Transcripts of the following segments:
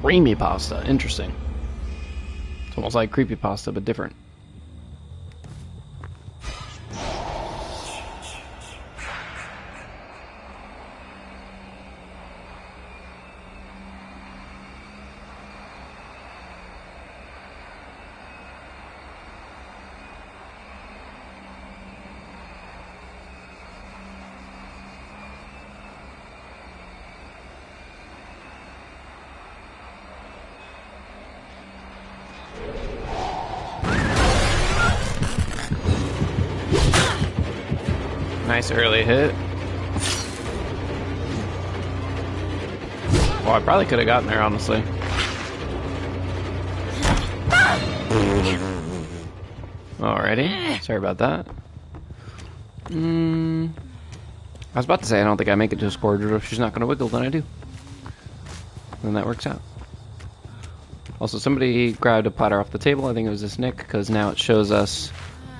Creamy pasta. Interesting. It's almost like creepy pasta, but different. Nice early hit. Well, I probably could have gotten there, honestly. Alrighty. Sorry about that. I was about to say, I don't think I make it to a score, but if she's not going to wiggle, then I do. Then that works out. Also, somebody grabbed a platter off the table. I think it was this Nick, because now it shows us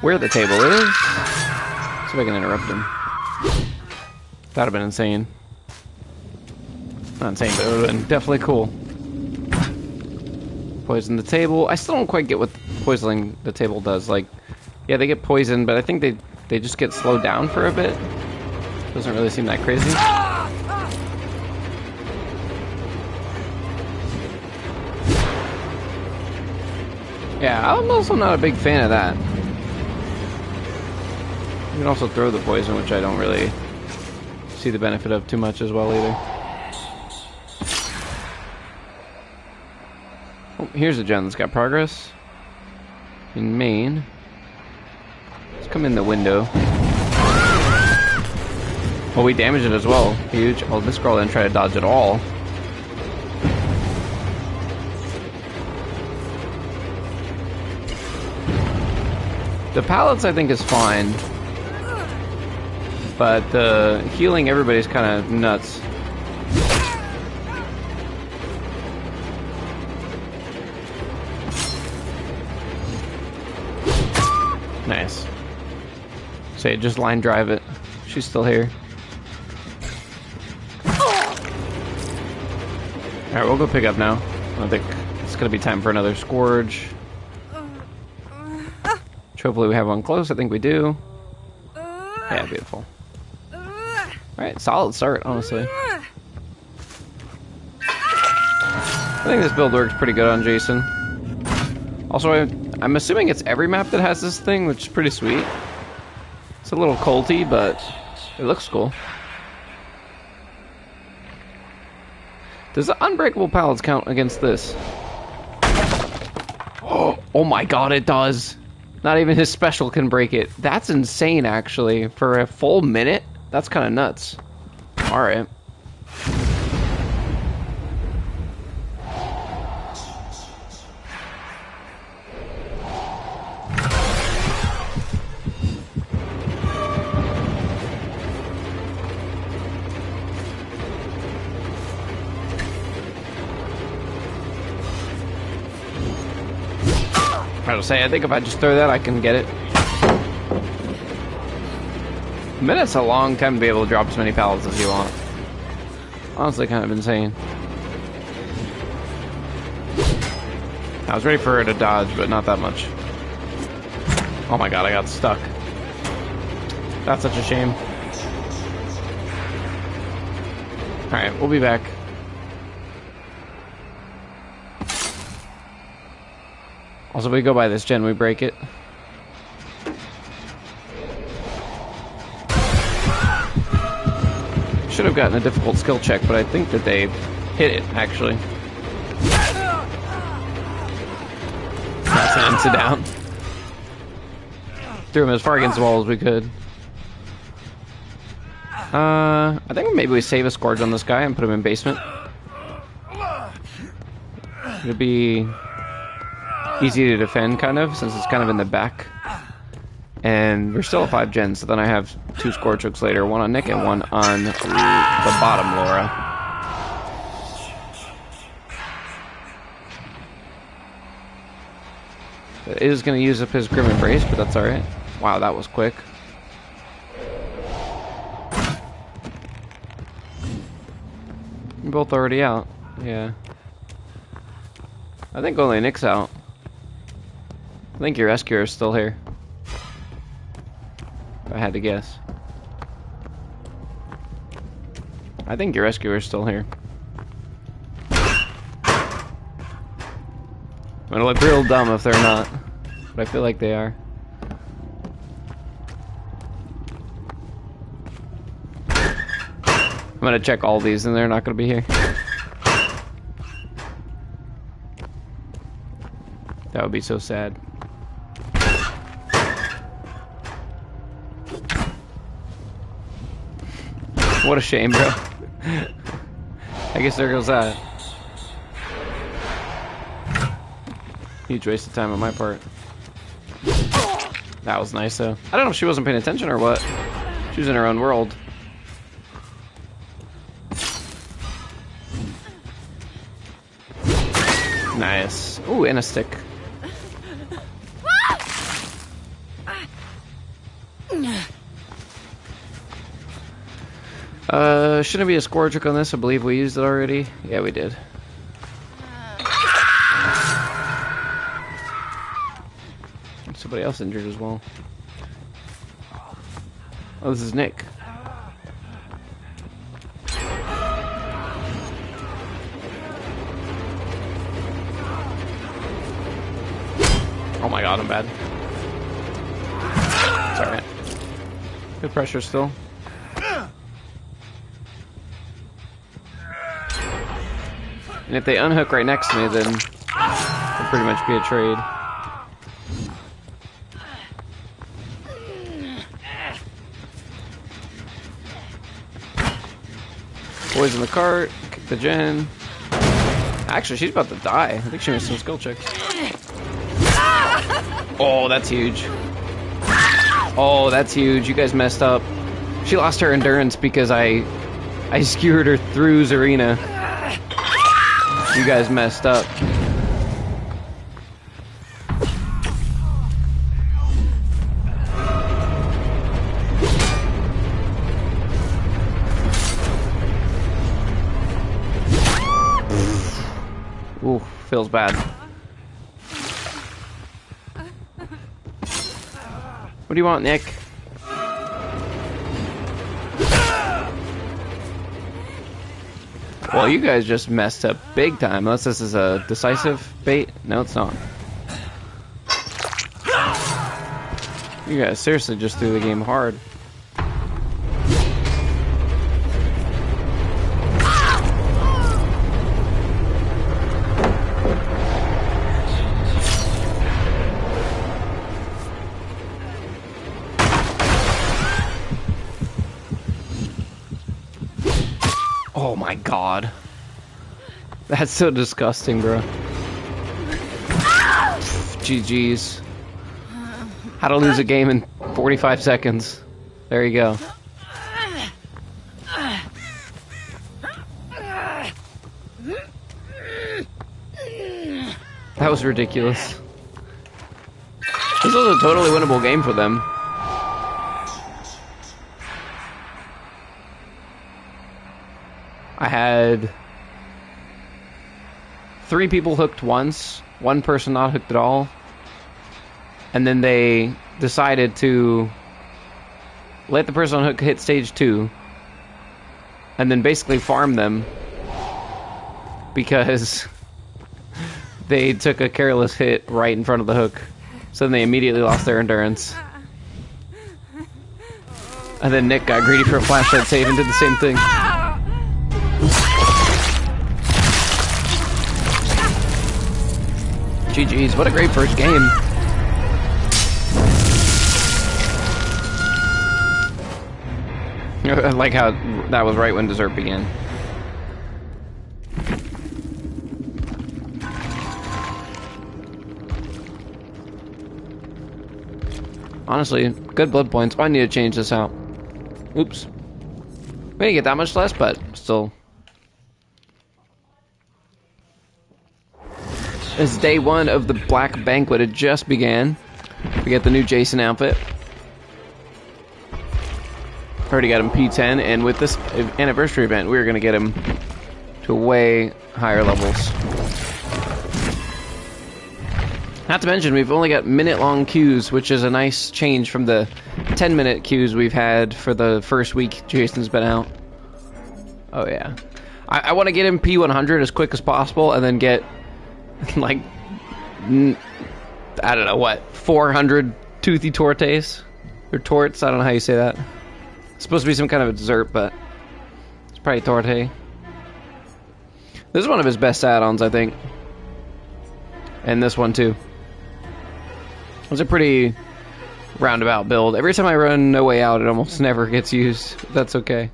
where the table is. See if I can interrupt him. That'd have been insane. Not insane, but it would have been definitely cool. Poison the table. I still don't quite get what poisoning the table does. Like, yeah, they get poisoned, but I think they just get slowed down for a bit. Doesn't really seem that crazy. Yeah, I'm also not a big fan of that. You can also throw the poison, which I don't really see the benefit of too much as well either. Oh, here's a gen that's got progress. In main. Let's come in the window. Oh, we damaged it as well. Huge. Oh, this girl didn't try to dodge at all. The pallets, I think, is fine. But the healing everybody's kind of nuts. Nice. Say, just line drive it. She's still here. Alright, we'll go pick up now. I don't think it's going to be time for another Scourge. Which hopefully we have one close. I think we do. Yeah, beautiful. Alright, solid start, honestly. I think this build works pretty good on Jason. Also, I'm assuming it's every map that has this thing, which is pretty sweet. It's a little culty, but it looks cool. Does the unbreakable pallets count against this? Oh my god, it does! Not even his special can break it. That's insane, actually. For a full minute? That's kind of nuts. Alright. I was saying, I think if I just throw that, I can get it. A minute's a long time to be able to drop as many pallets as you want. Honestly, kind of insane. I was ready for her to dodge, but not that much. Oh my god, I got stuck. That's such a shame. Alright, we'll be back. Also, if we go by this gen, we break it. Should have gotten a difficult skill check, but I think that they hit it, actually. That's an sit down. Threw him as far against the wall as we could. I think maybe we save a Scourge on this guy and put him in basement. It'd be easy to defend, kind of, since it's kind of in the back. And we're still at 5 gens, so then I have 2 Scourge hooks later, one on Nick and one on the bottom Laura. It is going to use up his Grim Embrace, but that's alright. Wow, that was quick. You're both already out. Yeah. I think only Nick's out. I think your rescuer is still here. If I had to guess. I think your rescuer is still here. I'm gonna look real dumb if they're not. But I feel like they are. I'm gonna check all these and they're not gonna be here. That would be so sad. What a shame, bro. I guess there goes that. Huge waste of time on my part. That was nice, though. I don't know if she wasn't paying attention or what. She was in her own world. Nice. Ooh, and a stick. Shouldn't be a score trick on this. I believe we used it already. Yeah, we did. Somebody else injured as well. Oh, this is Nick. Oh my god, I'm bad. It's alright. Good pressure still. And if they unhook right next to me, then it'll pretty much be a trade. Boys in the cart, kick the gen. Actually, she's about to die. I think she missed some skill checks. Oh, that's huge. Oh, that's huge. You guys messed up. She lost her endurance because I skewered her through Zarina. You guys messed up. Ooh, feels bad. What do you want, Nick? Well, you guys just messed up big time. Unless this is a decisive bait. No, it's not. You guys seriously just threw the game hard. Oh my god. That's so disgusting, bro. GG's. How to lose a game in 45 seconds. There you go. That was ridiculous. This was a totally winnable game for them. I had 3 people hooked once, 1 person not hooked at all, and then they decided to let the person on hook hit stage 2, and then basically farm them because they took a careless hit right in front of the hook, so then they immediately lost their endurance. And then Nick got greedy for a flashlight save and did the same thing. GG's, what a great first game. I like how that was right when dessert began. Honestly, good blood points. I need to change this out. Oops. We didn't get that much less, but still. As day 1 of the Black Banquet had just began. We got the new Jason outfit. Already got him P10, and with this anniversary event, we're going to get him to way higher levels. Not to mention, we've only got minute-long queues, which is a nice change from the 10-minute queues we've had for the first week Jason's been out. Oh, yeah. I want to get him P100 as quick as possible, and then get, like, I don't know, what, 400 toothy tortes? Or torts, I don't know how you say that. It's supposed to be some kind of a dessert, but it's probably torte. This is one of his best add-ons, I think. And this one, too. It's a pretty roundabout build. Every time I run No Way Out, it almost never gets used. That's okay.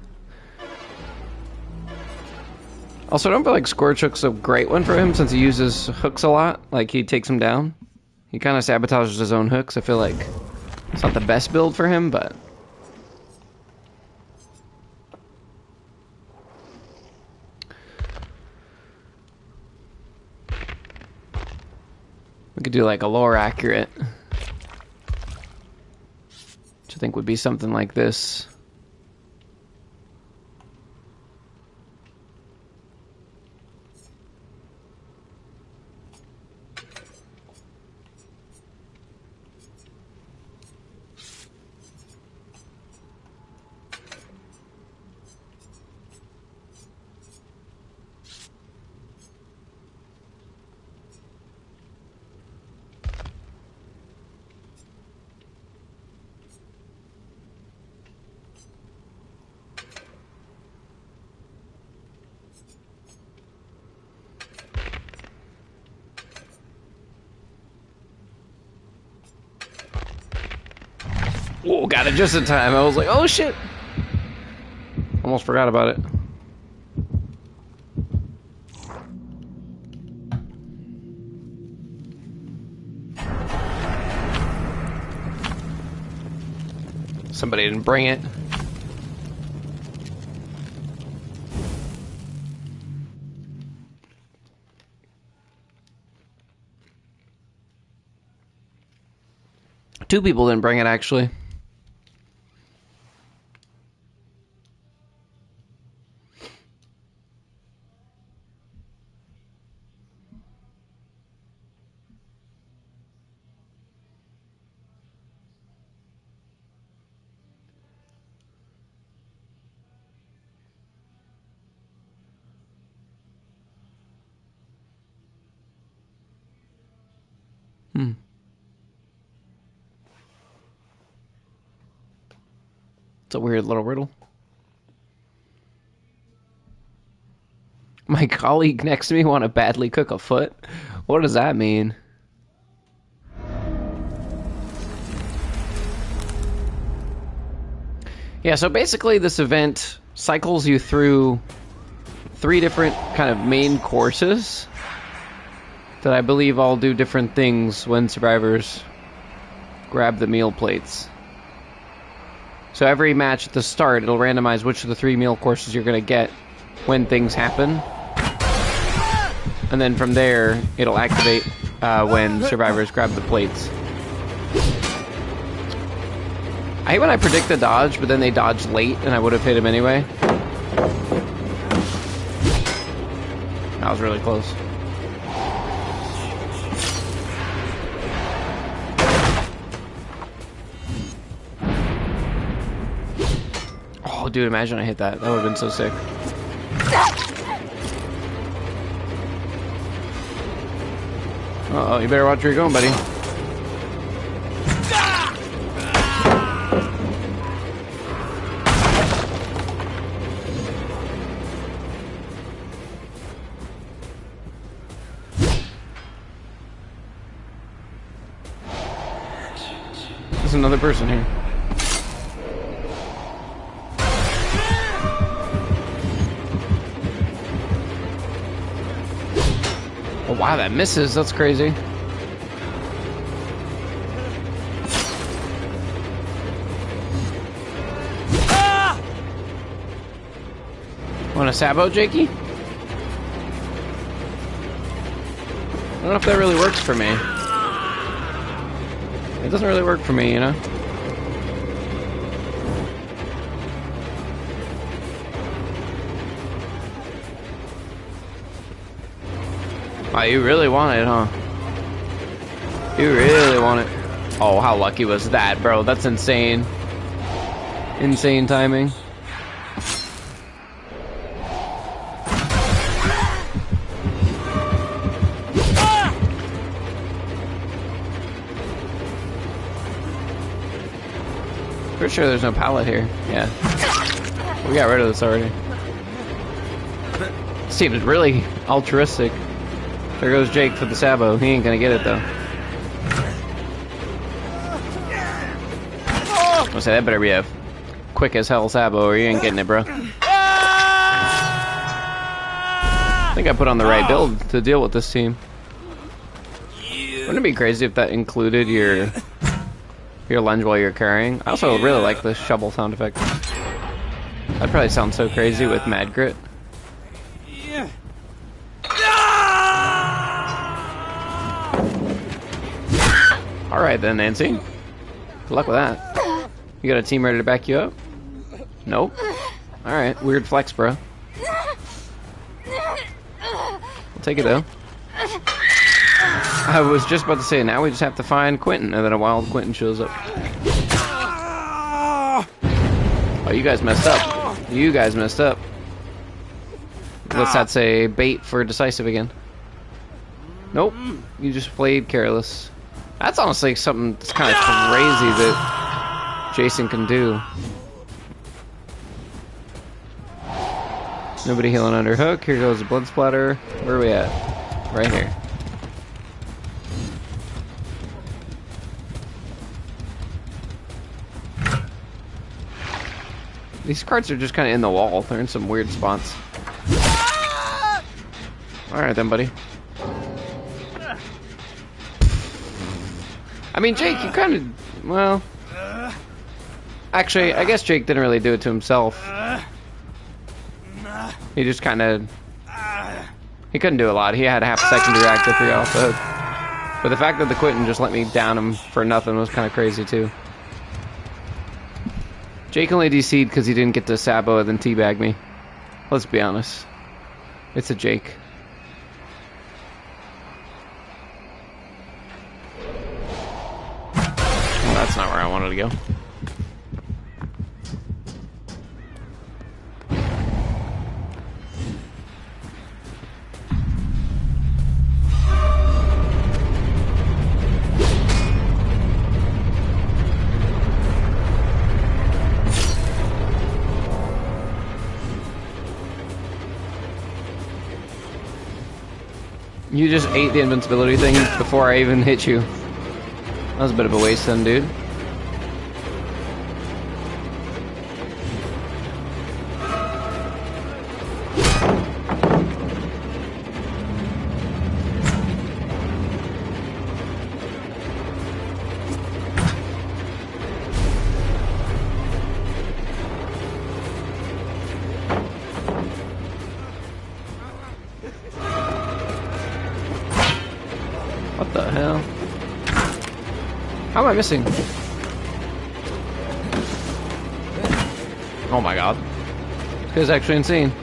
Also, I don't feel like Scorch Hook's a great one for him since he uses hooks a lot. Like, he takes them down. He kind of sabotages his own hooks. I feel like it's not the best build for him, but... we could do like a lore accurate. Which I think would be something like this. Whoa, got it just in time. I was like, oh shit. Almost forgot about it. Somebody didn't bring it. Two people didn't bring it, actually. It's a weird little riddle. My colleague next to me want to badly cook a foot? What does that mean? Yeah, so basically this event cycles you through 3 different kind of main courses that I believe all do different things when survivors grab the meal plates. So every match at the start, it'll randomize which of the 3 meal courses you're going to get when things happen. And then from there, it'll activate when survivors grab the plates. I hate when I predict the dodge, but then they dodge late, and I would have hit him anyway. That was really close. Oh, dude, imagine I hit that. That would have been so sick. Uh-oh, you better watch where you're going, buddy. There's another person here. Oh, wow, that misses. That's crazy. Want a sabo, Jakey? I don't know if that really works for me. It doesn't really work for me, you know? Oh, you really want it, huh? You really want it. Oh, how lucky was that, bro? That's insane. Insane timing. Pretty sure there's no pallet here. Yeah. We got rid of this already. This team is really altruistic. There goes Jake for the Sabo. He ain't gonna get it though. I'll say that better be a quick as hell Sabo or you ain't getting it, bro. I think I put on the right build to deal with this team. Wouldn't it be crazy if that included your lunge while you're carrying? I also really like the shovel sound effect. That'd probably sound so crazy with Mad Grit. Alright then, Nancy. Good luck with that. You got a team ready to back you up? Nope. Alright, weird flex, bro. I'll take it though. I was just about to say, now we just have to find Quentin, and then a wild Quentin shows up. Oh, you guys messed up. You guys messed up. Let's not say bait for decisive again. Nope. You just played careless. That's honestly something that's kind of crazy that Jason can do. Nobody healing under hook. Here goes the blood splatter. Where are we at? Right here. These cards are just kind of in the wall. They're in some weird spots. Alright then, buddy. I mean, Jake, you kind of... Well... Actually, I guess Jake didn't really do it to himself. He just kind of... He couldn't do a lot. He had half a second to react to 3 off the hook. But the fact that the Quentin just let me down him for nothing was kind of crazy, too. Jake only DC'd because he didn't get to Sabo and then teabag me. Let's be honest. It's a Jake. Well, that's not where I wanted to go. You just ate the invincibility thing before I even hit you. That was a bit of a waste then, dude. What the hell? How am I missing? Oh my god. This guy's actually insane.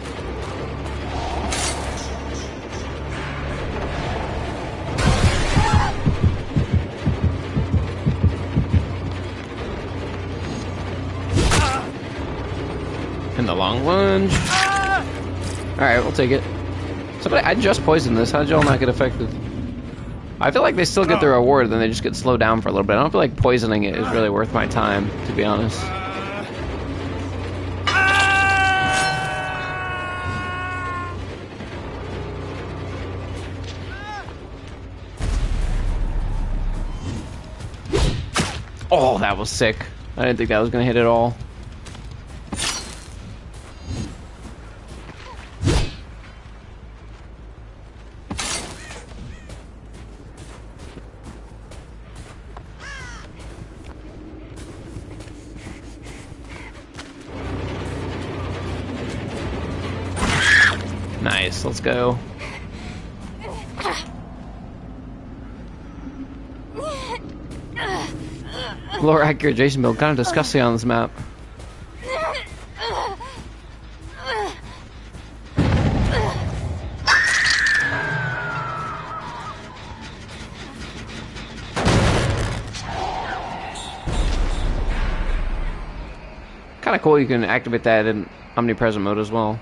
And the long lunge. Alright, we'll take it. Somebody, I just poisoned this. How did y'all not get affected? I feel like they still get the reward, then they just get slowed down for a little bit. I don't feel like poisoning it is really worth my time, to be honest. Oh, that was sick. I didn't think that was going to hit at all. Nice, let's go. Lower accurate Jason build, kind of disgusting on this map. Kind of cool you can activate that in omnipresent mode as well.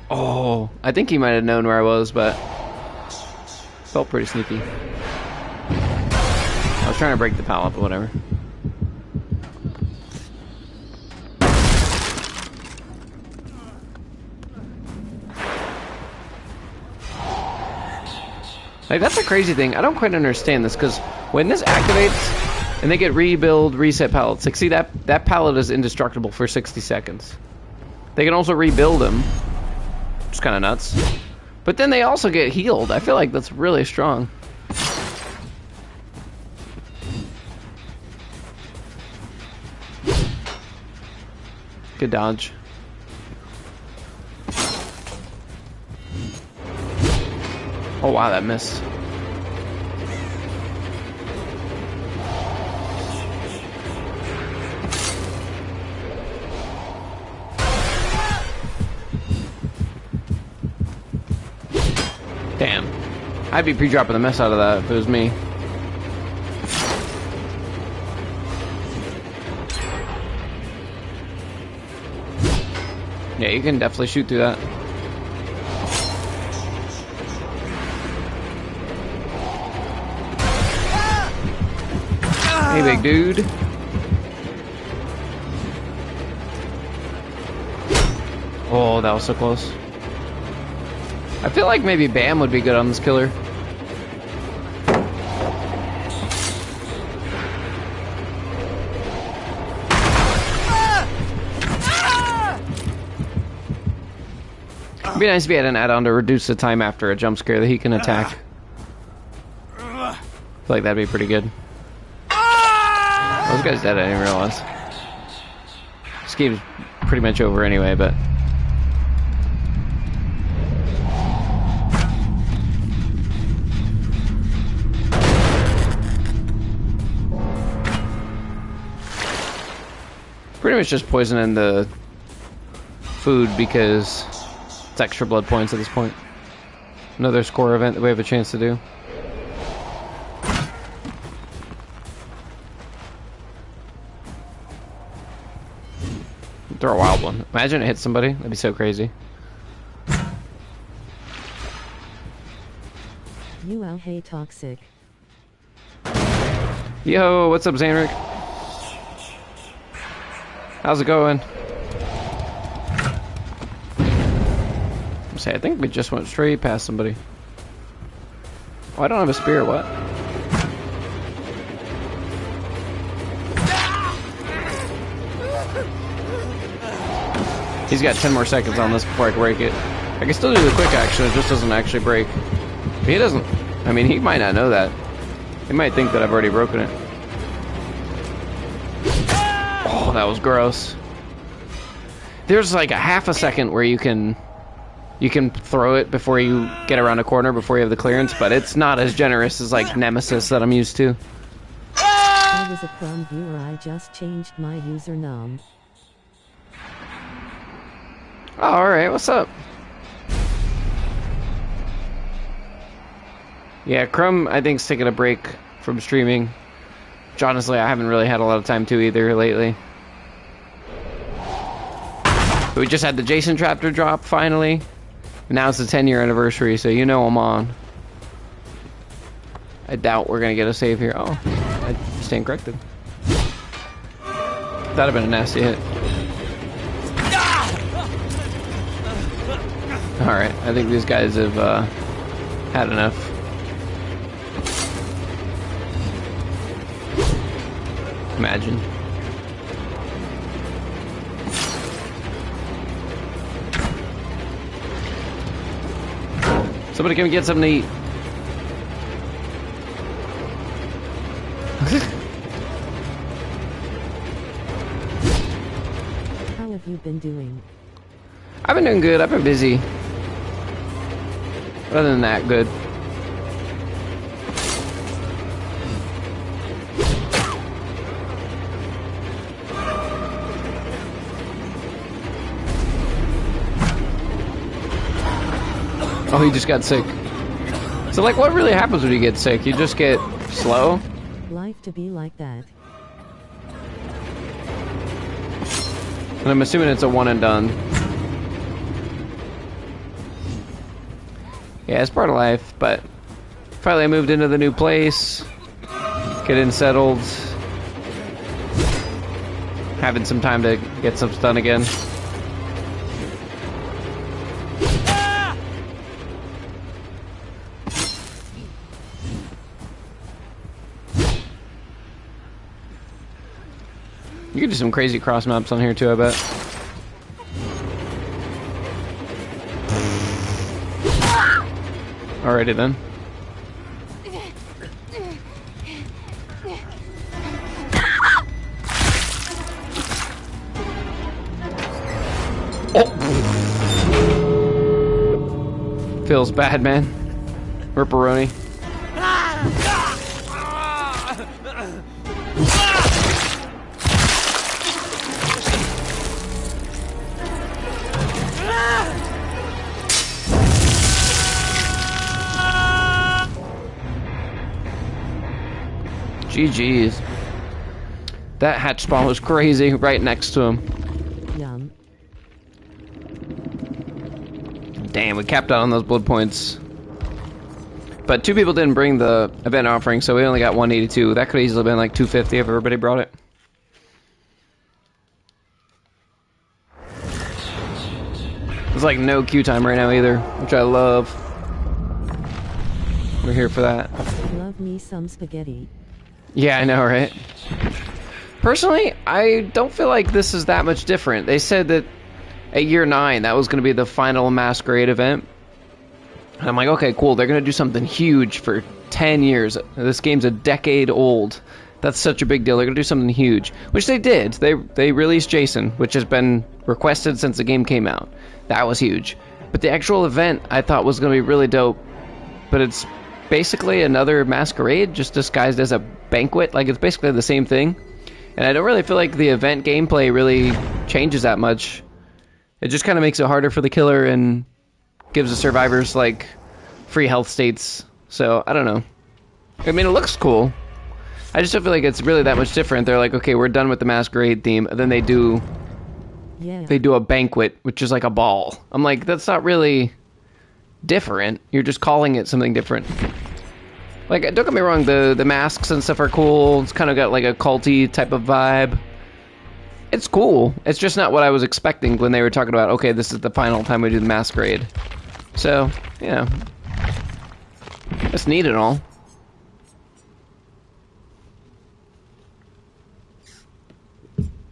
Oh, I think he might have known where I was, but felt pretty sneaky. I was trying to break the pallet, but whatever. Like, that's a crazy thing. I don't quite understand this, because when this activates and they get rebuild, reset pallets, like, see, that pallet is indestructible for 60 seconds. They can also rebuild them. It's kind of nuts. But then they also get healed. I feel like that's really strong. Good dodge. Oh wow, that missed. Damn. I'd be pre-dropping the mess out of that if it was me. Yeah, you can definitely shoot through that. Hey, big dude. Oh, that was so close. I feel like maybe Bam would be good on this killer. It'd be nice if he had an add-on to reduce the time after a jump scare that he can attack. I feel like that'd be pretty good. Oh, this guy's dead, I didn't realize. This game's pretty much over anyway, but... pretty much just poisoning the food because it's extra blood points at this point. Another score event that we have a chance to do. Throw a wild one. Imagine it hits somebody. That'd be so crazy. You out, hey toxic. Yo, what's up, Zanric? How's it going? I think we just went straight past somebody. Oh, I don't have a spear. What? He's got 10 more seconds on this before I can break it. I can still do the quick action, it just doesn't actually break. But he doesn't... I mean, he might not know that. He might think that I've already broken it. Oh, that was gross. There's like a half a second where you can throw it before you get around a corner, before you have the clearance, but it's not as generous as like Nemesis that I'm used to. I was a Chrome viewer, I just changed my username. Oh, alright, what's up? Yeah, Crumb, I think, is taking a break from streaming. Which, honestly, I haven't really had a lot of time to either lately. But we just had the Jason chapter drop, finally. And now it's the 10-year anniversary, so you know I'm on. I doubt we're gonna get a save here. Oh, I stand corrected. That'd have been a nasty hit. Alright, I think these guys have had enough. Imagine. Somebody come get something to eat. How have you been doing? I've been doing good. I've been busy. Other than that, good. Oh, he just got sick. So, like, what really happens when you get sick? You just get slow? Life to be like that. And I'm assuming it's a one and done. Yeah, it's part of life, but finally I moved into the new place. Getting settled. Having some time to get some done again. You can do some crazy cross maps on here too, I bet. Alrighty then. Oh. Feels bad, man. Ripperoni. GG's. That hatch spawn was crazy, right next to him. Yum. Damn, we capped out on those blood points. But 2 people didn't bring the event offering, so we only got 182. That could easily have been like 250 if everybody brought it. There's like no queue time right now either, which I love. We're here for that. Love me some spaghetti. Yeah, I know, right? Personally, I don't feel like this is that much different. They said that at year 9, that was going to be the final Masquerade event. And I'm like, okay, cool. They're going to do something huge for 10 years. This game's a decade old. That's such a big deal. They're going to do something huge. Which they did. They released Jason, which has been requested since the game came out. That was huge. But the actual event, I thought, was going to be really dope. But it's basically another Masquerade, just disguised as a Banquet. Like, it's basically the same thing. And I don't really feel like the event gameplay really changes that much. It just kind of makes it harder for the killer and gives the survivors, like, free health states. So, I don't know. I mean, it looks cool. I just don't feel like it's really that much different. They're like, okay, we're done with the Masquerade theme. And then they do a Banquet, which is like a ball. I'm like, that's not really different. You're just calling it something different. Like, don't get me wrong, the masks and stuff are cool. It's kind of got like a culty type of vibe. It's cool. It's just not what I was expecting when they were talking about, okay, this is the final time we do the Masquerade. So, yeah. It's neat and all.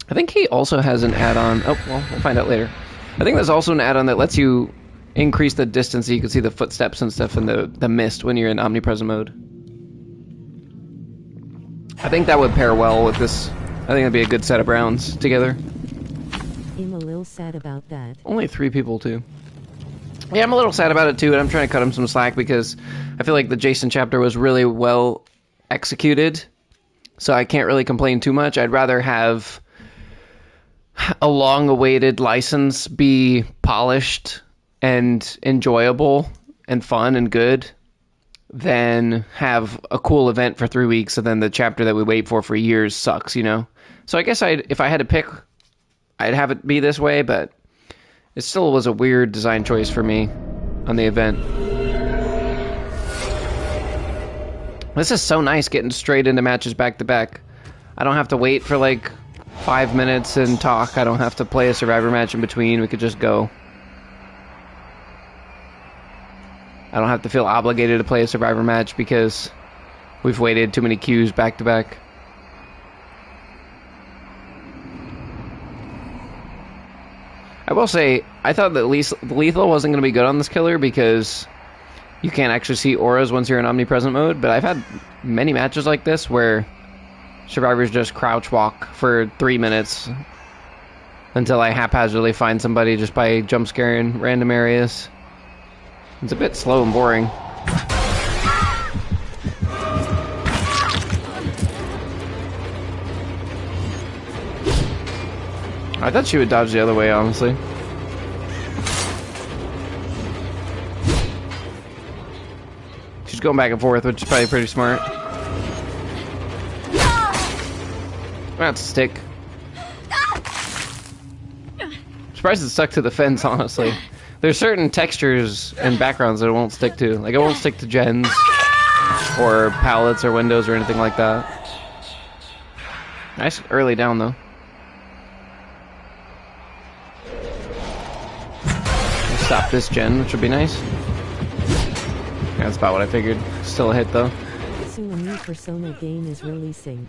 I think he also has an add-on. Oh, well, we'll find out later. I think there's also an add-on that lets you increase the distance so you can see the footsteps and stuff in the mist when you're in omnipresent mode. I think that would pair well with this. I think it'd be a good set of rounds together. I'm a little sad about that. Only 3 people, too. Yeah, I'm a little sad about it, too, and I'm trying to cut him some slack because I feel like the Jason chapter was really well executed, so I can't really complain too much. I'd rather have a long-awaited license be polished and enjoyable and fun and good than have a cool event for 3 weeks and then the chapter that we wait for years sucks, you know? So I guess if I had to pick, I'd have it be this way, but it still was a weird design choice for me on the event. This is so nice getting straight into matches back to back. I don't have to wait for like 5 minutes and talk. I don't have to play a survivor match in between. We could just go. I don't have to feel obligated to play a survivor match because we've waited too many queues back to back. I will say, I thought that lethal wasn't going to be good on this killer because you can't actually see auras once you're in omnipresent mode, but I've had many matches like this where survivors just crouch walk for 3 minutes until I haphazardly find somebody just by jump scaring random areas. It's a bit slow and boring. I thought she would dodge the other way, honestly. going back and forth, which is probably pretty smart. That's a stick. Surprised it stuck to the fence, honestly. There's certain textures and backgrounds that it won't stick to. Like, it won't stick to gens, or pallets, or windows, or anything like that. Nice early down, though. Stop this gen, which would be nice. Yeah, that's about what I figured. Still a hit, though. Soon a new Persona game is releasing.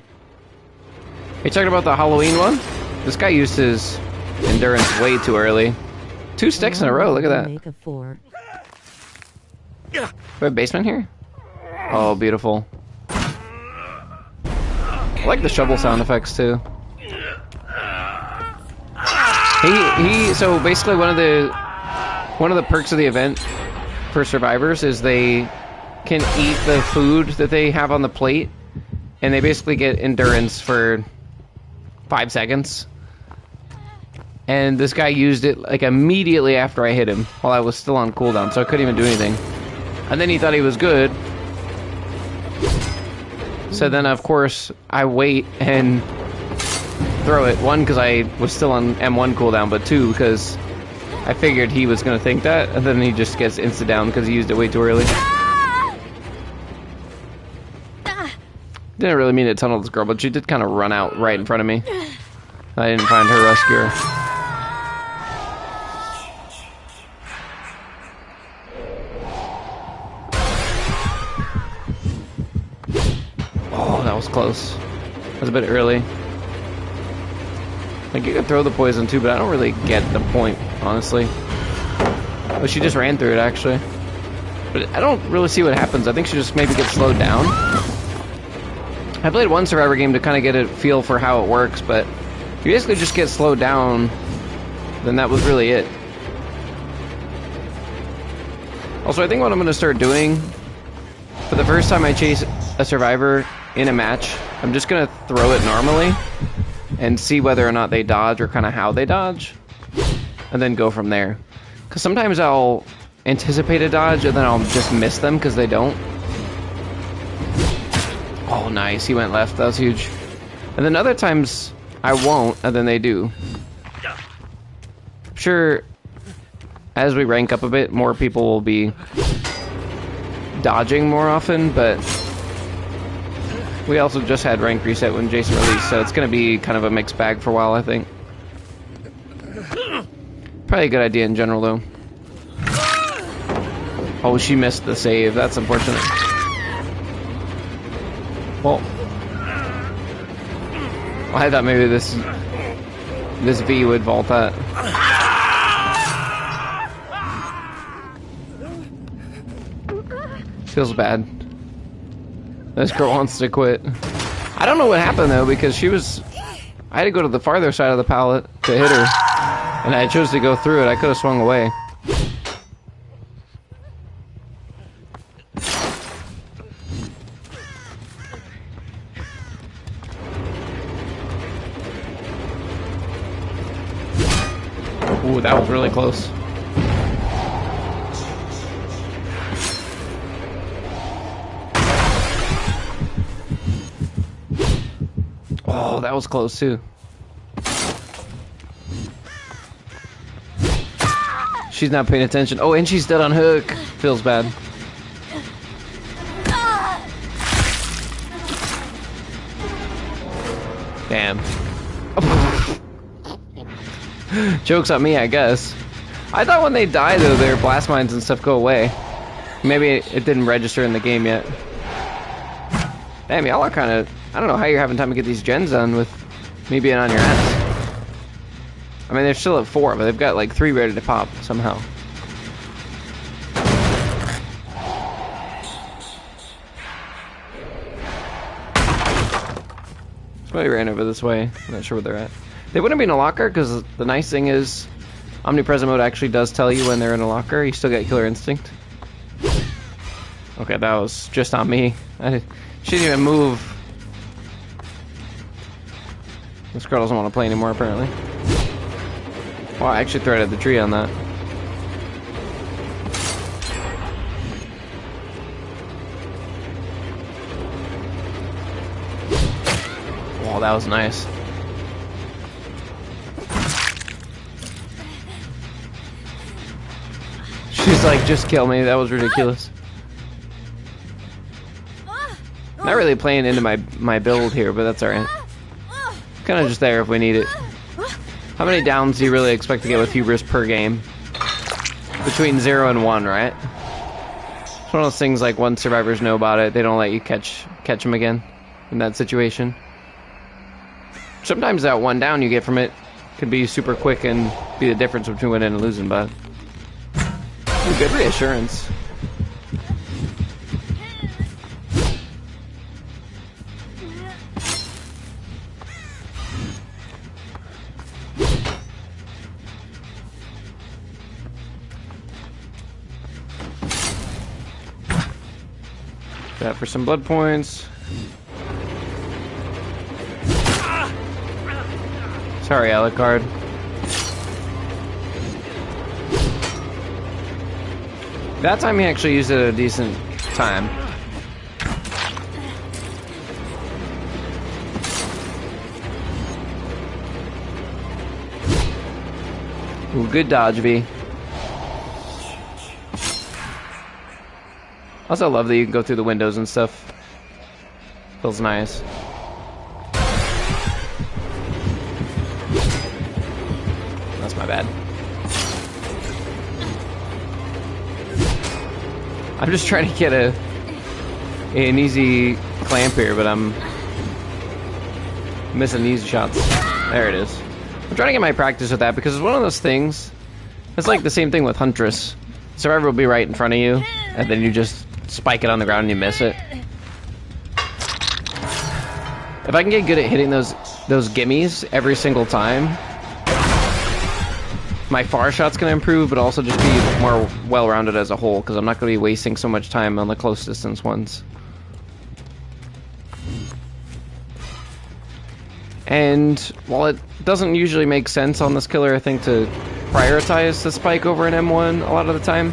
Are you talking about the Halloween one? This guy used his endurance way too early. 2 sticks in a row, look at that. Make a 4. We have a basement here? Oh, beautiful. I like the shovel sound effects too. So basically one of the perks of the event for survivors is they can eat the food that they have on the plate, and they basically get endurance for 5 seconds. And this guy used it like immediately after I hit him while I was still on cooldown, so I couldn't even do anything. And then he thought he was good. So then, of course, I wait and throw it. 1, because I was still on M1 cooldown, but 2, because I figured he was going to think that, and then he just gets insta-down because he used it way too early. Didn't really mean to tunnel this girl, but she did kind of run out right in front of me. I didn't find her rescuer. Oh, that was close. That was a bit early. Like, you could throw the poison too, but I don't really get the point, honestly. Oh, she just ran through it, actually. But I don't really see what happens. I think she just maybe gets slowed down. I played one Survivor game to kind of get a feel for how it works, but if you basically just get slowed down, then that was really it. Also, I think what I'm going to start doing, for the first time I chase a Survivor in a match, I'm just going to throw it normally and see whether or not they dodge or kind of how they dodge, and then go from there. Because sometimes I'll anticipate a dodge and then I'll just miss them because they don't. Oh, nice. He went left. That was huge. And then other times I won't, and then they do. I'm sure as we rank up a bit, more people will be dodging more often, but we also just had rank reset when Jason released, so it's going to be kind of a mixed bag for a while, I think. Probably a good idea in general, though. Oh, she missed the save. That's unfortunate. Well, I thought maybe this V would vault that. Feels bad. This girl wants to quit. I don't know what happened though, because I had to go to the farther side of the pallet to hit her, and I chose to go through it. I could have swung away. Ooh, that was really close. Oh, that was close too. She's not paying attention. Oh, and she's dead on hook. Feels bad. Damn. Joke's on me, I guess. I thought when they die, though, their blast mines and stuff go away. Maybe it didn't register in the game yet. Damn, y'all are kind of... I don't know how you're having time to get these gens done with me being on your ass. I mean, they're still at 4, but they've got like 3 ready to pop somehow. Somebody ran over this way. I'm not sure where they're at. They wouldn't be in a locker, because the nice thing is omnipresent mode actually does tell you when they're in a locker. You still get killer instinct. Okay, that was just on me. She didn't even move. This girl doesn't want to play anymore, apparently. Well, I actually threaded the tree on that. that was nice. She's like, just kill me. That was ridiculous. Not really playing into my build here, but that's alright. Kind of just there if we need it. How many downs do you really expect to get with Hubris per game? Between 0 and 1, right? It's one of those things like once survivors know about it, they don't let you catch them again in that situation. Sometimes that 1 down you get from it could be super quick and be the difference between winning and losing, but good reassurance. That for some blood points. Sorry, Alucard. That time he actually used it at a decent time. Ooh, good dodge, V. Also love that you can go through the windows and stuff. Feels nice. That's my bad. I'm just trying to get an easy clamp here, but I'm missing easy shots. There it is. I'm trying to get my practice with that because it's one of those things. It's like the same thing with Huntress. Survivor will be right in front of you, and then you just spike it on the ground and you miss it. If I can get good at hitting those gimmies every single time, my far shot's gonna improve, but also just be more well-rounded as a whole, because I'm not gonna be wasting so much time on the close distance ones. And while it doesn't usually make sense on this killer, I think, to prioritize the spike over an M1 a lot of the time,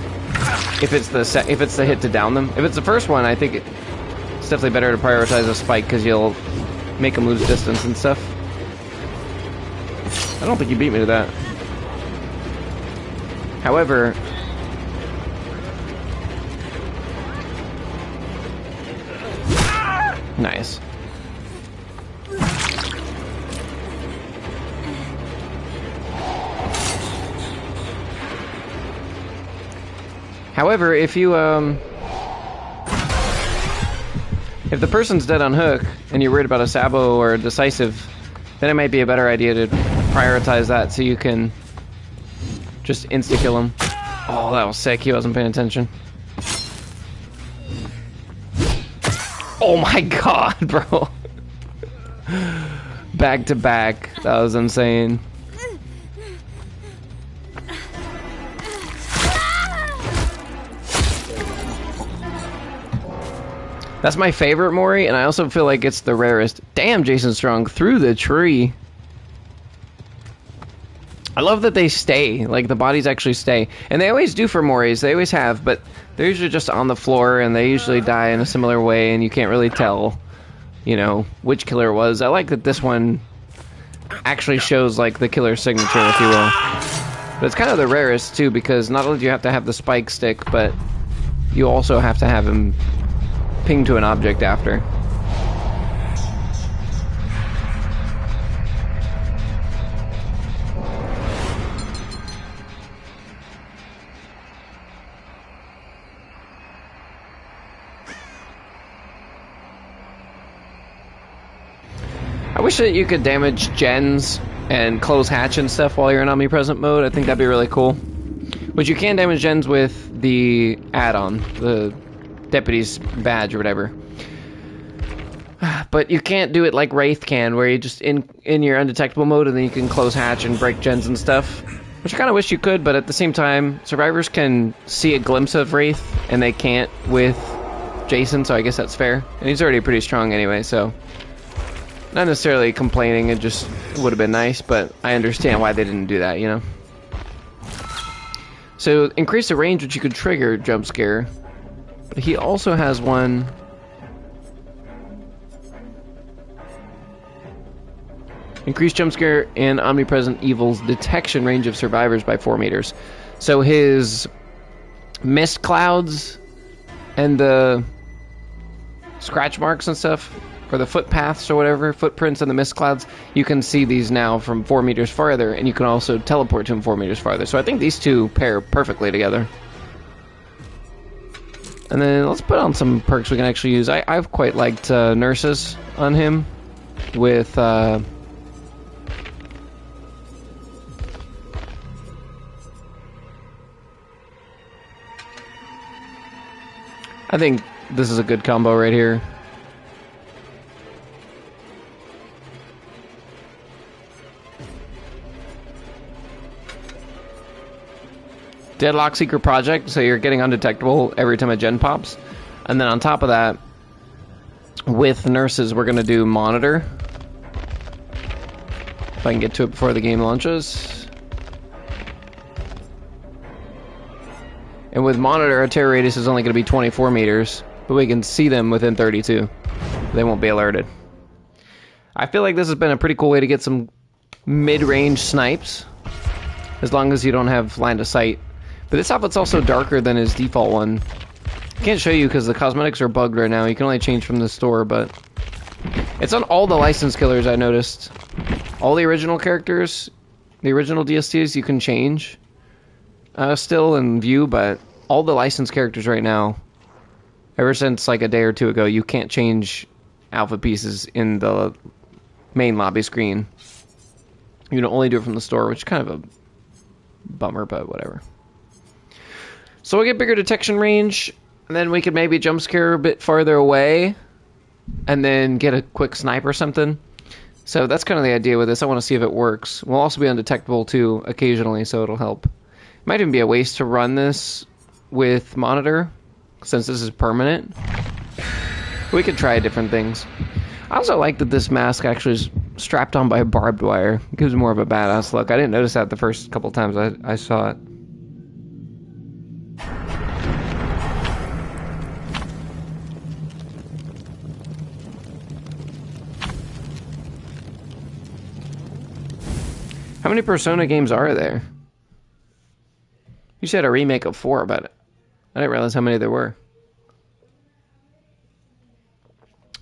if it's the hit to down them. If it's the first one, I think it's definitely better to prioritize a spike because you'll make them lose distance and stuff. I don't think you beat me to that. However, nice. However, if you if the person's dead on hook and you're worried about a Sabo or a decisive, then it might be a better idea to prioritize that so you can just insta-kill him. Oh, that was sick. He wasn't paying attention. Oh my god, bro. Back to back. That was insane. That's my favorite Mori, and I also feel like it's the rarest. Damn, Jason Strong through the tree. I love that they stay, like the bodies actually stay. And they always do for Moris, they always have, but they're usually just on the floor and they usually die in a similar way and you can't really tell, you know, which killer it was. I like that this one actually shows like the killer's signature, if you will. But it's kind of the rarest too, because not only do you have to have the spike stick, but you also have to have him ping to an object after. I wish that you could damage gens and close hatch and stuff while you're in omnipresent mode. I think that'd be really cool. Which you can damage gens with the add-on, the Deputy's badge or whatever. But you can't do it like Wraith can, where you just in your undetectable mode and then you can close hatch and break gens and stuff. Which I kind of wish you could, but at the same time, survivors can see a glimpse of Wraith and they can't with Jason, so I guess that's fair. And he's already pretty strong anyway, so not necessarily complaining, it just would have been nice, but I understand why they didn't do that, you know? So, increase the range which you could trigger jump scare. But he also has one Increased jumpscare and omnipresent evil's detection range of survivors by 4 meters. So his mist clouds and the scratch marks and stuff, or the footpaths or whatever, footprints in the mist clouds, you can see these now from 4 meters farther, and you can also teleport to them 4 meters farther. So I think these two pair perfectly together. And then let's put on some perks we can actually use. I've quite liked nurses on him with... I think this is a good combo right here. Deadlock Secret Project, so you're getting undetectable every time a gen pops. And then on top of that, with nurses, we're going to do Monitor. If I can get to it before the game launches. And with Monitor, our terror radius is only going to be 24 meters, but we can see them within 32. They won't be alerted. I feel like this has been a pretty cool way to get some mid-range snipes, as long as you don't have line of sight. But this outfit's also darker than his default one. I can't show you because the cosmetics are bugged right now. You can only change from the store, but it's on all the licensed killers, I noticed. All the original characters, the original DSTs, you can change still in view, but all the licensed characters right now, ever since like a day or two ago, you can't change outfit pieces in the main lobby screen. You can only do it from the store, which is kind of a bummer, but whatever. So we'll get bigger detection range, and then we could maybe jump scare a bit farther away, and then get a quick snipe or something. So that's kind of the idea with this. I want to see if it works. We'll also be undetectable too, occasionally, so it'll help. It might even be a waste to run this with Monitor, since this is permanent. We could try different things. I also like that this mask actually is strapped on by barbed wire. It gives more of a badass look. I didn't notice that the first couple times I saw it. How many Persona games are there? You said a remake of 4, but I didn't realize how many there were.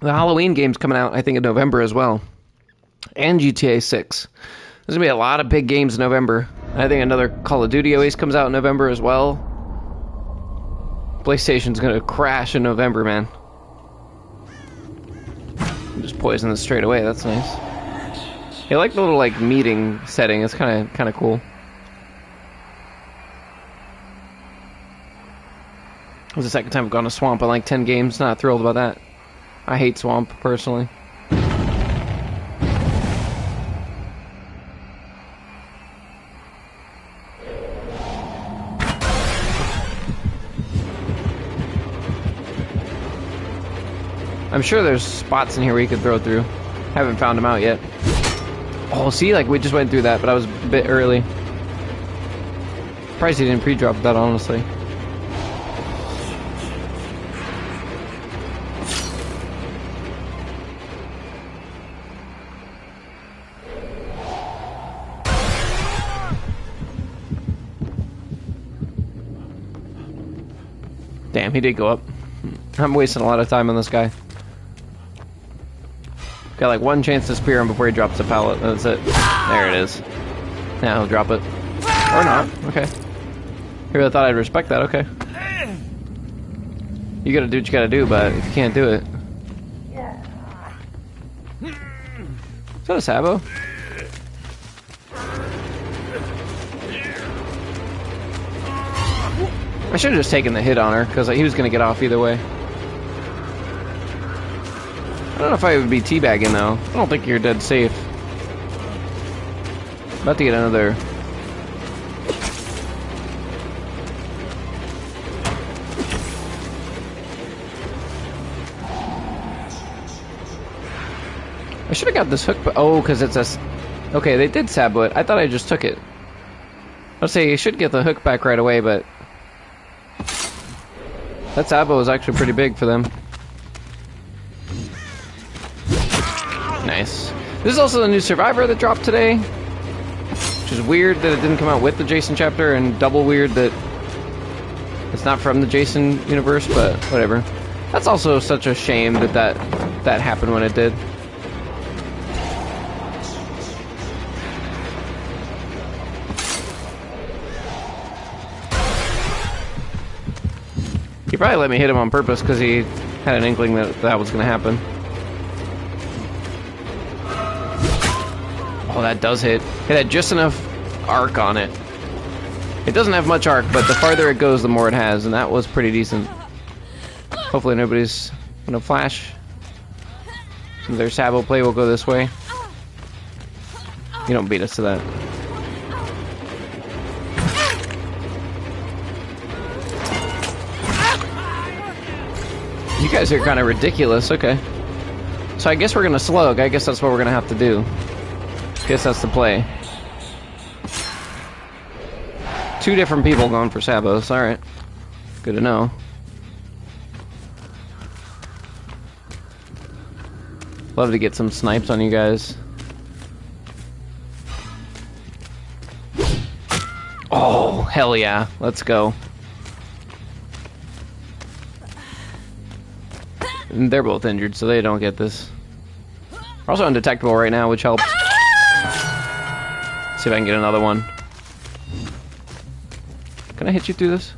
The Halloween game's coming out, I think, in November as well. And GTA 6. There's going to be a lot of big games in November. I think another Call of Duty always comes out in November as well. PlayStation's going to crash in November, man. Just poison this straight away, that's nice. I like the little like meeting setting. It's kind of cool. It was the second time I've gone to Swamp in like 10 games. Not thrilled about that. I hate Swamp personally. I'm sure there's spots in here where you could throw through. Haven't found them out yet. Oh, see, like we just went through that, but I was a bit early. Surprised he didn't pre-drop that, honestly. Damn, he did go up. I'm wasting a lot of time on this guy. Got like one chance to spear him before he drops the pallet. That's it. There it is. Now he'll drop it. Or not. Okay. I really thought I'd respect that. Okay. You gotta do what you gotta do, but if you can't do it... Is that a Sabo? I should have just taken the hit on her, because he was gonna get off either way. I don't know if I would be teabagging though. I don't think you're dead safe. About to get another. I should have got this hook. Oh, because it's a. Okay, they did Sabo it. I thought I just took it. Let's say you should get the hook back right away, but that Sabo was actually pretty big for them. Nice. This is also the new Survivor that dropped today, which is weird that it didn't come out with the Jason chapter, and double weird that it's not from the Jason universe, but whatever. That's also such a shame that that happened when it did. He probably let me hit him on purpose because he had an inkling that that was going to happen. Oh, that does hit. It had just enough arc on it. It doesn't have much arc, but the farther it goes, the more it has, and that was pretty decent. Hopefully nobody's going to flash. Their Sabo play will go this way. You don't beat us to that. You guys are kind of ridiculous. Okay. So I guess we're going to slug. I guess that's what we're going to have to do. Guess that's the play. 2 different people going for Sabos. Alright. Good to know. Love to get some snipes on you guys. Oh, hell yeah. Let's go. And they're both injured, so they don't get this. We're also undetectable right now, which helps. See if I can get another one. Can I hit you through this?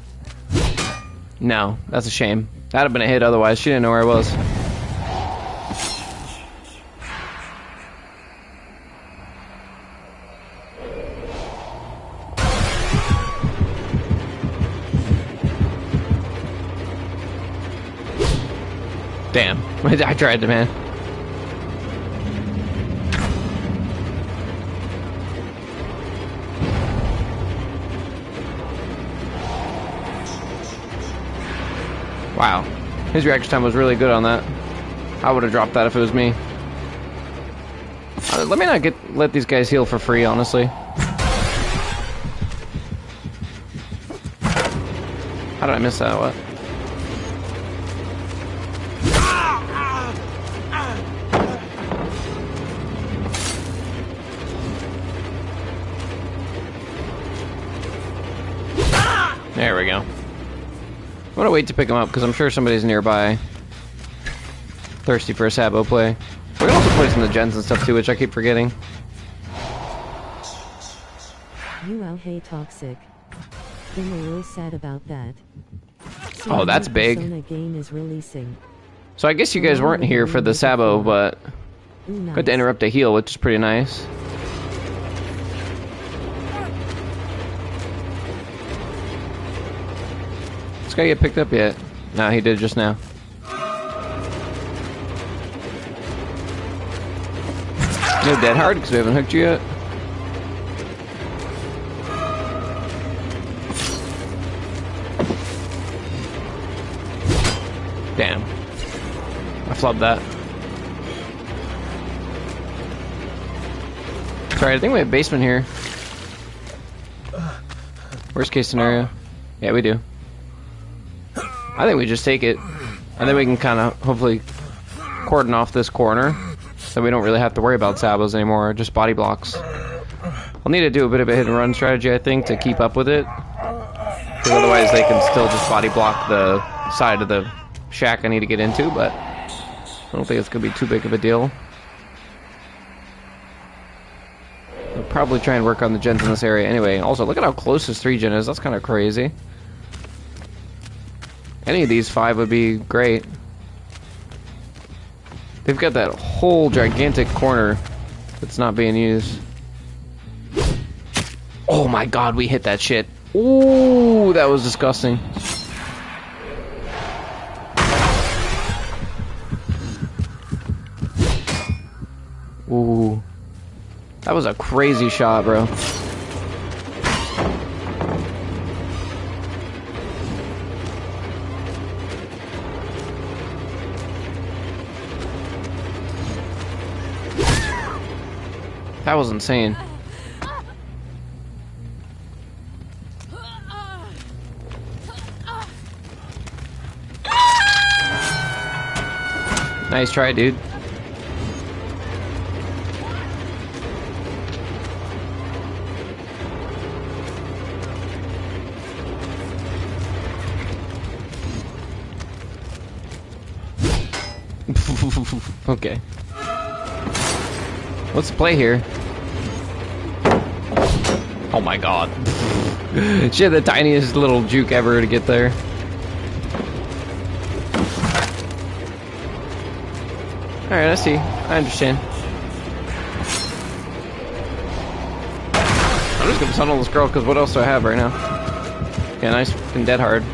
No, that's a shame. That'd have been a hit otherwise. She didn't know where I was. Damn. I tried to, man. Wow. His reaction time was really good on that. I would have dropped that if it was me. Let me not let these guys heal for free, honestly. How did I miss that? What? There we go. I'm gonna wait to pick him up because I'm sure somebody's nearby thirsty for a Sabo play. We can also play some of the gens and stuff too, which I keep forgetting. Hey Toxic. Been a little sad about that. Oh, that's big. Persona game is releasing. So I guess you guys weren't here for the Sabo, but good to interrupt a heal, which is pretty nice. This guy get picked up yet? No, he did just now. No dead hard because we haven't hooked you yet. Damn. I flubbed that. Sorry, I think we have basement here. Worst case scenario. Yeah, we do. I think we just take it. And then we can kind of, hopefully, cordon off this corner. So we don't really have to worry about Sabos anymore, just body blocks. I'll need to do a bit of a hit and run strategy, I think, to keep up with it. Because otherwise they can still just body block the side of the shack I need to get into, but I don't think it's going to be too big of a deal. I'll probably try and work on the gens in this area anyway. Also, look at how close this 3-gen is. That's kind of crazy. Any of these 5 would be great. They've got that whole gigantic corner that's not being used. Oh my god, we hit that shit. Ooh, that was disgusting. Ooh. That was a crazy shot, bro. That was insane. Nice try, dude. Okay. What's the play here? Oh my god. She had the tiniest little juke ever to get there. Alright, I see. I understand. I'm just gonna tunnel this girl because what else do I have right now? Yeah, nice fucking dead hard.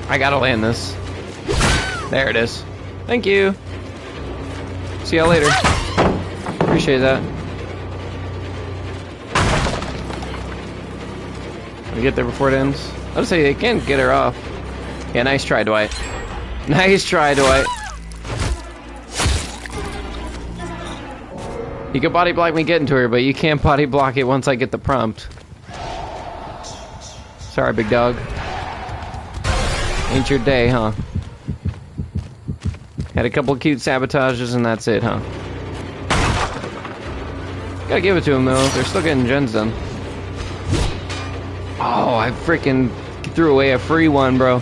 I gotta land this. There it is. Thank you. See y'all later. Appreciate that. We get there before it ends. I'll say they can't get her off. Yeah, nice try, Dwight. Nice try, Dwight. You can body block me getting to her, but you can't body block it once I get the prompt. Sorry, big dog. Ain't your day, huh? Had a couple of cute sabotages and that's it, huh? Gotta give it to them though, they're still getting gens done. Oh, I freaking threw away a free one, bro.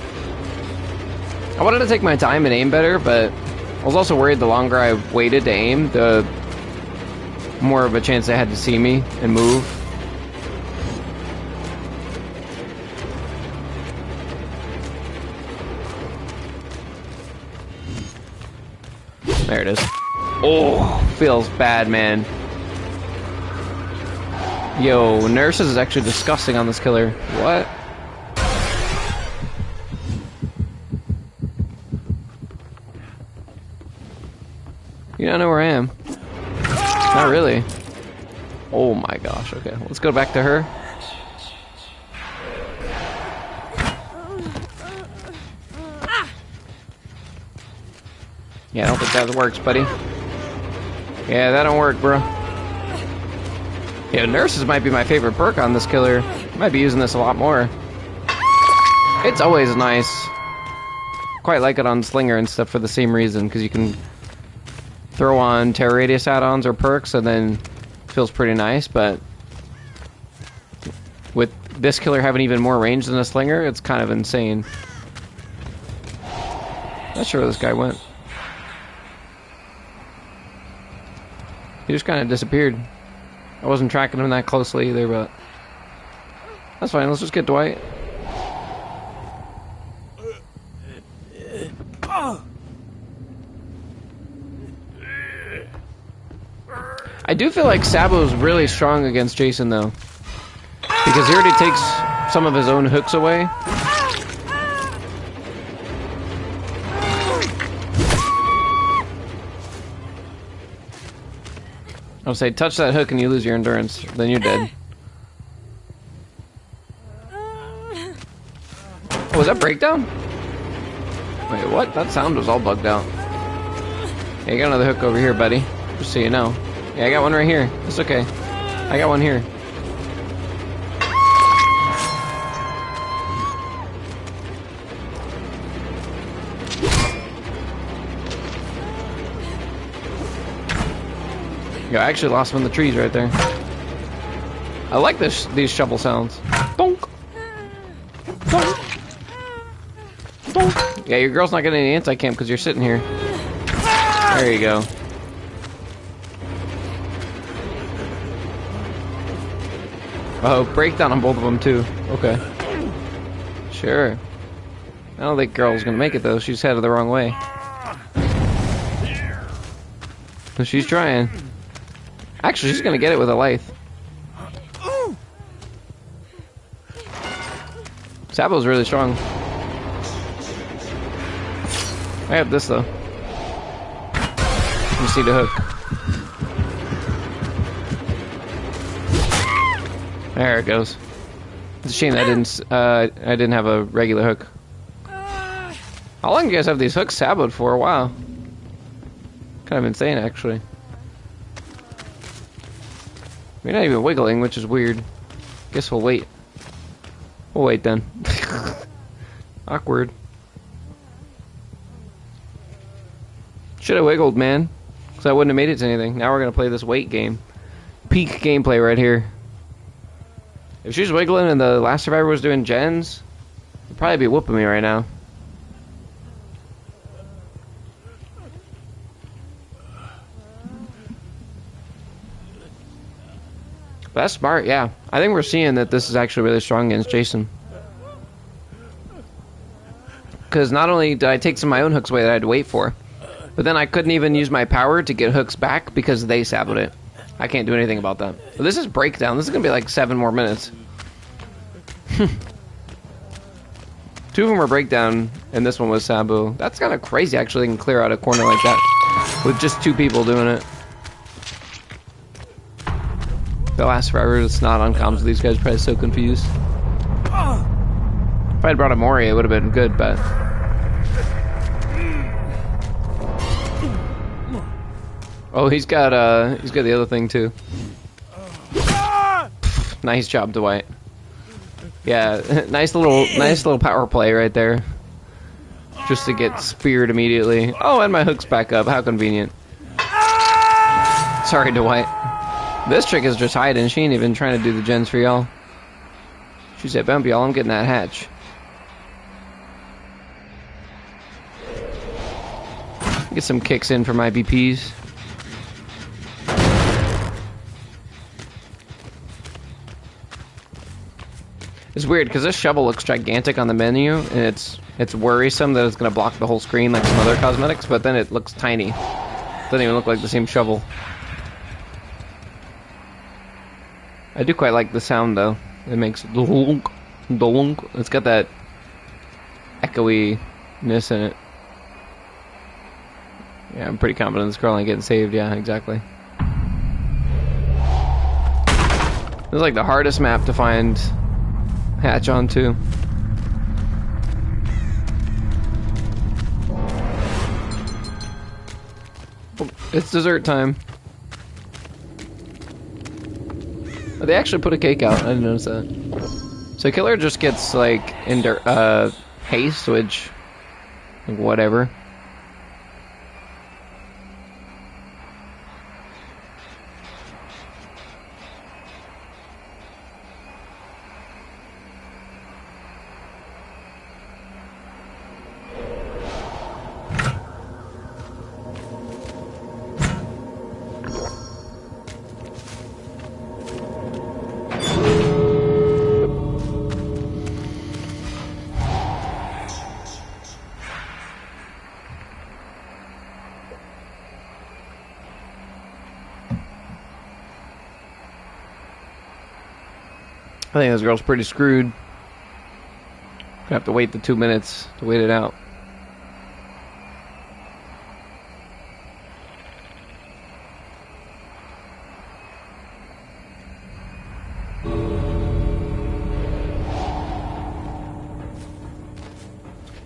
I wanted to take my time and aim better, but I was also worried the longer I waited to aim, the more of a chance they had to see me and move. There it is. Oh, feels bad, man. Yo, nurses is actually disgusting on this killer. What? You don't know where I am. Not really. Oh my gosh, okay. Let's go back to her. Yeah, I don't think that works, buddy. Yeah, that don't work, bro. Yeah, nurses might be my favorite perk on this killer. Might be using this a lot more. It's always nice. Quite like it on Slinger and stuff for the same reason, because you can throw on terror radius add-ons or perks, and then it feels pretty nice, but with this killer having even more range than a Slinger, it's kind of insane. Not sure where this guy went. He just kind of disappeared. I wasn't tracking him that closely either, but that's fine. Let's just get Dwight. I do feel like Sabo's really strong against Jason, though, because he already takes some of his own hooks away. I'll say, touch that hook and you lose your endurance, then you're dead. Oh, was that breakdown? Wait, what? That sound was all bugged out. Yeah, you got another hook over here, buddy. Just so you know. Yeah, I got one right here. It's okay. I got one here. Yo, I actually lost one of the trees right there. I like these shovel sounds. Donk. Donk. Donk. Yeah, your girl's not getting any anti-camp because you're sitting here. There you go. Oh, breakdown on both of them too. Okay. Sure. I don't think girl's gonna make it though. She's headed the wrong way. But she's trying. Actually, she's gonna get it with a lathe. Sabo's really strong. I have this though. You see the hook. There it goes. It's a shame that I didn't have a regular hook. How long do you guys have these hooks saboed for? Wow. Kind of insane, actually. You're not even wiggling, which is weird. Guess we'll wait. We'll wait then. Awkward. Should have wiggled, man. Because I wouldn't have made it to anything. Now we're going to play this wait game. peak gameplay right here. If she's wiggling and the last survivor was doing gens, she'd probably be whooping me right now. But that's smart, yeah. I think we're seeing that this is actually really strong against Jason. Because not only did I take some of my own hooks away that I had to wait for, but then I couldn't even use my power to get hooks back because they saboted it. I can't do anything about that. But this is breakdown. This is going to be like 7 more minutes. 2 of them were breakdown, and this one was Sabu. That's kind of crazy, actually. They can clear out a corner like that with just 2 people doing it. The last survivor is not on comms. These guys are probably so confused. If I had brought a Mori, it would have been good, but... Oh, he's got the other thing, too. Nice job, Dwight. Yeah, nice little power play right there. Just to get speared immediately. Oh, and my hook's back up. How convenient. Sorry, Dwight. This chick is just hiding. She ain't even trying to do the gens for y'all. She said, "Bump y'all, I'm getting that hatch." Get some kicks in for my BPs. It's weird because this shovel looks gigantic on the menu, and it's worrisome that it's gonna block the whole screen like some other cosmetics, but then it looks tiny. Doesn't even look like the same shovel. I do quite like the sound though. It makes dolunk, dolunk. It's got that echoiness in it. Yeah, I'm pretty confident this girl ain't getting saved. Yeah, exactly. This is like the hardest map to find hatch on too. Oh, it's dessert time. Oh, they actually put a cake out. I didn't notice that. So Killer just gets like haste, which like whatever. I think this girl's pretty screwed. Gonna have to wait the 2 minutes to wait it out.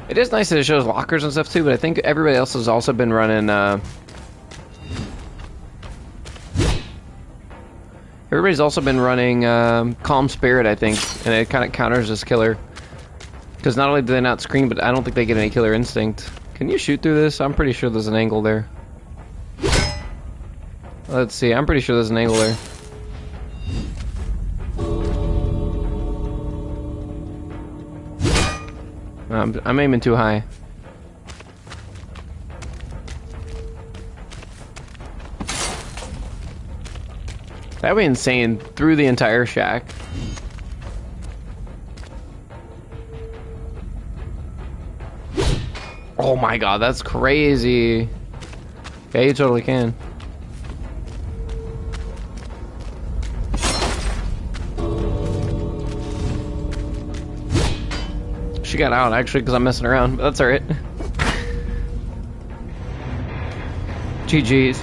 It is nice that it shows lockers and stuff too, but I think everybody else has also been running everybody's also been running Calm Spirit, I think, and it kind of counters this Killer. Because not only do they not scream, but I don't think they get any Killer Instinct. Can you shoot through this? I'm pretty sure there's an angle there. Let's see, I'm pretty sure there's an angle there. I'm aiming too high. That'd be insane, through the entire shack. Oh my god, that's crazy. Yeah, you totally can. She got out, actually, because I'm messing around, but that's alright. GG's.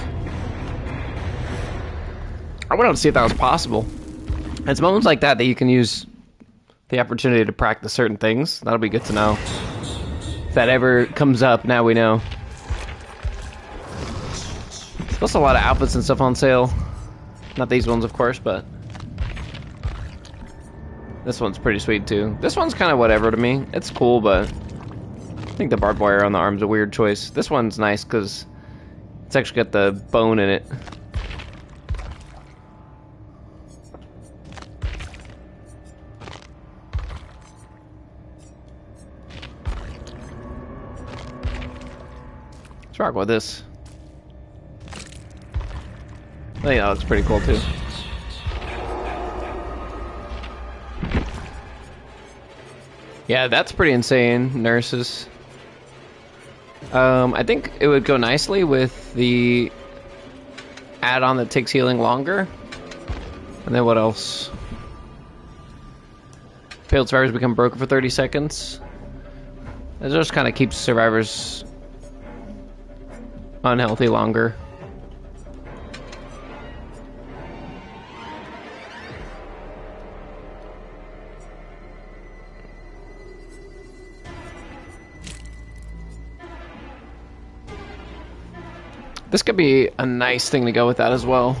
I wanted to see if that was possible. It's moments like that that you can use the opportunity to practice certain things. That'll be good to know. If that ever comes up, now we know. There's also a lot of outfits and stuff on sale. Not these ones, of course, but this one's pretty sweet too. This one's kind of whatever to me. It's cool, but I think the barbed wire on the arm's a weird choice. This one's nice because it's actually got the bone in it. rock with this. I think that looks pretty cool too. Yeah, that's pretty insane, nurses. I think it would go nicely with the add-on that takes healing longer. And then what else? Failed survivors become broken for 30 seconds. It just kind of keeps survivors unhealthy longer. This could be a nice thing to go with that as well.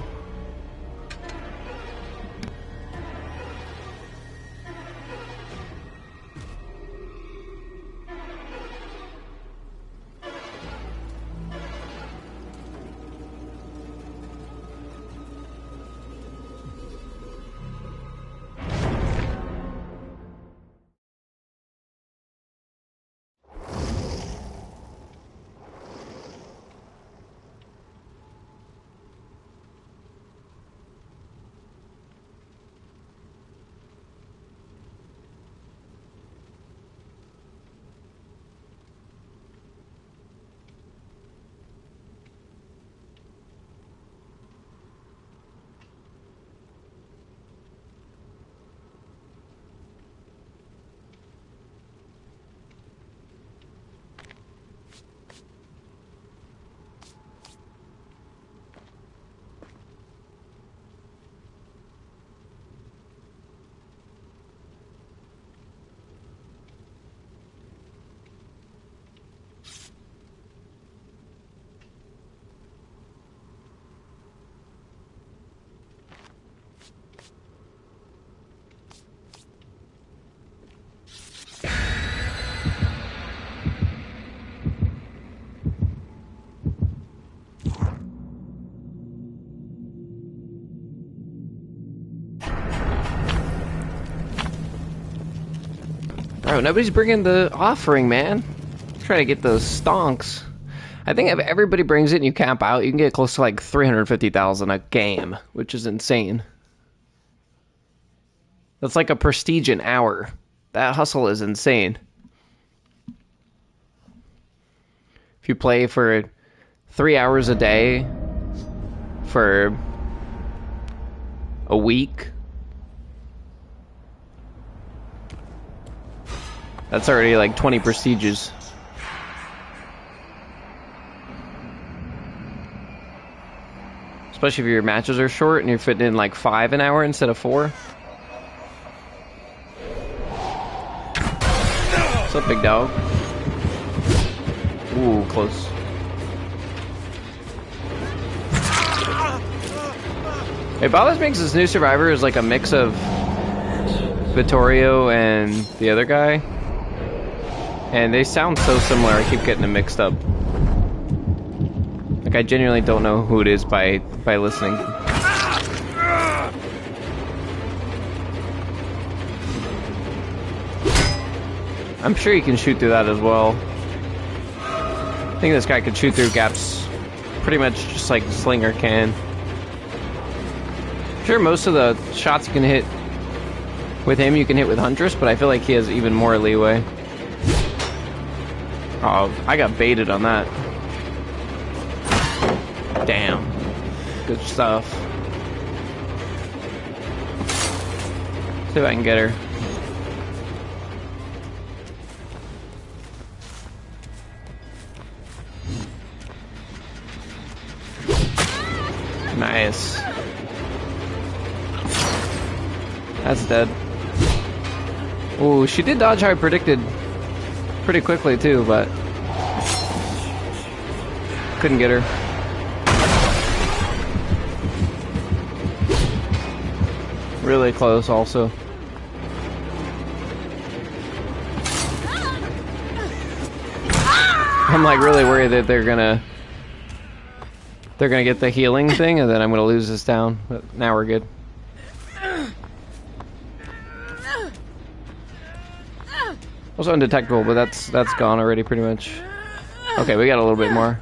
Bro, nobody's bringing the offering, man. Trying to get those stonks. I think if everybody brings it and you camp out, you can get close to like 350,000 a game, which is insane. That's like a prestige an hour. That hustle is insane. If you play for 3 hours a day for a week, that's already like 20 prestiges. Especially if your matches are short and you're fitting in like 5 an hour instead of 4. What's up, big dog? Ooh, close. Hey, Ballas makes this new survivor is like a mix of Vittorio and the other guy. And they sound so similar, I keep getting them mixed up. Like, I genuinely don't know who it is by listening. I'm sure you can shoot through that as well. I think this guy could shoot through gaps pretty much just like Slinger can. I'm sure most of the shots you can hit with him, you can hit with Huntress, but I feel like he has even more leeway. Oh, I got baited on that. Damn. Good stuff. See if I can get her. Nice. That's dead. Ooh, she did dodge how I predicted pretty quickly too, but couldn't get her. Really close also. I'm like really worried that they're gonna get the healing thing and then I'm gonna lose this down, but now we're good. Also undetectable, but that's gone already pretty much. Okay, we got a little bit more.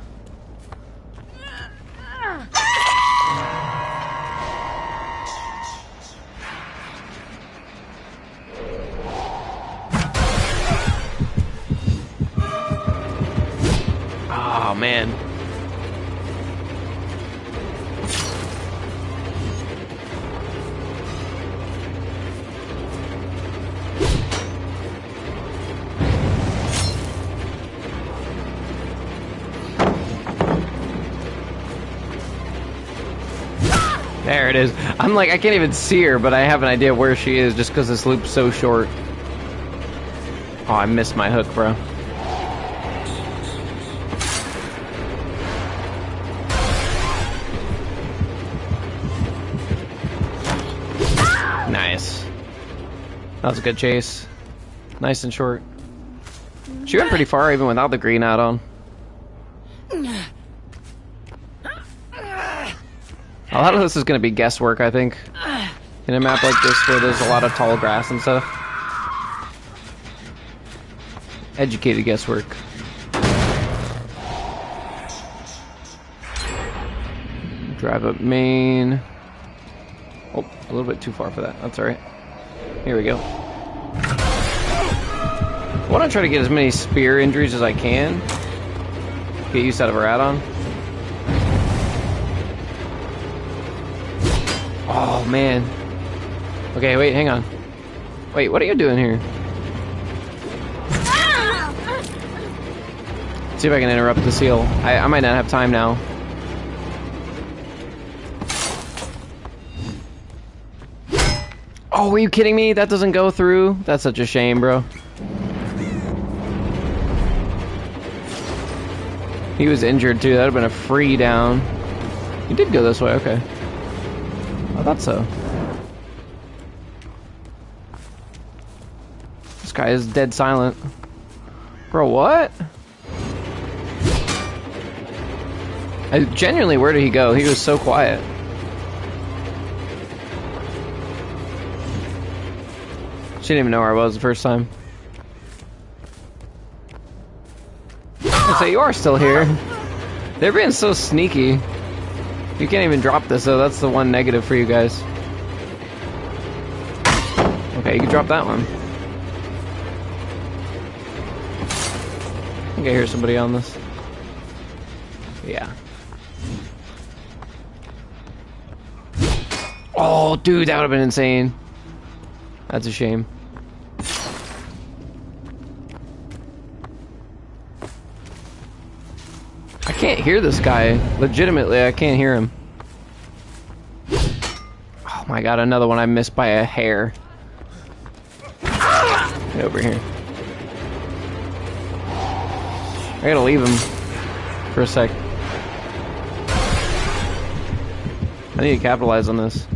Oh, man. There it is. I'm like, I can't even see her, but I have an idea where she is just because this loop's so short. Oh, I missed my hook, bro. Nice. That was a good chase. Nice and short. She went pretty far even without the green add-on. A lot of this is going to be guesswork, I think. In a map like this where there's a lot of tall grass and stuff. Educated guesswork. Drive up main. Oh, a little bit too far for that. That's alright. Here we go. I want to try to get as many spear injuries as I can. Get use out of her add-on. Oh, man. Okay, wait, hang on. Wait, what are you doing here? Let's see if I can interrupt the seal. I might not have time now. Oh, are you kidding me? That doesn't go through? That's such a shame, bro. He was injured too. That would have been a free down. He did go this way, okay. I thought so. This guy is dead silent. Bro, what? Genuinely, where did he go? He was so quiet. She didn't even know where I was the first time. I say, you are still here. They're being so sneaky. You can't even drop this, though. That's the one negative for you guys. Okay, you can drop that one. I think I hear somebody on this. Yeah. Oh, dude, that would have been insane. That's a shame. I can't hear this guy. Legitimately, I can't hear him. Oh my god, another one I missed by a hair. Get over here. I gotta leave him for a sec. I need to capitalize on this.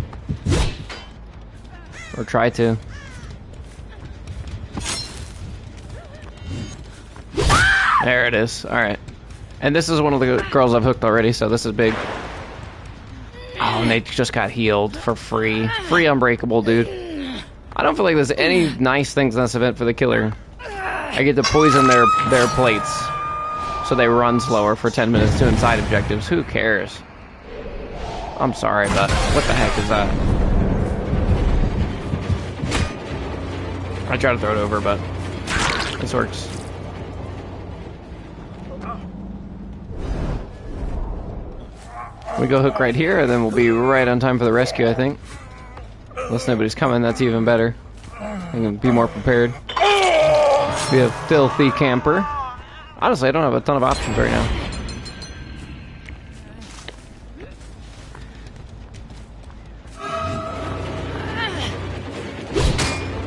Or try to. There it is. Alright. And this is one of the girls I've hooked already, so this is big. Oh, and they just got healed for free. Free unbreakable, dude. I don't feel like there's any nice things in this event for the killer. I get to poison their plates. So they run slower for 10 minutes doing side objectives. Who cares? I'm sorry, but what the heck is that? I try to throw it over, but this works. We go hook right here, and then we'll be right on time for the rescue, I think. Unless nobody's coming, that's even better. I can be more prepared. Be a filthy camper. Honestly, I don't have a ton of options right now.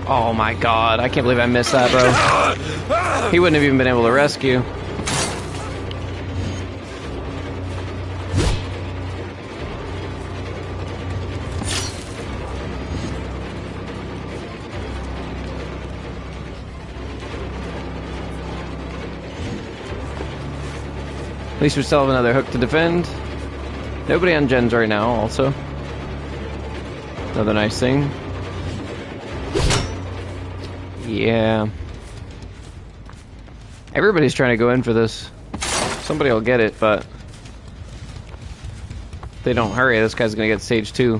Oh my god, I can't believe I missed that, bro. He wouldn't have even been able to rescue. At least we still have another hook to defend. Nobody on gens right now, also. Another nice thing. Yeah. Everybody's trying to go in for this. Somebody will get it, but if they don't hurry, this guy's gonna get stage 2.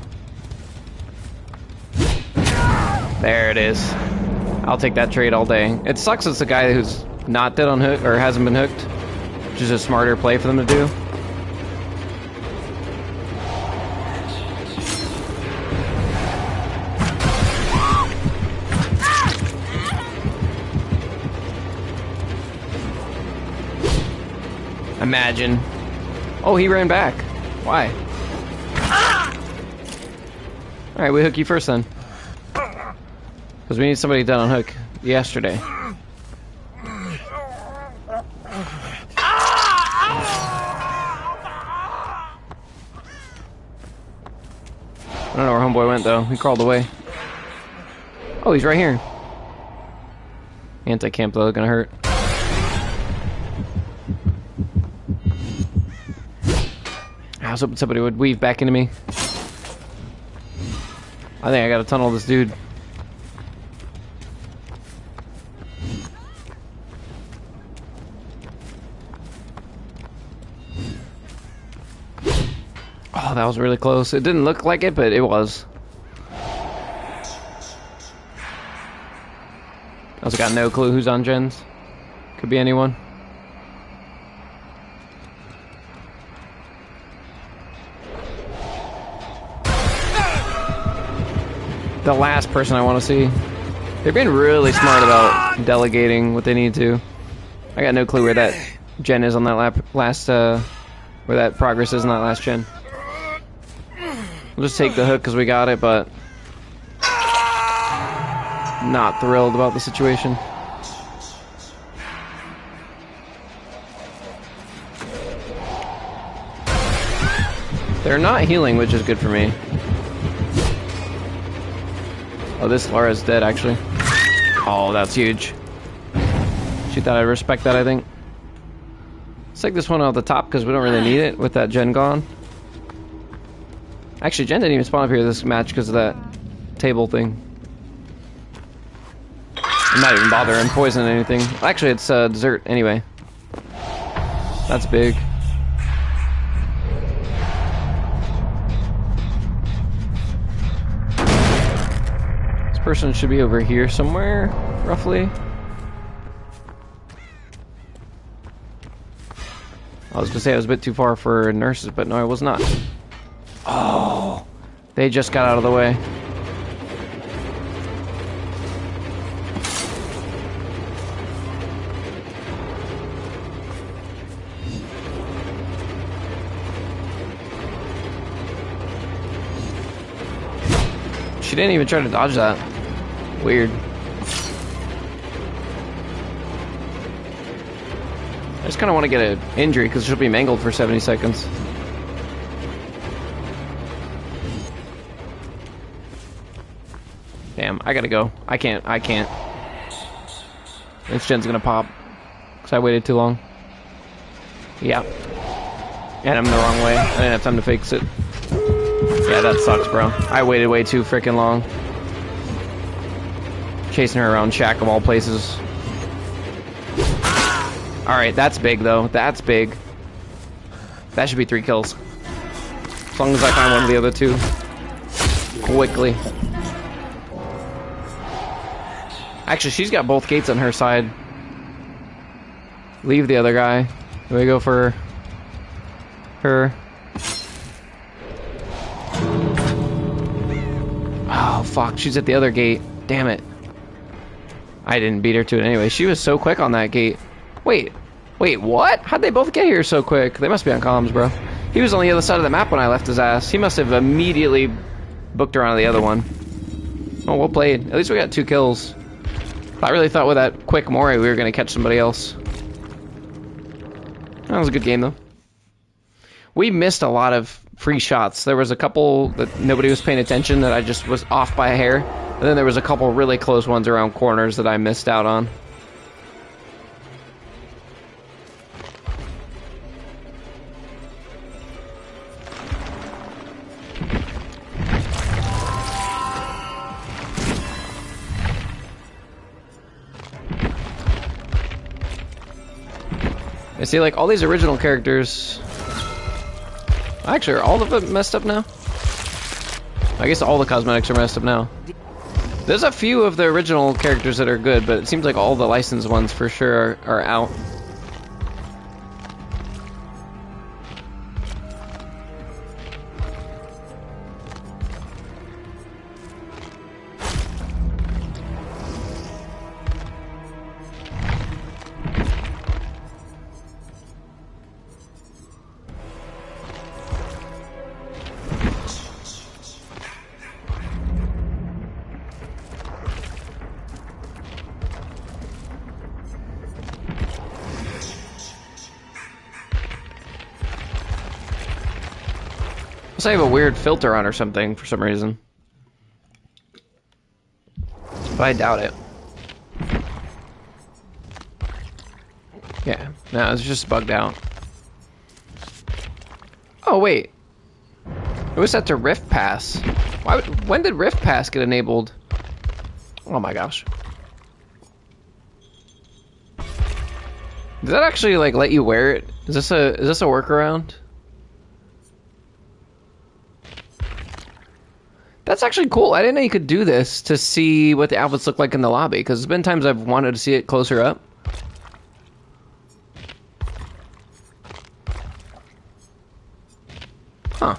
There it is. I'll take that trade all day. It sucks it's the guy who's not dead on hook or hasn't been hooked. Which is a smarter play for them to do. Imagine. Oh, he ran back. Why? Alright, we hook you first then. Because we need somebody done on hook yesterday. I don't know where homeboy went though. He crawled away. Oh, he's right here. Anti-camp though, gonna hurt. I was hoping somebody would weave back into me. I think I gotta tunnel this dude. Oh, that was really close. It didn't look like it, but it was. I also got no clue who's on gens. Could be anyone. The last person I want to see. They're being really smart about delegating what they need to. I got no clue where that gen is on that last, where that progress is on that last gen. We'll just take the hook because we got it, but not thrilled about the situation. They're not healing, which is good for me. Oh, this Laura's dead, actually. Oh, that's huge. She thought I'd respect that, I think. Let's take this one off the top because we don't really need it with that gen gone. Actually, gen didn't even spawn up here this match because of that table thing. I'm not even bothering poisoning anything. Actually, it's dessert anyway. That's big. This person should be over here somewhere, roughly. I was gonna say I was a bit too far for nurses, but no, I was not. Oh, they just got out of the way. She didn't even try to dodge that. Weird. I just kind of want to get an injury because she'll be mangled for 70 seconds. Damn, I gotta go. I can't. This gen's gonna pop. Because I waited too long. Yeah. And I'm the wrong way. I didn't have time to fix it. Yeah, that sucks, bro. I waited way too freaking long. Chasing her around Shack of all places. Alright, that's big, though. That's big. That should be 3 kills. As long as I find one of the other 2. Quickly. Actually, she's got both gates on her side. Leave the other guy. Do we go for her? Oh, fuck. She's at the other gate. Damn it. I didn't beat her to it anyway. She was so quick on that gate. Wait, what? How'd they both get here so quick? They must be on comms, bro. He was on the other side of the map when I left his ass. He must have immediately booked her onto the other one. Oh, well played. At least we got 2 kills. I really thought with that quick Mori we were going to catch somebody else. That was a good game, though. We missed a lot of free shots. There was a couple that nobody was paying attention that I just was off by a hair. And then there was a couple really close ones around corners that I missed out on. I see, like, all these original characters... Actually, are all of them messed up now? I guess all the cosmetics are messed up now. There's a few of the original characters that are good, but it seems like all the licensed ones for sure are out. Unless I have a weird filter on or something for some reason. But I doubt it. Yeah, no, it's just bugged out. Oh, wait. It was set to Rift Pass. When did Rift Pass get enabled? Oh my gosh. Does that actually like let you wear it? Is this a workaround? That's actually cool. I didn't know you could do this to see what the outfits look like in the lobby, because there's been times I've wanted to see it closer up. Huh.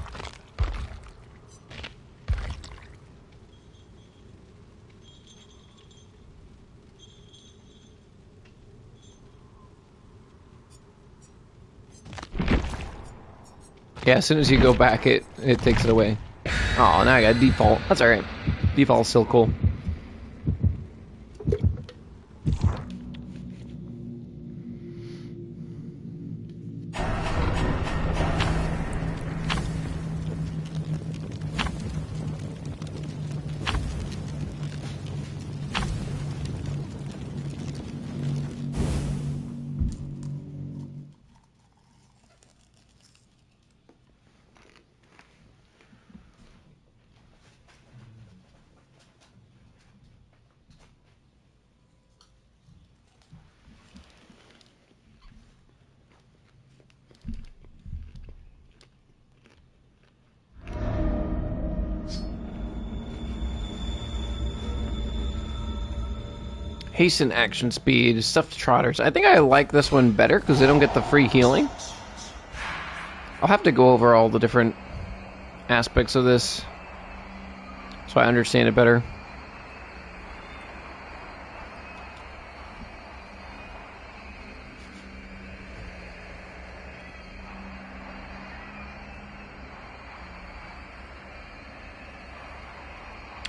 Yeah, as soon as you go back, it takes it away. Oh, now I got default. That's alright. Default's still cool. Hasten action speed, stuffed trotters. I think I like this one better because they don't get the free healing. I'll have to go over all the different aspects of this so I understand it better.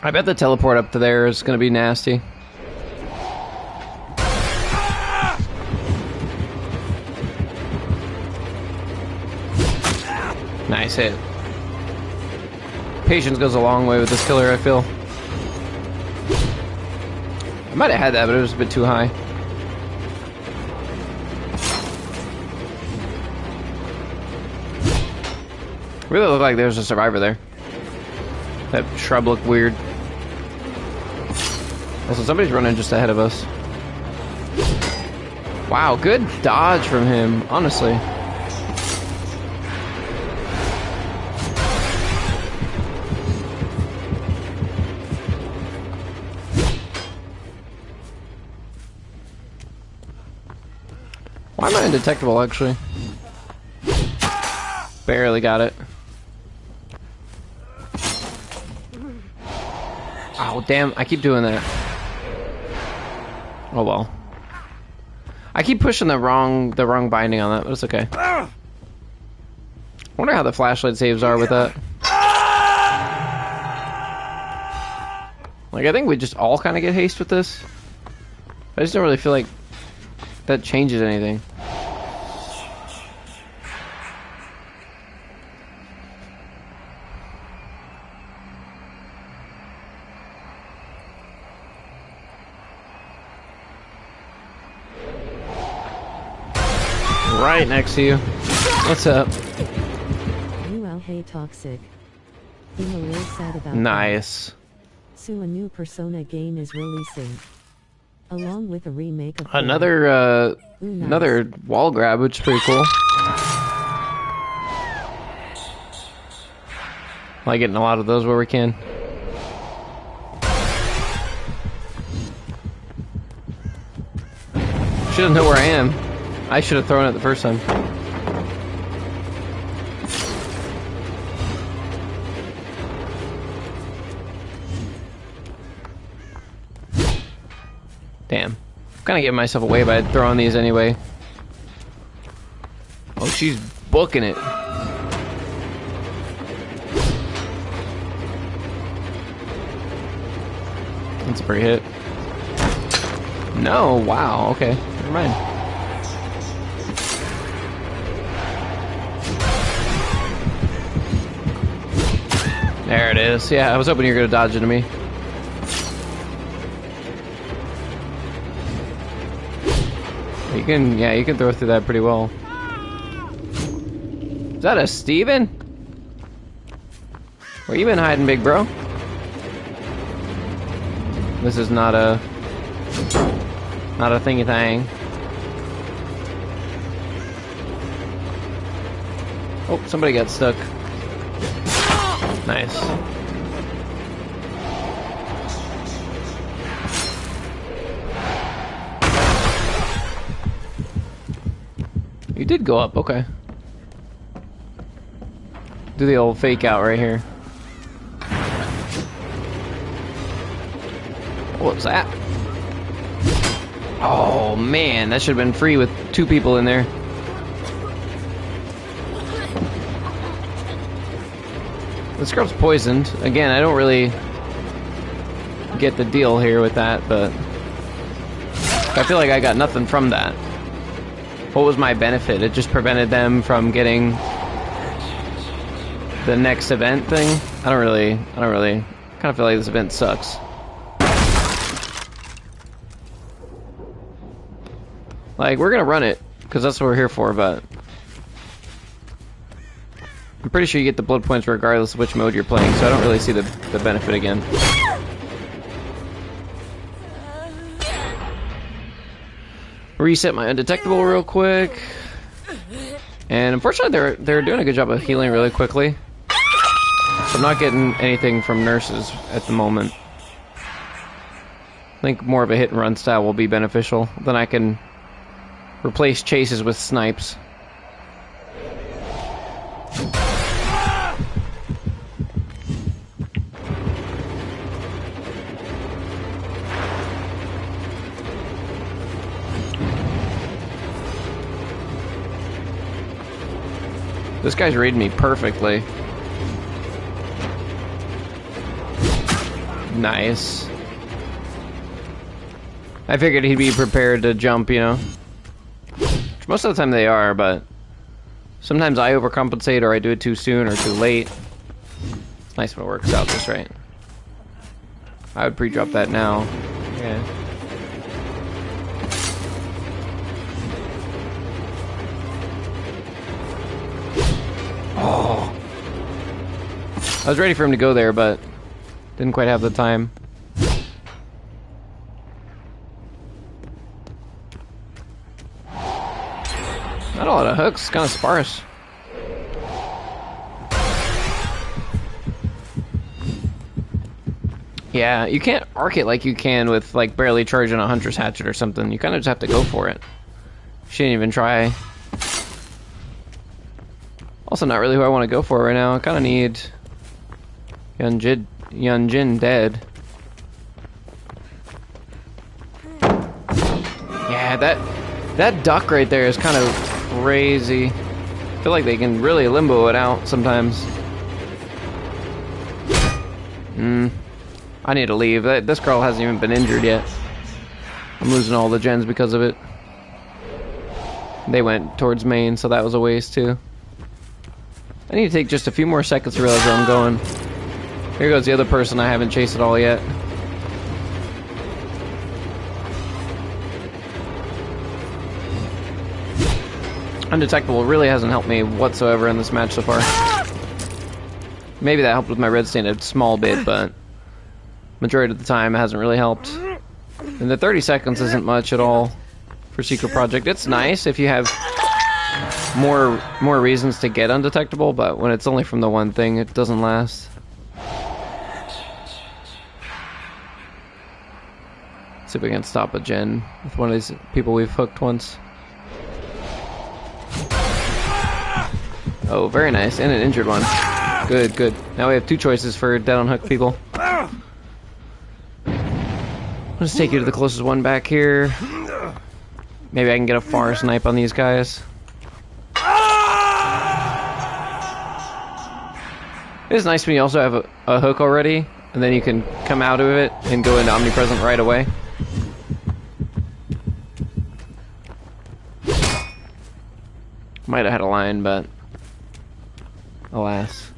I bet the teleport up to there is going to be nasty. Nice hit. Patience goes a long way with this killer, I feel. I might have had that, but it was a bit too high. Really looked like there was a survivor there. That shrub looked weird. Also, somebody's running just ahead of us. Wow, good dodge from him, honestly. Why am I undetectable, actually? Barely got it. Oh, damn, I keep doing that. Oh, well. I keep pushing the wrong binding on that, but it's okay. I wonder how the flashlight saves are with that. Like, I think we just all kind of get haste with this. I just don't really feel like that changes anything. Right next to you. What's up? Hey toxic. Being a little sad about Nice. that. So a new Persona game is releasing. Along with a remake of Another nice. Another wall grab, which is pretty cool. Like getting a lot of those where we can. She doesn't know where I am. I should have thrown it the first time. Damn. I'm kind of giving myself away by throwing these anyway. Oh, she's booking it. That's a pretty hit. No, wow, okay. Never mind. Nice. Yeah, I was hoping you were gonna dodge into me. You can throw through that pretty well. Is that a Steven? Where you been hiding, big bro? This is not a thingy thing. Oh, somebody got stuck. Nice. You did go up, okay. Do the old fake out right here. What was that? Oh man, that should have been free with 2 people in there. This girl's poisoned. Again, I don't really get the deal here with that, but I feel like I got nothing from that. What was my benefit? It just prevented them from getting the next event thing? I don't really kind of feel like this event sucks. Like, we're gonna run it, because that's what we're here for, but I'm pretty sure you get the blood points regardless of which mode you're playing, so I don't really see the benefit again. Reset my undetectable real quick. And unfortunately they're doing a good job of healing really quickly. So I'm not getting anything from nurses at the moment. I think more of a hit and run style will be beneficial. Then I can replace chases with snipes. This guy's reading me perfectly. Nice. I figured he'd be prepared to jump, you know. Which most of the time they are, but sometimes I overcompensate or I do it too soon or too late. It's nice when it works out just right. I would pre-drop that now. Yeah. Oh. I was ready for him to go there, but didn't quite have the time. Not a lot of hooks, kind of sparse. Yeah, you can't arc it like you can with like barely charging a hunter's hatchet or something. You kind of just have to go for it. She didn't even try. Also, not really who I want to go for right now. I kind of need Yunjin dead. Yeah, that duck right there is kind of crazy. I feel like they can really limbo it out sometimes. I need to leave. This girl hasn't even been injured yet. I'm losing all the gens because of it. They went towards main, so that was a waste too. I need to take just a few more seconds to realize where I'm going. Here goes the other person I haven't chased at all yet. Undetectable really hasn't helped me whatsoever in this match so far. Maybe that helped with my red stain a small bit, but majority of the time it hasn't really helped. And the 30 seconds isn't much at all for Secret Project. It's nice if you have more reasons to get undetectable, but when it's only from the one thing, it doesn't last. See if we can stop a gen with one of these people we've hooked once. Oh, very nice, and an injured one. Good, good. Now we have 2 choices for dead on hook people. Let's take you to the closest one back here. Maybe I can get a far snipe on these guys. It's nice when you also have a hook already, and then you can come out of it and go into omnipresent right away. Might have had a line, but alas.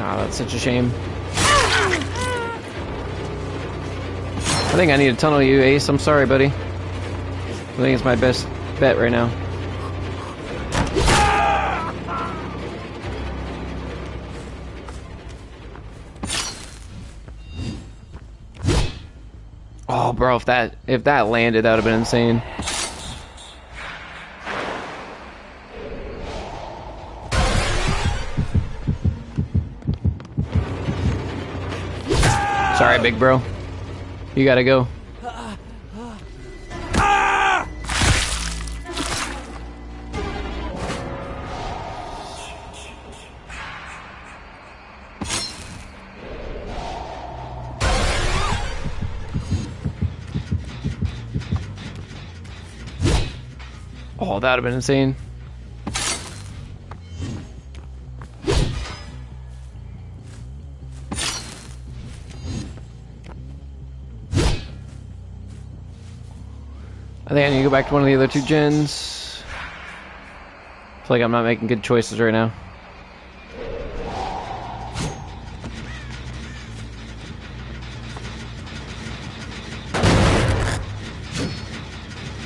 Ah, that's such a shame. I think I need to tunnel you, Ace. I'm sorry, buddy. I think it's my best bet right now. Oh, bro, if that landed, that would have been insane. Sorry, big bro. You gotta go. Oh, that would have been insane. I think I need to go back to one of the other two gens. I feel like I'm not making good choices right now.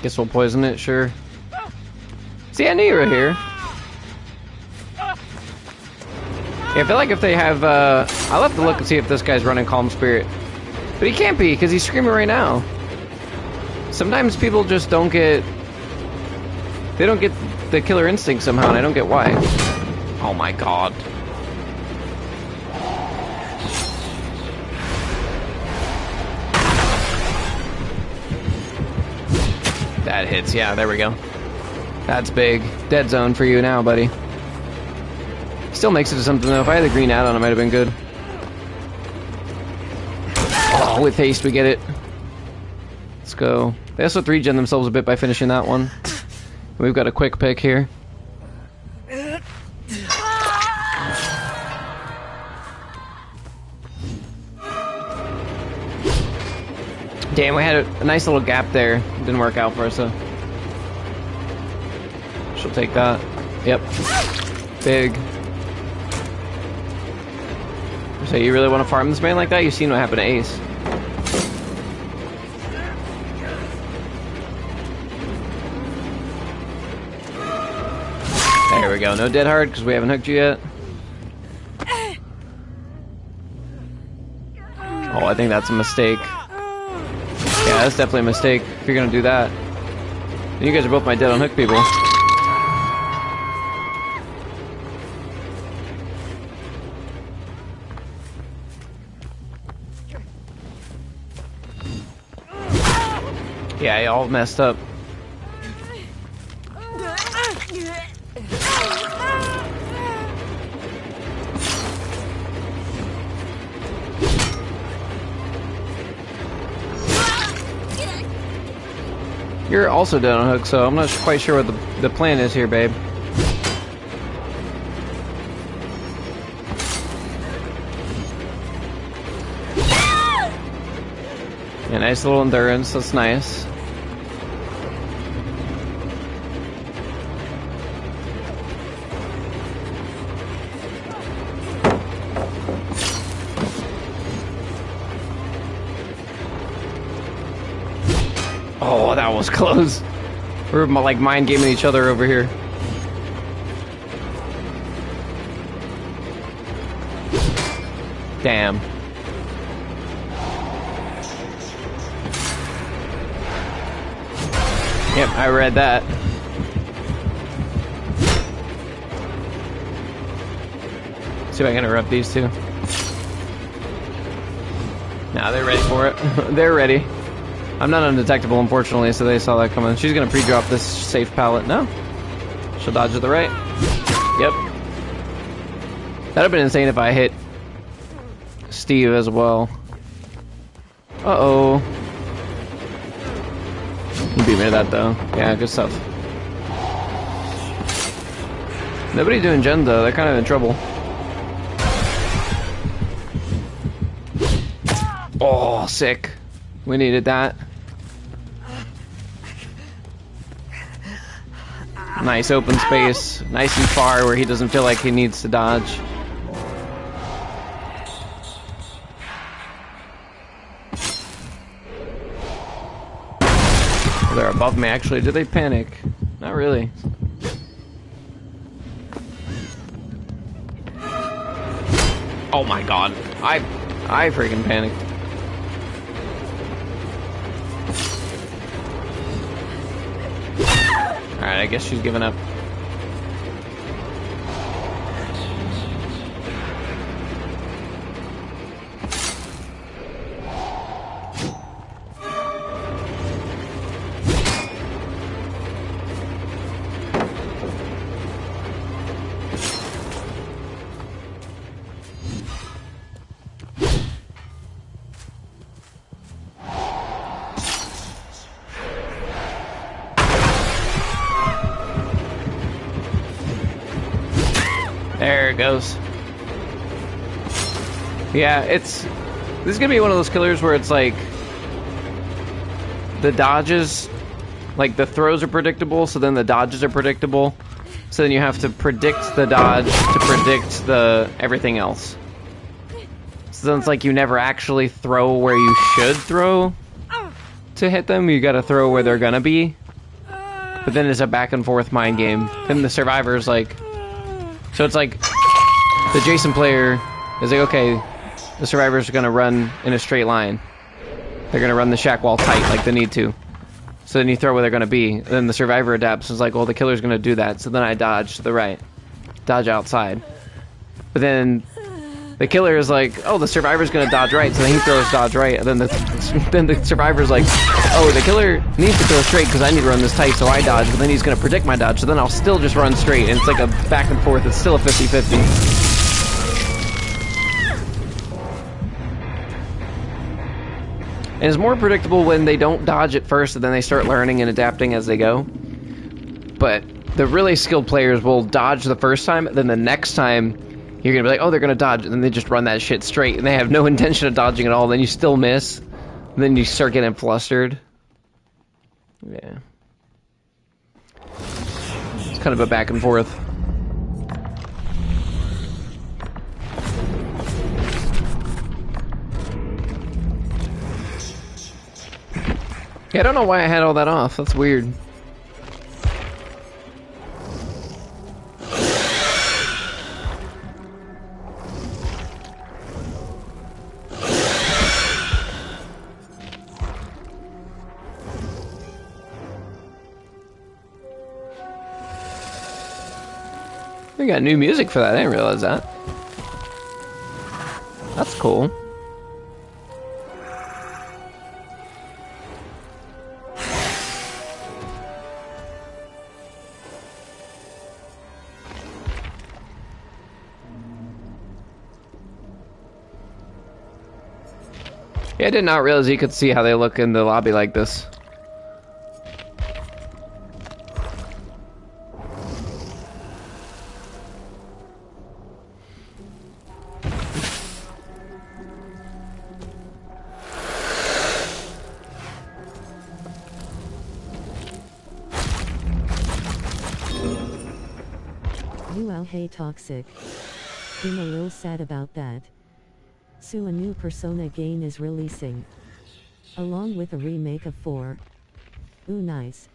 Guess we'll poison it, sure. See, I knew you were here. Yeah, I feel like if they have, I'll have to look and see if this guy's running Calm Spirit. But he can't be, because he's screaming right now. Sometimes people just don't get... They don't get the killer instinct somehow, and I don't get why. Oh my god. That hits, yeah, there we go. That's big. Dead zone for you now, buddy. Still makes it to something, though. If I had the green add-on, it might have been good. Oh, with haste, we get it. Let's go. They also 3-gen themselves a bit by finishing that one. We've got a quick pick here. Damn, we had a nice little gap there. Didn't work out for us, though. She'll take that. Yep. Big. So you really want to farm this man like that? You've seen what happened to Ace. There we go. No dead hard because we haven't hooked you yet. Oh, I think that's a mistake. Yeah, that's definitely a mistake if you're gonna do that. You guys are both my dead on hook people. Yeah, you all messed up. You're also dead on hook, so I'm not quite sure what the plan is here, babe. Yeah, nice little endurance, that's nice. Oh, that was close. We're like mind gaming each other over here. Damn. Yep, I read that. See if I can interrupt these two. Nah, they're ready for it. They're ready. I'm not undetectable, unfortunately, so they saw that coming. She's gonna pre-drop this safe pallet. No? She'll dodge to the right. Yep. That'd have been insane if I hit Steve as well. Uh-oh. You beat me to that, though. Yeah, good stuff. Nobody doing gen, though. They're kind of in trouble. Oh, sick. We needed that. Nice open space. Nice and far where he doesn't feel like he needs to dodge. They're above me, actually. Do they panic? Not really. Oh my god. I freaking panicked. Alright, I guess she's giving up. There it goes. Yeah, this is gonna be one of those killers where it's like the dodges, like the throws are predictable, so then the dodges are predictable. So then you have to predict the dodge to predict the everything else. So then it's like you never actually throw where you should throw to hit them. You gotta throw where they're gonna be. But then it's a back and forth mind game. Then the survivor's like, so it's like the Jason player is like, okay, the survivors are gonna run in a straight line. They're gonna run the shack wall tight like they need to. So then you throw where they're gonna be. And then the survivor adapts and is like, well, the killer's gonna do that. So then I dodge to the right, dodge outside. But then the killer is like, oh, the survivor's gonna dodge right. So then he throws dodge right. And then the survivor's like, oh, the killer needs to throw straight because I need to run this tight, so I dodge. But then he's gonna predict my dodge. So then I'll still just run straight. And it's like a back and forth. It's still a 50-50. And it's more predictable when they don't dodge at first and then they start learning and adapting as they go. But the really skilled players will dodge the first time, then the next time you're going to be like, oh, they're going to dodge, and then they just run that shit straight, and they have no intention of dodging at all, then you still miss, and then you start getting flustered. Yeah. It's kind of a back and forth. Yeah, I don't know why I had all that off. That's weird. We got new music for that. I didn't realize that. That's cool. Yeah, I did not realize you could see how they look in the lobby like this. Hey Toxic. I'm a little sad about that. So a new Persona game is releasing. Along with a remake of 4. Ooh, nice.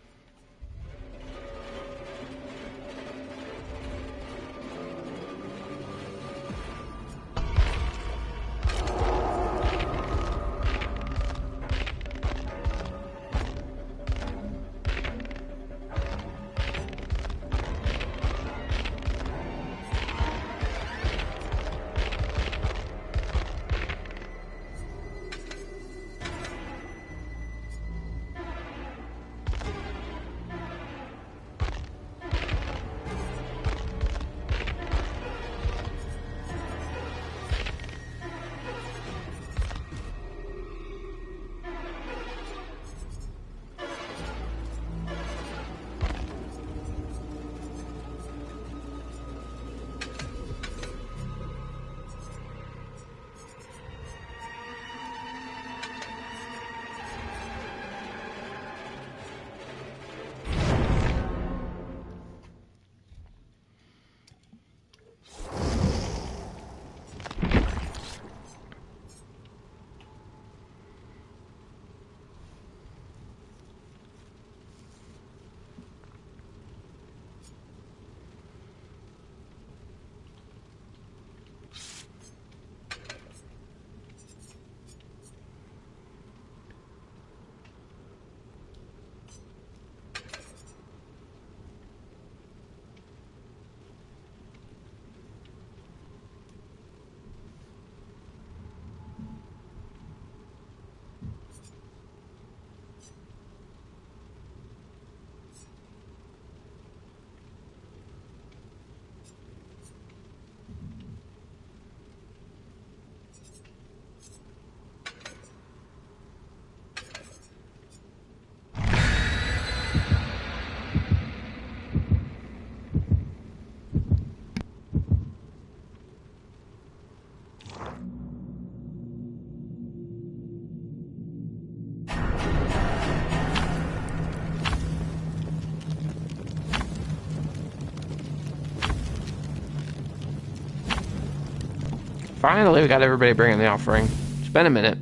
Finally, we got everybody bringing the offering. It's been a minute.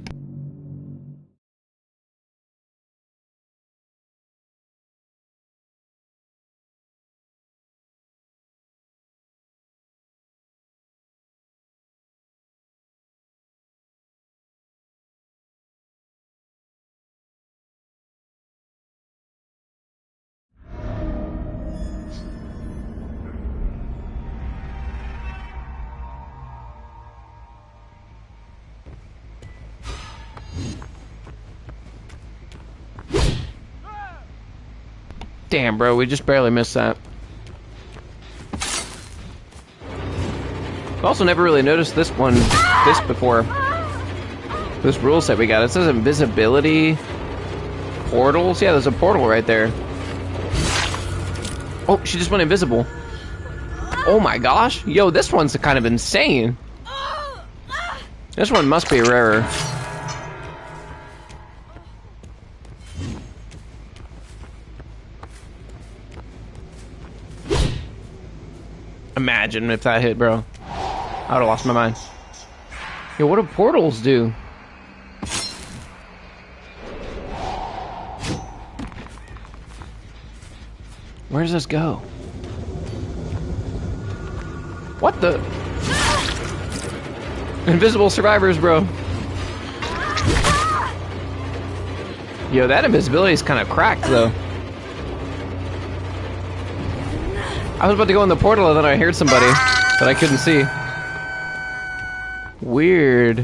Damn, bro, we just barely missed that. I've also never really noticed this before. This rule set we got. It says invisibility, portals. Yeah, there's a portal right there. Oh, she just went invisible. Oh my gosh. Yo, this one's kind of insane. This one must be rarer. Imagine if that hit, bro. I would've lost my mind. Yo, what do portals do? Where does this go? What the? Invisible survivors, bro. Yo, that invisibility is kind of cracked, though. I was about to go in the portal and then I heard somebody that I couldn't see. Weird.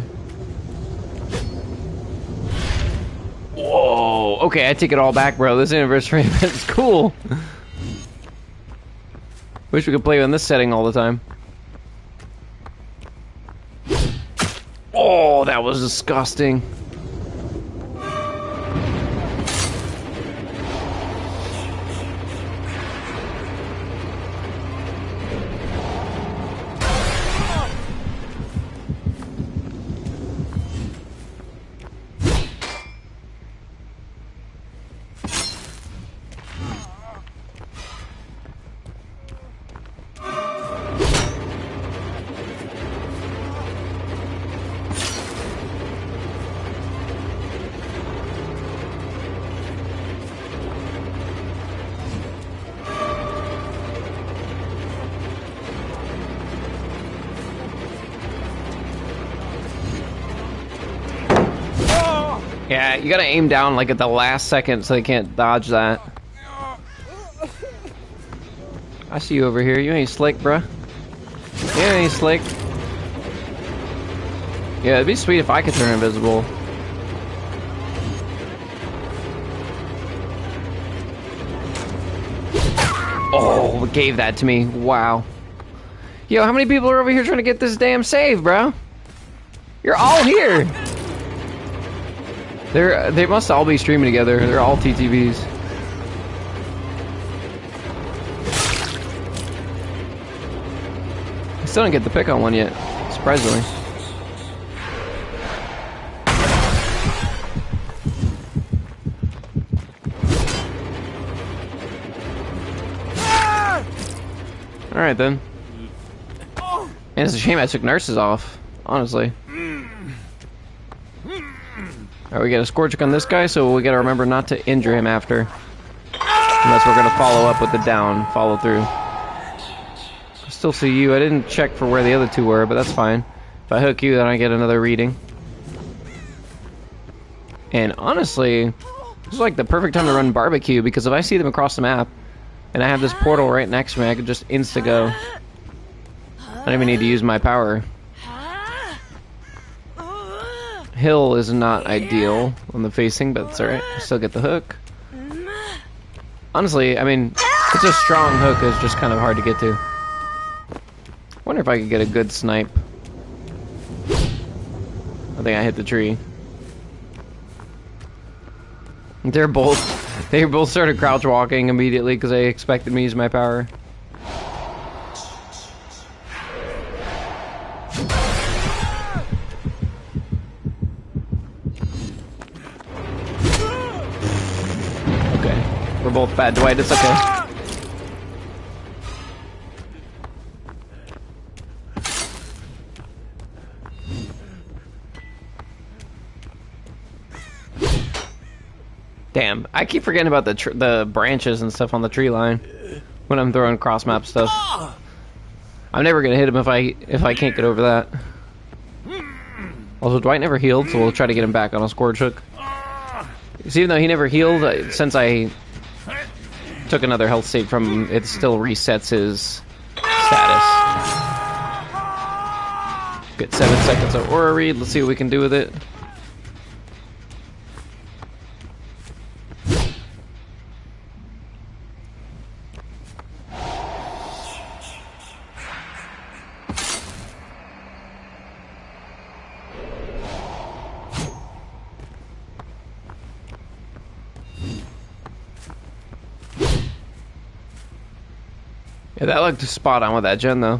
Whoa. Okay, I take it all back, bro. This anniversary event is cool. Wish we could play in this setting all the time. Oh, that was disgusting. Yeah, you gotta aim down like at the last second so they can't dodge that. I see you over here. You ain't slick, bruh. You ain't slick. Yeah, it'd be sweet if I could turn invisible. Oh, gave that to me. Wow. Yo, how many people are over here trying to get this damn save, bro? You're all here. They must all be streaming together. They're all TTVs. I still don't get the pick on one yet, surprisingly. Alright then. Man, it's a shame I took nurses off, honestly. Alright, we got a score check on this guy, so we gotta remember not to injure him after. Unless we're gonna follow up with the down, follow through. I still see you. I didn't check for where the other two were, but that's fine. If I hook you, then I get another reading. And honestly, this is like the perfect time to run barbecue, because if I see them across the map, and I have this portal right next to me, I could just insta-go. I don't even need to use my power. Hill is not ideal on the facing, but it's alright. I still get the hook. Honestly, I mean, it's a strong hook. It's just kind of hard to get to. Wonder if I could get a good snipe. I think I hit the tree. They both started crouch walking immediately because they expected me to use my power. We're both bad, Dwight. It's okay. Damn, I keep forgetting about the branches and stuff on the tree line when I'm throwing cross map stuff. I'm never gonna hit him if I can't get over that. Also, Dwight never healed, so we'll try to get him back on a Scourge Hook. So even though he never healed, since I took another health save from him, it still resets his status. Get 7 seconds of Aura Read. Let's see what we can do with it. Yeah, that looked spot on with that gen, though.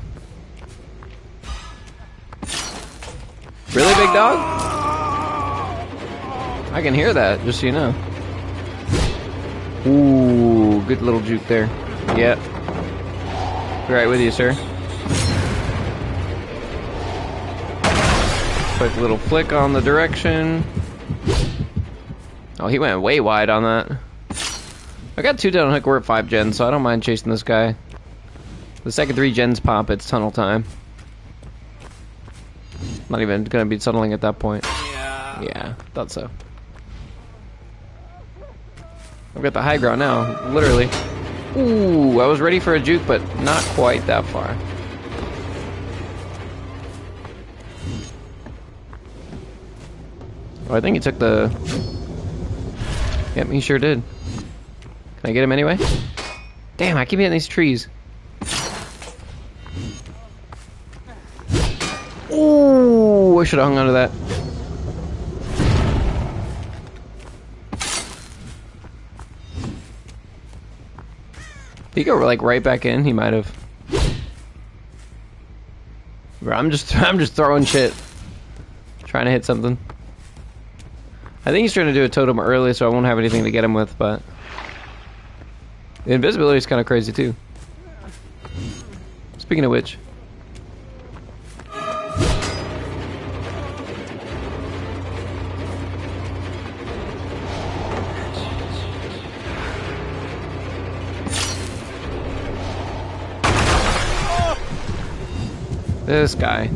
Really, big dog? I can hear that, just so you know. Ooh, good little juke there. Yep. Right with you, sir. Quick little flick on the direction. Oh, he went way wide on that. I got 2 down hook, we're at 5 gens, so I don't mind chasing this guy. The second 3 gens pop, it's tunnel time. Not even gonna be tunneling at that point. Yeah, thought so. I've got the high ground now, literally. Ooh, I was ready for a juke, but not quite that far. Oh, I think he took the... Yep, he sure did. Can I get him anyway? Damn, I keep hitting these trees. Ooh, I should have hung onto that. Did he go like right back in? He might have. Bro, I'm just throwing shit, trying to hit something. I think he's trying to do a totem early, so I won't have anything to get him with. But the invisibility is kind of crazy too. Speaking of which. This guy.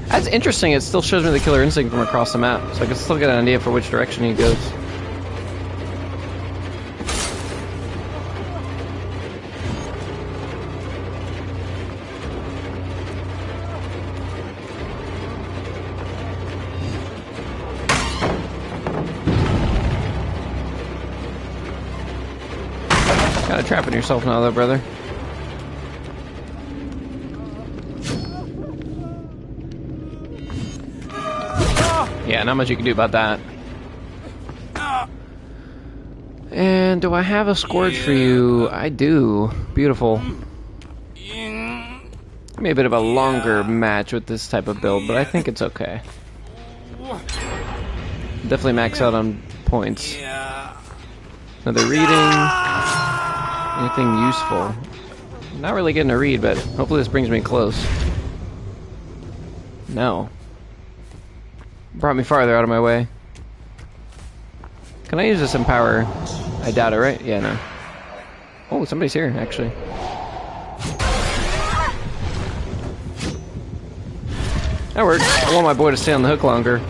That's interesting, it still shows me the killer instinct from across the map, so I can still get an idea for which direction he goes. Kinda trapping yourself now though, brother. Yeah, not much you can do about that. And do I have a Scourge for you? I do. Beautiful. Maybe a bit of a longer match with this type of build, but I think it's okay. Definitely max out on points. Another reading. Anything useful? Not really getting a read, but hopefully this brings me close. No. Brought me farther out of my way. Can I use this in power? I doubt it, right? Yeah, no. Oh, somebody's here, actually. That worked. I want my boy to stay on the hook longer.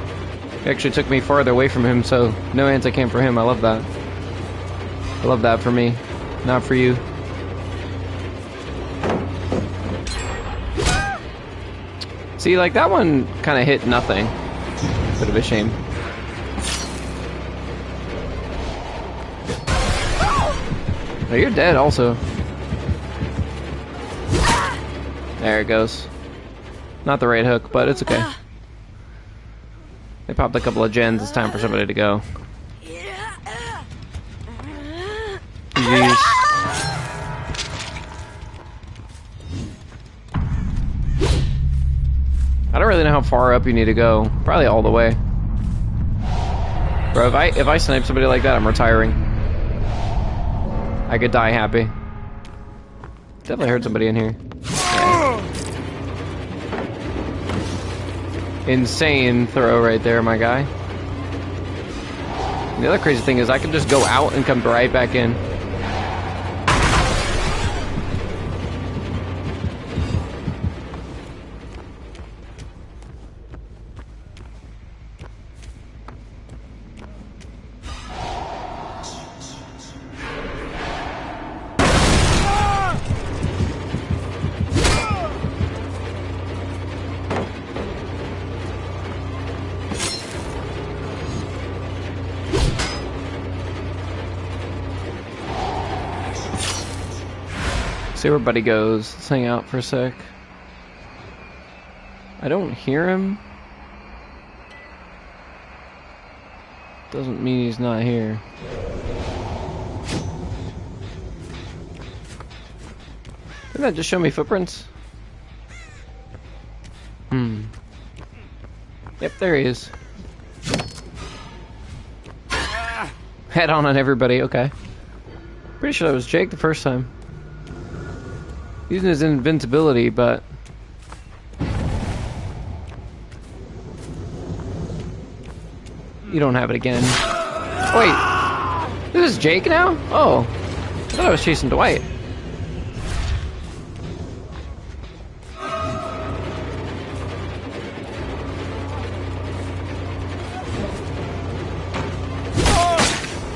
He actually took me farther away from him, so no anti-cam for him. I love that. I love that for me. Not for you. See, like, that one kind of hit nothing. Bit of a shame. Oh, you're dead also. There it goes. Not the right hook, but it's okay. They popped a couple of gens. It's time for somebody to go. GG's. I don't really know how far up you need to go. Probably all the way. Bro, if I snipe somebody like that, I'm retiring. I could die happy. Definitely heard somebody in here. Yeah. Insane throw right there, my guy. The other crazy thing is I can just go out and come right back in. See where Buddy goes. Let's hang out for a sec. I don't hear him. Doesn't mean he's not here. Didn't that just show me footprints? Yep, there he is. Head on everybody, okay. Pretty sure that was Jake the first time. Using his invincibility, but... You don't have it again. Wait! This is Jake now? Oh. I thought I was chasing Dwight.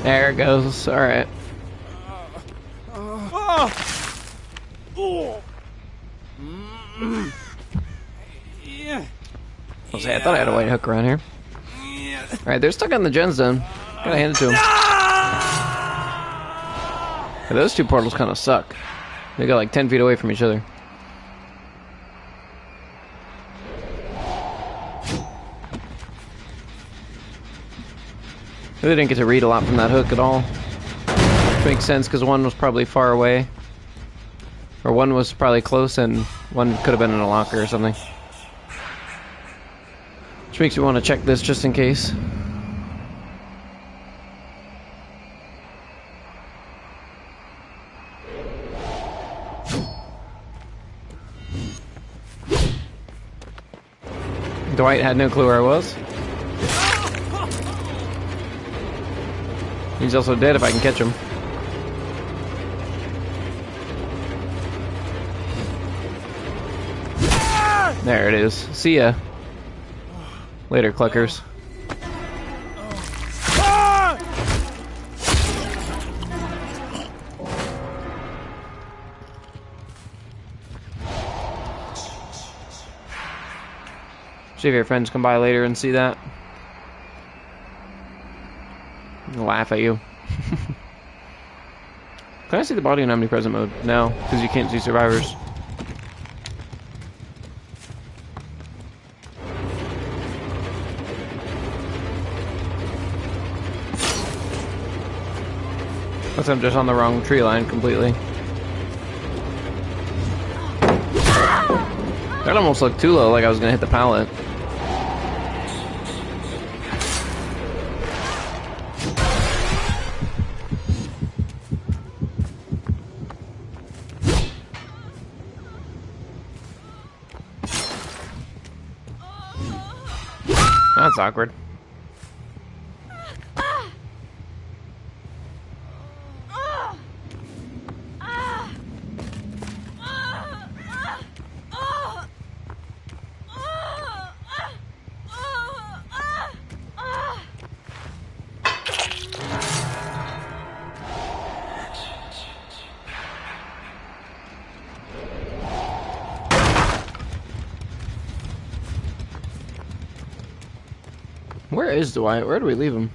There it goes. Alright. I thought I had a white hook around here. Alright, they're stuck on the gen zone. Gotta hand it to them. Yeah, those two portals kind of suck. They got like 10 feet away from each other. Really didn't get to read a lot from that hook at all. Which makes sense because one was probably far away. Or one was probably close and one could have been in a locker or something. Which makes me want to check this just in case. Dwight had no clue where I was. He's also dead if I can catch him. There it is. See ya. Later, cluckers. See if your friends come by later and see that. They'll laugh at you. Can I see the body in omnipresent mode? No, because you can't see survivors. Unless I'm just on the wrong tree line completely. That almost looked too low, like I was gonna hit the pallet. That's awkward. Where is Dwight? Where do we leave him?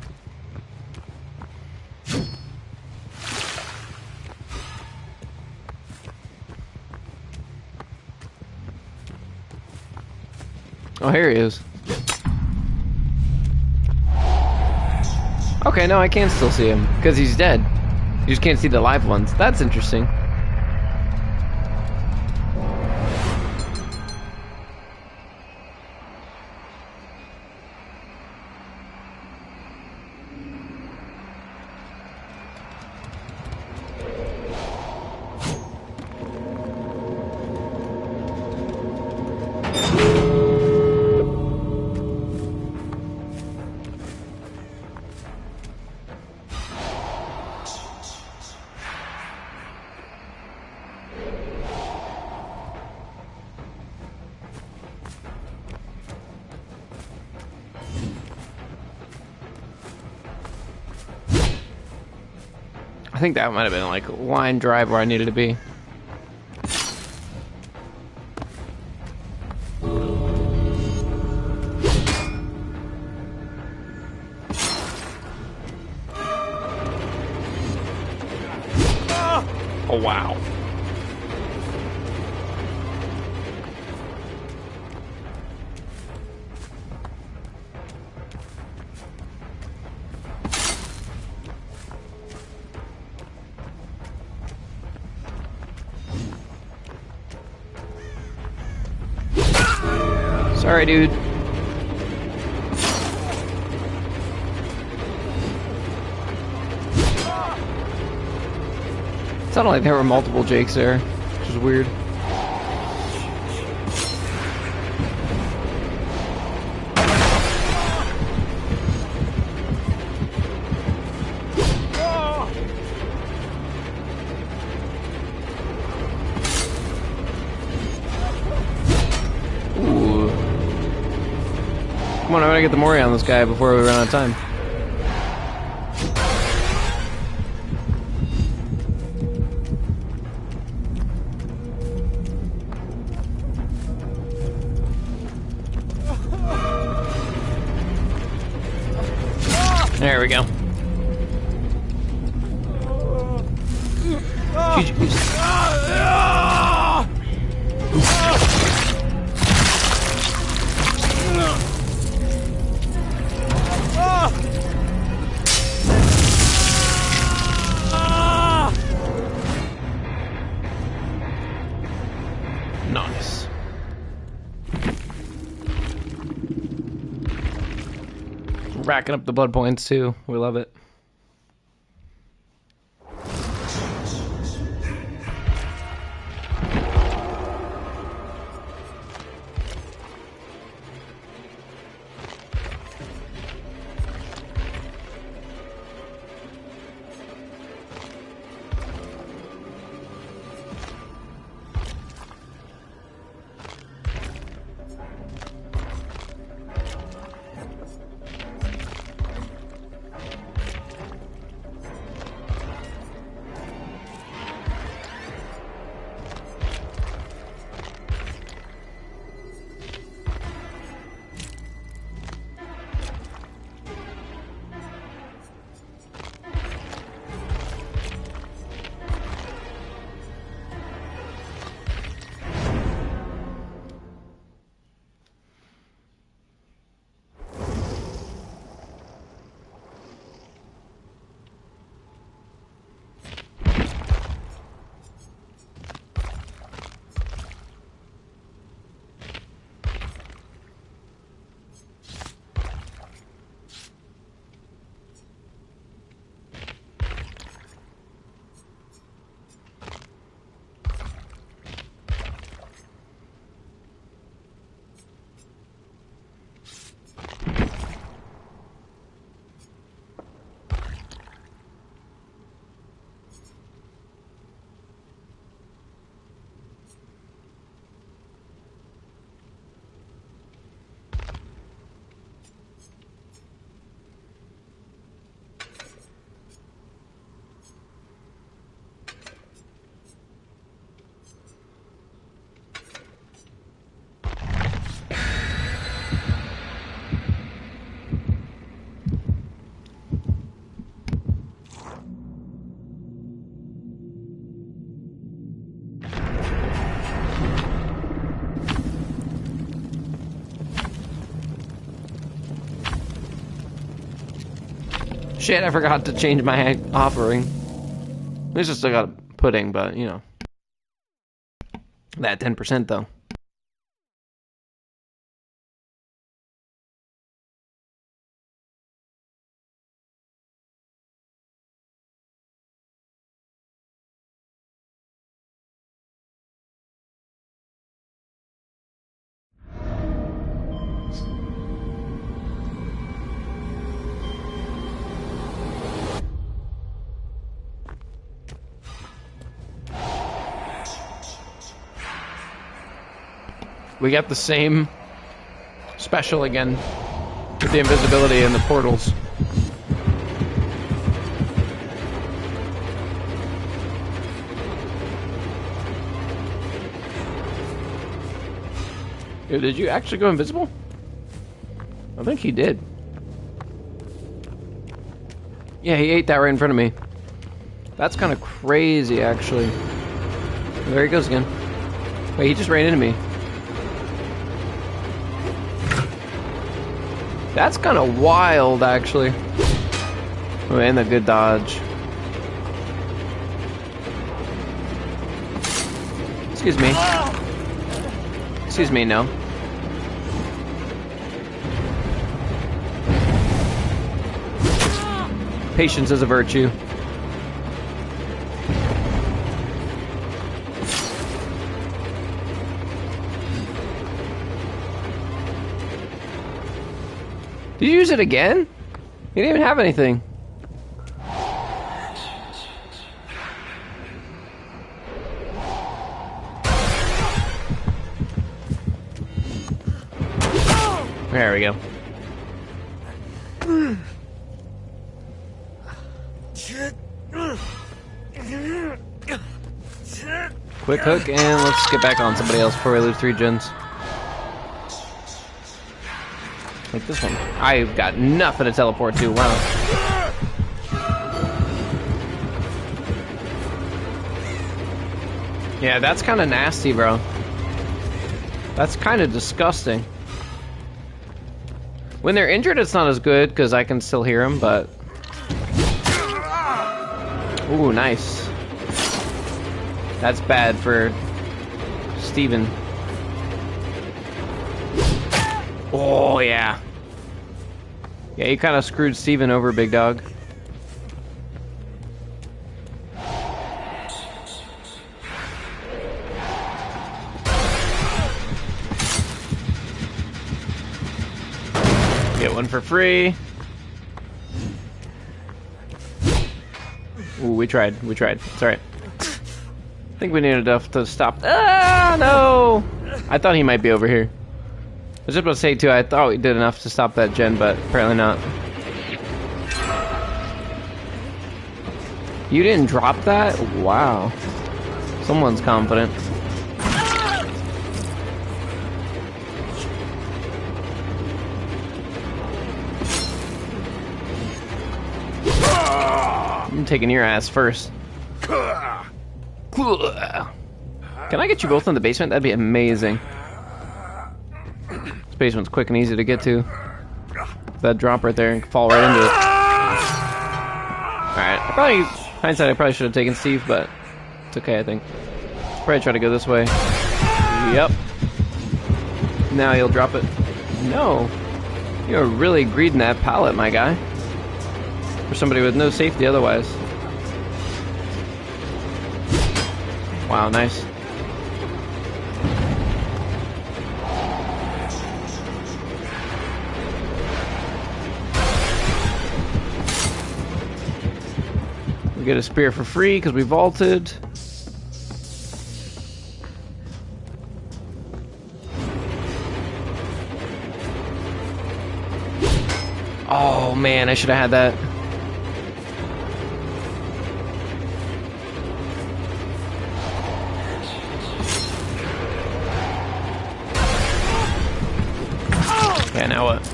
Oh, here he is. Okay, no, I can still see him, because he's dead. You just can't see the live ones. That's interesting. I think that might have been like line drive where I needed to be. Oh, wow. Sorry, dude. It sounded like there were multiple Jakes there, which is weird. Ooh. Come on, I gotta get the Mori on this guy before we run out of time. There we go. Nice. Racking up the blood points too. We love it. Shit, I forgot to change my offering. At least I still got pudding, but, you know. That 10% though. We got the same special again with the invisibility and the portals. Yo, did you actually go invisible? I think he did. Yeah, he ate that right in front of me. That's kind of crazy, actually. There he goes again. Wait, he just ran into me. That's kind of wild, actually. Oh, and a good dodge. Excuse me. Excuse me, no. Patience is a virtue. Did you use it again? You didn't even have anything. There we go. Quick hook, and let's get back on somebody else before we lose 3 gens. Like this one. I've got nothing to teleport to. Wow. Yeah, that's kind of nasty, bro. That's kind of disgusting. When they're injured, it's not as good because I can still hear them, but... Ooh, nice. That's bad for Steven. Oh, yeah. Yeah, you kind of screwed Steven over, big dog. Get one for free. Ooh, we tried. We tried. It's alright. I think we need enough to stop. Ah, no! I thought he might be over here. I was just about to say, too, I thought we did enough to stop that gen, but apparently not. You didn't drop that? Wow. Someone's confident. I'm taking your ass first. Can I get you both in the basement? That'd be amazing. This basement's quick and easy to get to. That drop right there and fall right into it. Alright, hindsight, I probably should have taken Steve, but it's okay, I think. Probably try to go this way. Yep. Now he'll drop it. No. You're really greeding that pallet, my guy. For somebody with no safety otherwise. Wow, nice. We get a spear for free because we vaulted. Oh man, I should have had that. Yeah, now what?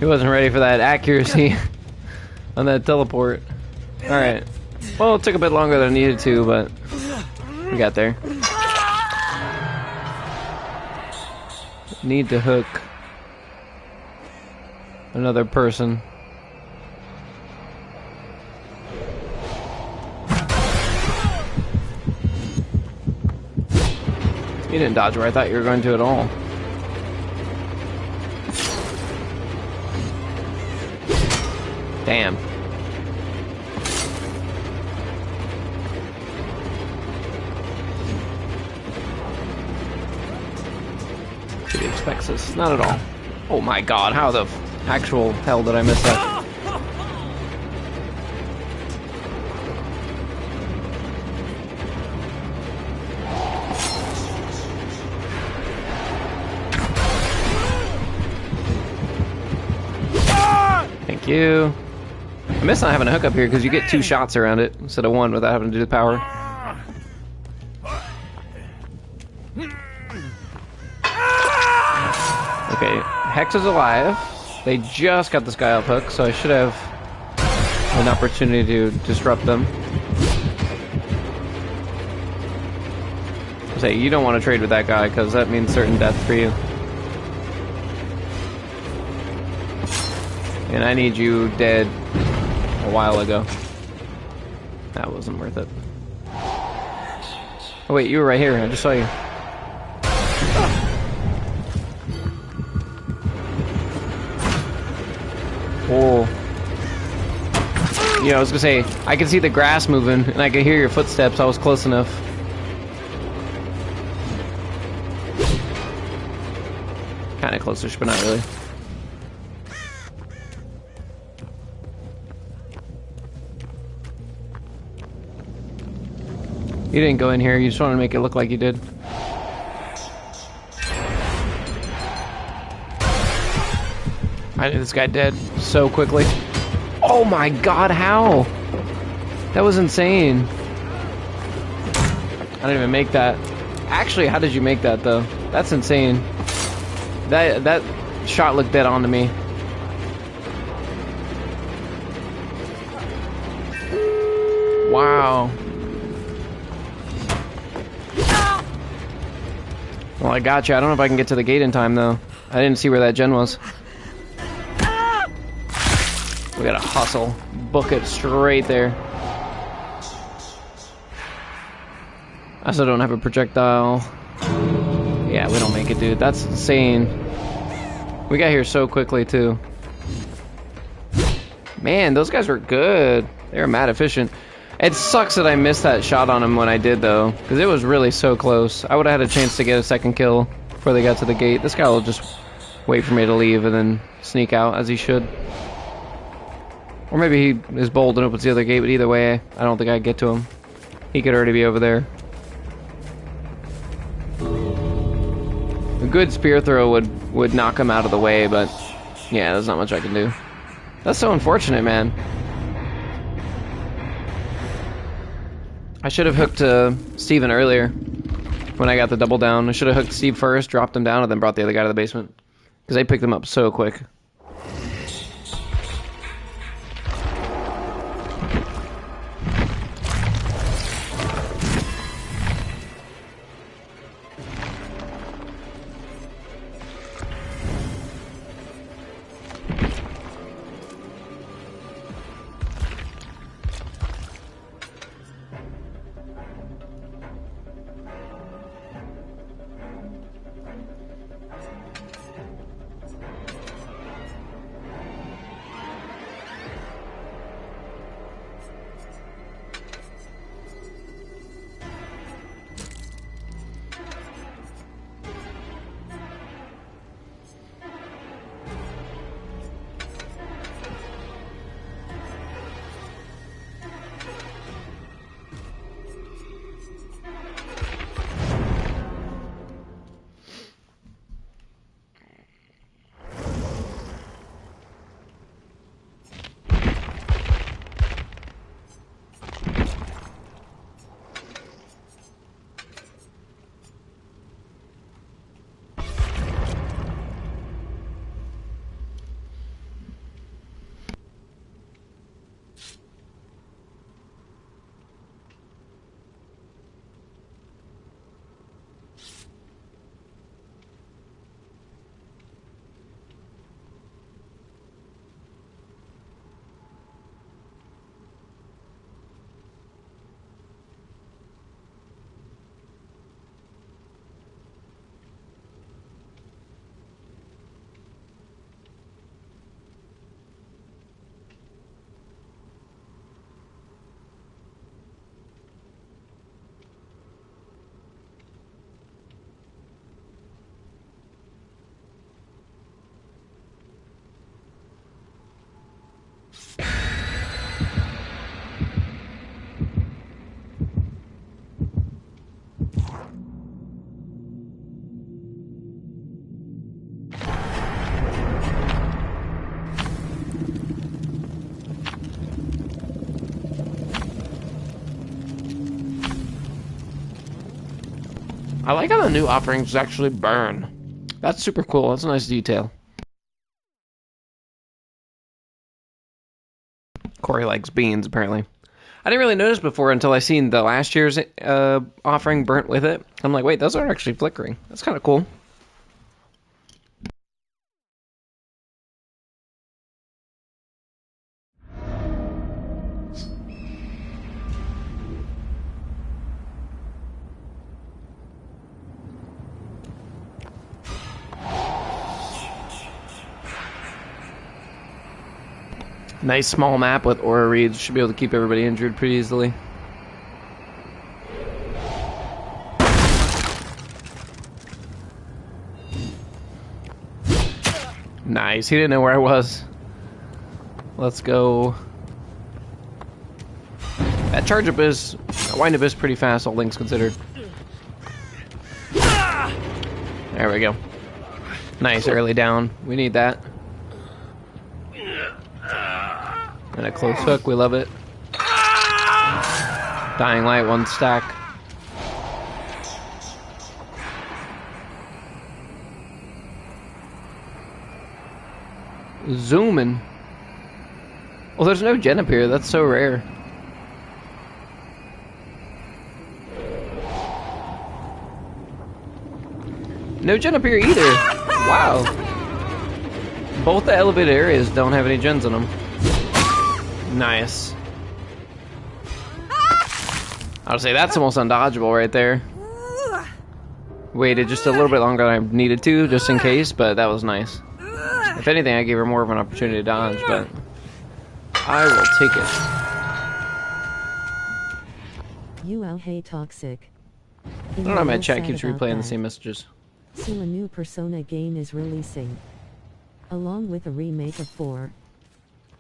He wasn't ready for that accuracy on that teleport. Alright. Well, it took a bit longer than I needed to, but we got there. Need to hook another person. You didn't dodge where I thought you were going to at all. Damn. He expects us. Not at all. Oh my god, how the actual hell did I miss that? Thank you. I miss not having a hook up here because you get 2 shots around it instead of 1 without having to do the power. Okay, Hex is alive. They just got this guy up hook, so I should have an opportunity to disrupt them. Say, you don't want to trade with that guy, because that means certain death for you. And I need you dead a while ago. That wasn't worth it. Oh wait, you were right here. I just saw you. Oh. Yeah, I was gonna say, I can see the grass moving, and I can hear your footsteps. I was close enough. Kinda close-ish, but not really. You didn't go in here, you just wanted to make it look like you did. I knew this guy dead. So quickly. Oh my god, how? That was insane. I didn't even make that. Actually, how did you make that though? That's insane. That shot looked dead on to me. Wow. Well, I got you. I don't know if I can get to the gate in time though. I didn't see where that gen was. We gotta hustle. Book it straight there. I still don't have a projectile. Yeah, we don't make it, dude. That's insane. We got here so quickly, too. Man, those guys were good. They were mad efficient. It sucks that I missed that shot on him when I did, though, because it was really so close. I would have had a chance to get a second kill before they got to the gate. This guy will just wait for me to leave and then sneak out, as he should. Or maybe he is bold and opens the other gate, but either way, I don't think I'd get to him. He could already be over there. A good spear throw would knock him out of the way, but yeah, there's not much I can do. That's so unfortunate, man. I should have hooked Steven earlier when I got the double down. I should have hooked Steve first, dropped him down, and then brought the other guy to the basement. Because they picked him up so quick. I like how the new offerings actually burn. That's super cool. That's a nice detail. Corey likes beans, apparently. I didn't really notice before until I seen the last year's offering burnt with it. I'm like, wait, those aren't actually flickering. That's kind of cool. Nice small map with aura reads. Should be able to keep everybody injured pretty easily. Nice. He didn't know where I was. Let's go. That charge up is, wind up is pretty fast, all things considered. There we go. Nice early down. We need that. And a close hook, we love it. Dying light, one stack. Zooming. Well, there's no gen up here, that's so rare. No gen up here either. Wow. Both the elevated areas don't have any gens in them. Nice. I would say that's almost undodgeable right there. Waited just a little bit longer than I needed to, just in case, but that was nice. If anything, I gave her more of an opportunity to dodge, but I will take it. UL hey toxic. I don't know, my chat keeps replaying the same messages. So a new Persona game is releasing. Along with a remake of 4.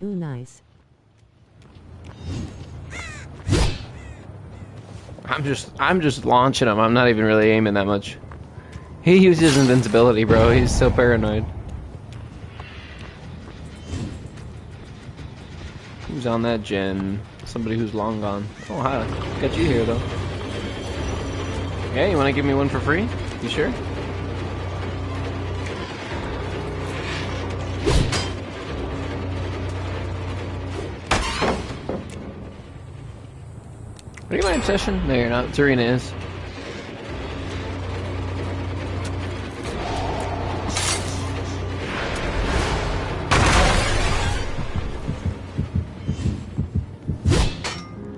Ooh, nice. I'm just launching him. I'm not even really aiming that much. He uses invincibility, bro. He's so paranoid. Who's on that gen? Somebody who's long gone. Oh, hi. Got you here, though. Yeah, you want to give me one for free? You sure? Are you my obsession? No, you're not. Serena is.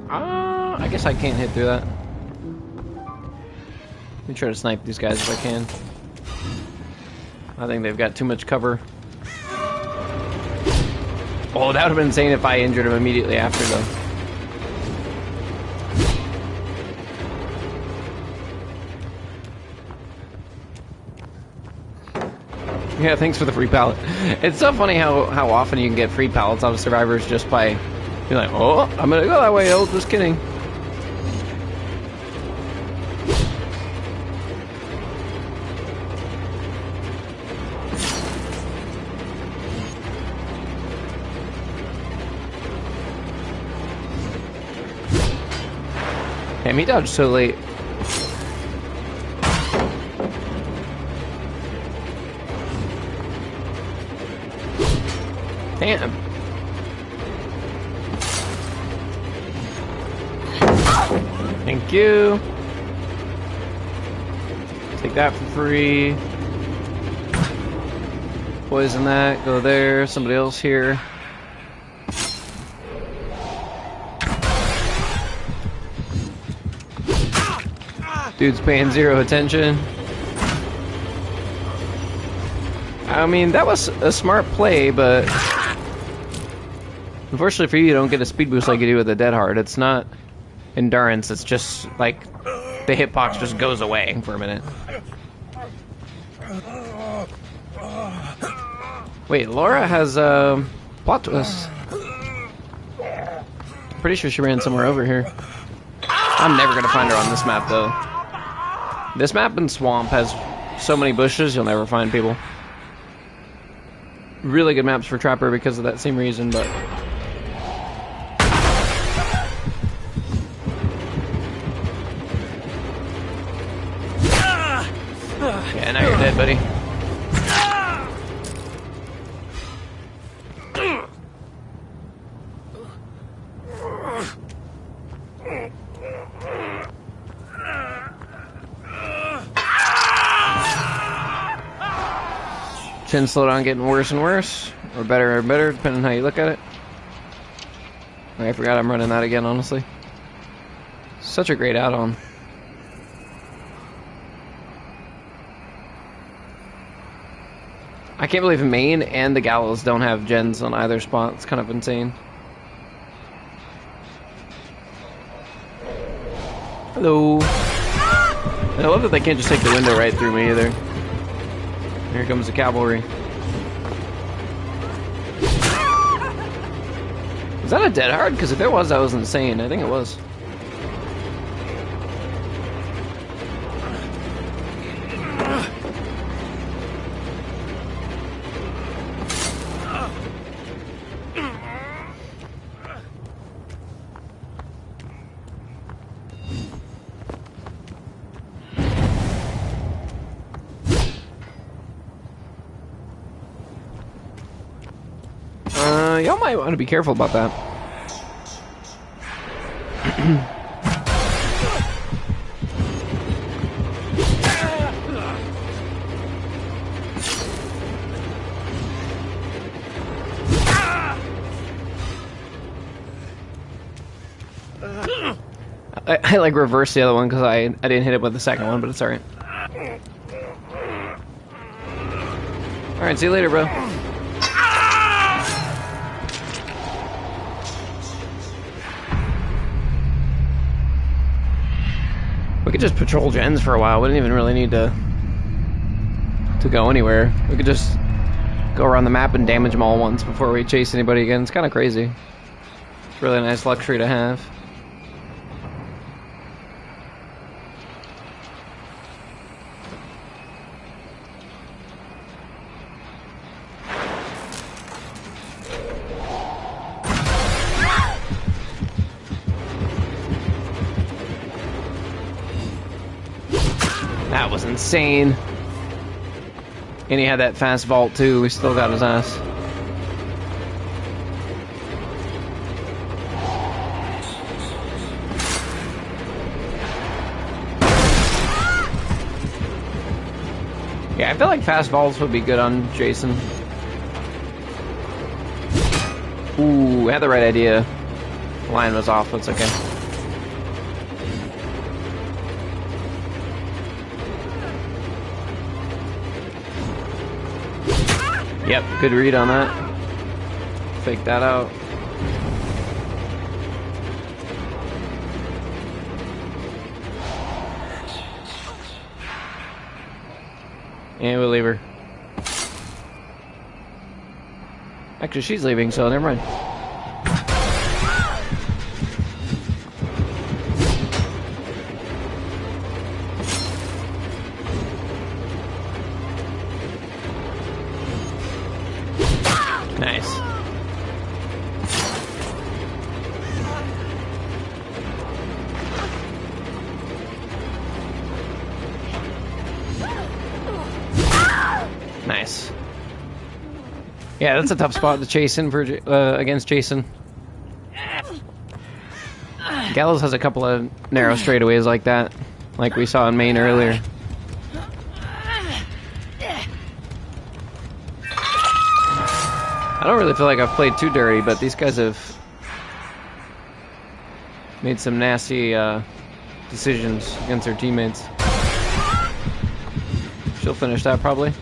I guess I can't hit through that. Let me try to snipe these guys if I can. I think they've got too much cover. Oh, that would have been insane if I injured him immediately after, though. Yeah, thanks for the free pallet. It's so funny how often you can get free pallets out of survivors just by being like, oh, I'm gonna go that way, oh, just kidding. Damn, he dodged so late. Damn. Thank you. Take that for free. Poison that, go there. Somebody else here. Dude's paying zero attention. I mean, that was a smart play, but unfortunately for you, you don't get a speed boost like you do with the Dead Hard. It's not endurance, it's just like the hitbox just goes away for a minute. Wait, Laura has a plot twist. Pretty sure she ran somewhere over here. I'm never gonna find her on this map though. This map and Swamp has so many bushes, you'll never find people. Really good maps for Trapper because of that same reason, but... Yeah, now you're dead, buddy. Chin slowdown getting worse and worse, or better and better, depending on how you look at it. I forgot I'm running that again, honestly. Such a great add-on. I can't believe Main and the Gallows don't have gens on either spot. It's kind of insane. Hello. I love that they can't just take the window right through me either. Here comes the cavalry. Was that a dead hard? Because if it was, that was insane. I think it was. Y'all might want to be careful about that. I like reversed the other one because I didn't hit it with the second one, but it's alright. Alright, see you later, bro. We could just patrol gens for a while. We didn't even really need to go anywhere. We could just go around the map and damage them all once before we chase anybody again. It's kind of crazy. It's a really nice luxury to have. That was insane. And he had that fast vault too. We still got his ass. Yeah, I feel like fast vaults would be good on Jason. Ooh, I had the right idea. Line was off, that's okay. Yep, good read on that. Fake that out. And we'll leave her. Actually, she's leaving, so never mind. Nice. Nice. Yeah, that's a tough spot to chase in for against Jason. Gallows has a couple of narrow straightaways like that, like we saw in Maine earlier. I don't really feel like I've played too dirty, but these guys have made some nasty decisions against their teammates. She'll finish that probably.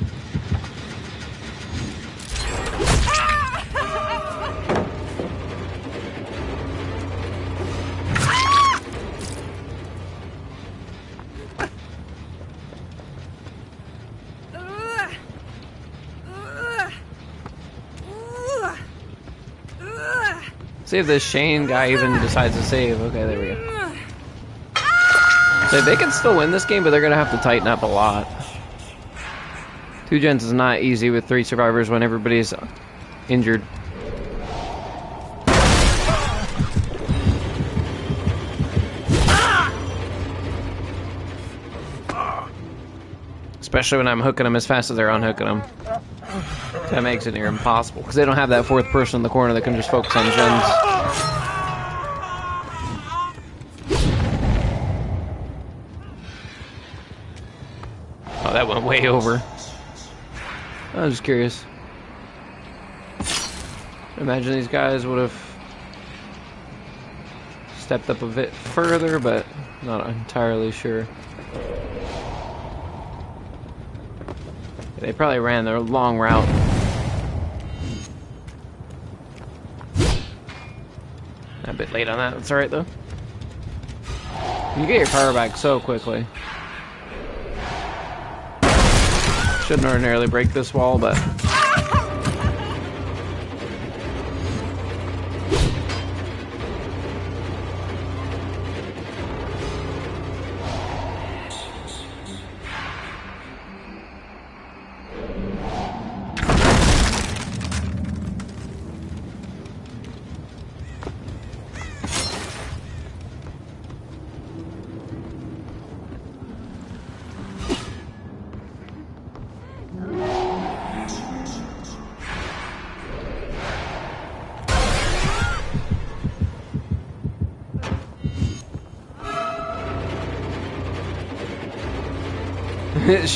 See if this Shane guy even decides to save. Okay, there we go. So they can still win this game, but they're going to have to tighten up a lot. 2 gens is not easy with 3 survivors when everybody's injured. Especially when I'm hooking them as fast as they're unhooking them. That makes it near impossible, because they don't have that 4th person in the corner that can just focus on gens. Oh, that went way over. I was just curious. Imagine these guys would have stepped up a bit further, but not entirely sure. They probably ran their long route. A bit late on that. That's alright though. You get your power back so quickly. Shouldn't ordinarily break this wall, but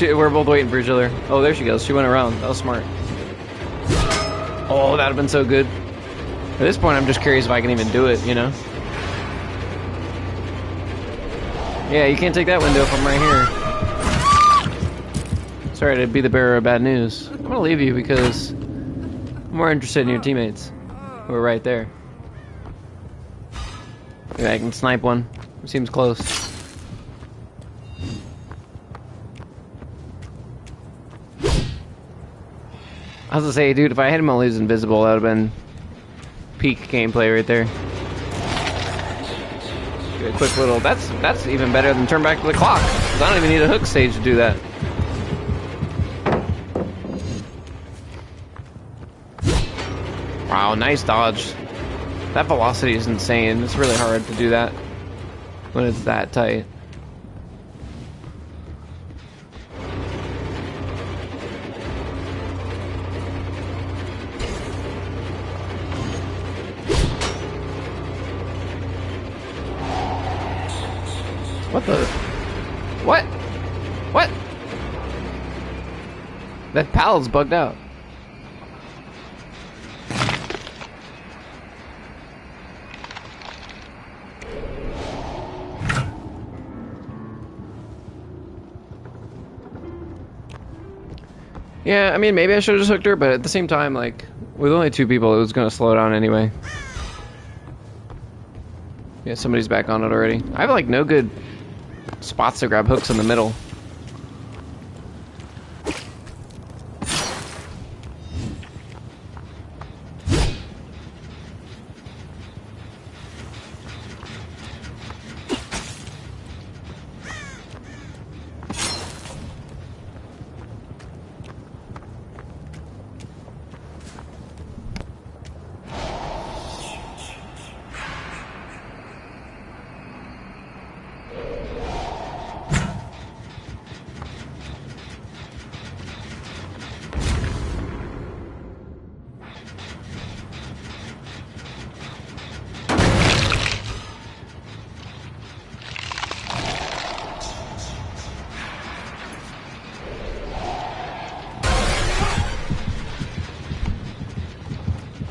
we're both waiting for each other. Oh, there she goes. She went around. That was smart. Oh, that would have been so good. At this point, I'm just curious if I can even do it, you know? Yeah, you can't take that window if I'm right here. Sorry to be the bearer of bad news. I'm gonna leave you because I'm more interested in your teammates who are right there. Maybe I can snipe one. Seems close. I was gonna say, dude, if I had him while he was invisible, that would have been peak gameplay right there. Get a quick little. That's even better than turn back to the clock. 'Cause I don't even need a hook stage to do that. Wow, nice dodge. That velocity is insane. It's really hard to do that when it's that tight. What the? What? What? That pal's bugged out. Yeah, I mean, maybe I should have just hooked her, but at the same time, like, with only 2 people, it was going to slow down anyway. Yeah, somebody's back on it already. I have, like, no good spots to grab hooks in the middle.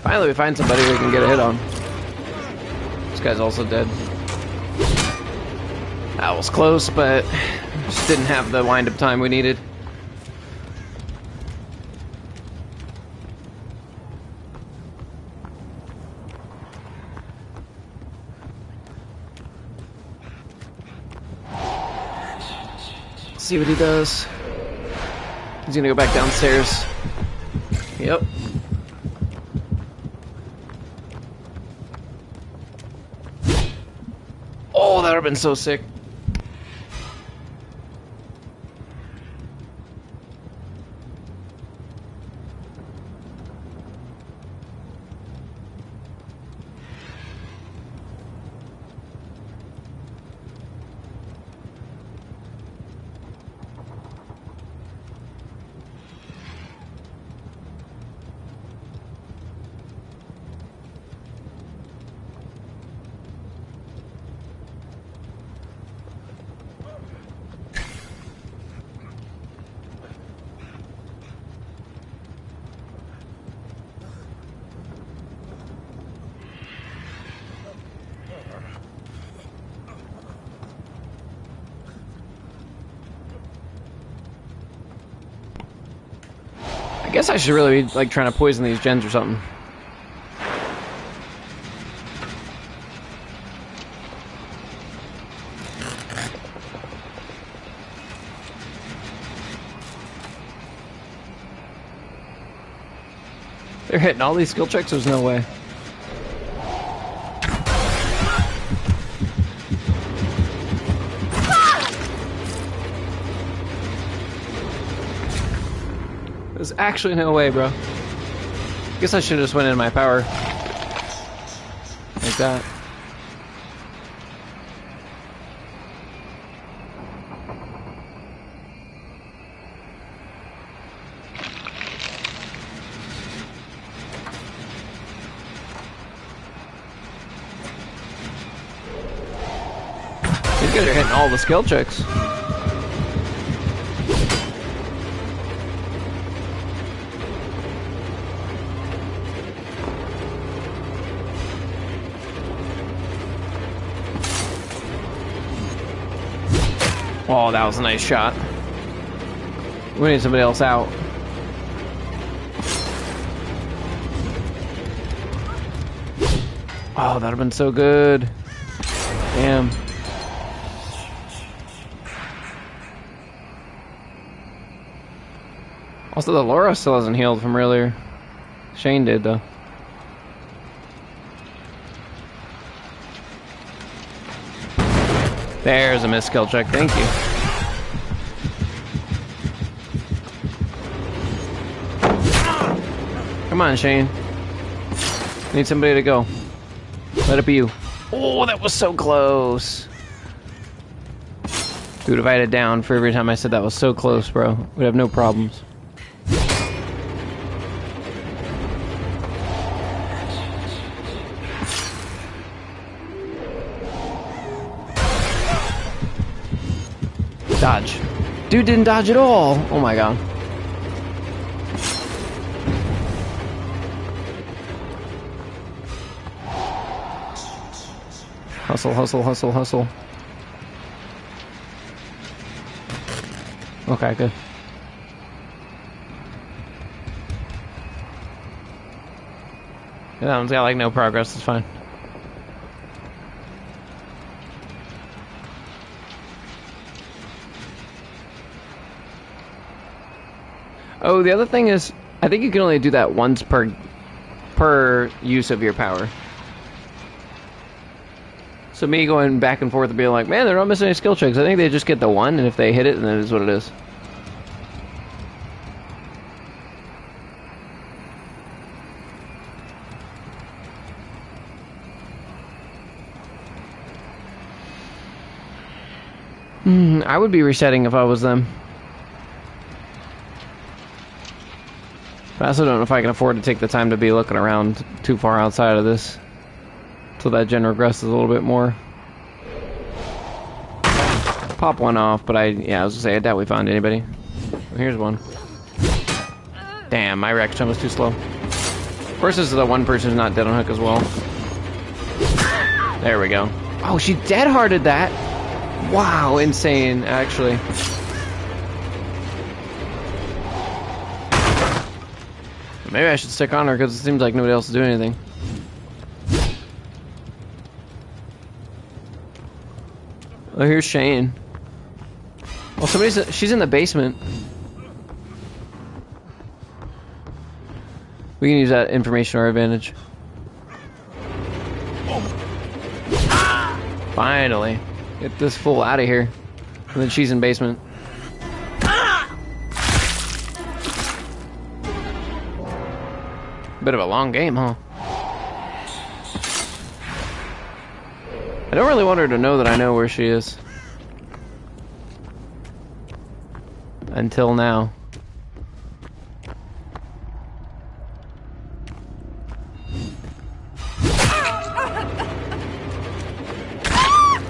Finally, we find somebody we can get a hit on. This guy's also dead. That was close, but just didn't have the wind-up time we needed. Let's see what he does. He's gonna go back downstairs. Yep. Oh, that would have been so sick. guess I should really be like trying to poison these gens or something. They're hitting all these skill checks, there's no way. There's actually no way, bro. Guess I should have just went in my power. Like that. These guys are hitting all the skill checks. Oh, that was a nice shot. We need somebody else out. Oh, that'd have been so good. Damn. Also, the Laura still hasn't healed from earlier. Shane did, though. There's a missed skill check, thank you. Come on, Shane. Need somebody to go. Let it be you. Oh, that was so close. Dude, if I had it down for every time I said that was so close, bro, we'd have no problems. Dodge. Dude didn't dodge at all. Oh my god. Hustle, hustle, hustle, hustle. Okay, good. That one's got like no progress, it's fine. Oh, the other thing is, I think you can only do that once per use of your power. So me going back and forth and being like, man, they're not missing any skill checks. I think they just get the one, and if they hit it, then it is what it is. I would be resetting if I was them. But I also don't know if I can afford to take the time to be looking around too far outside of this till that gen regresses a little bit more. Pop one off, but I was gonna say, I doubt we found anybody. Well, here's one. Damn, my reaction time was too slow. Of course, this is the one person who's not dead on hook as well. There we go. Oh, she dead-hearted that. Wow, insane, actually. Maybe I should stick on her because it seems like nobody else is doing anything. Oh, here's Shane. Well, she's in the basement. We can use that information to our advantage. Finally. Get this fool out of here. And then she's in basement. Bit of a long game, huh? I don't really want her to know that I know where she is. Until now.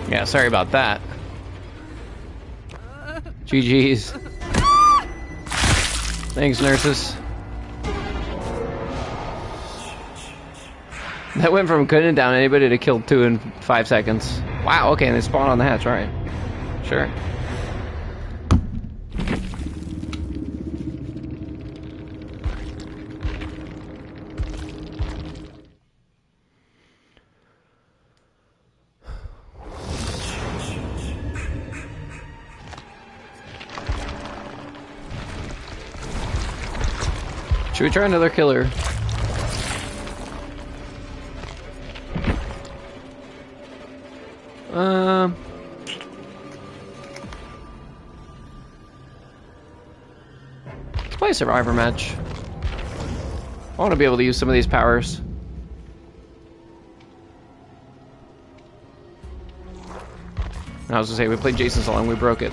Yeah, sorry about that. GG's. Thanks, nurses. That went from couldn't down anybody to kill 2 in 5 seconds. Wow, okay, and they spawn on the hatch, alright. Sure. Should we try another killer? Let's play a survivor match. I want to be able to use some of these powers. And I was gonna say, we played Jason so long, we broke it.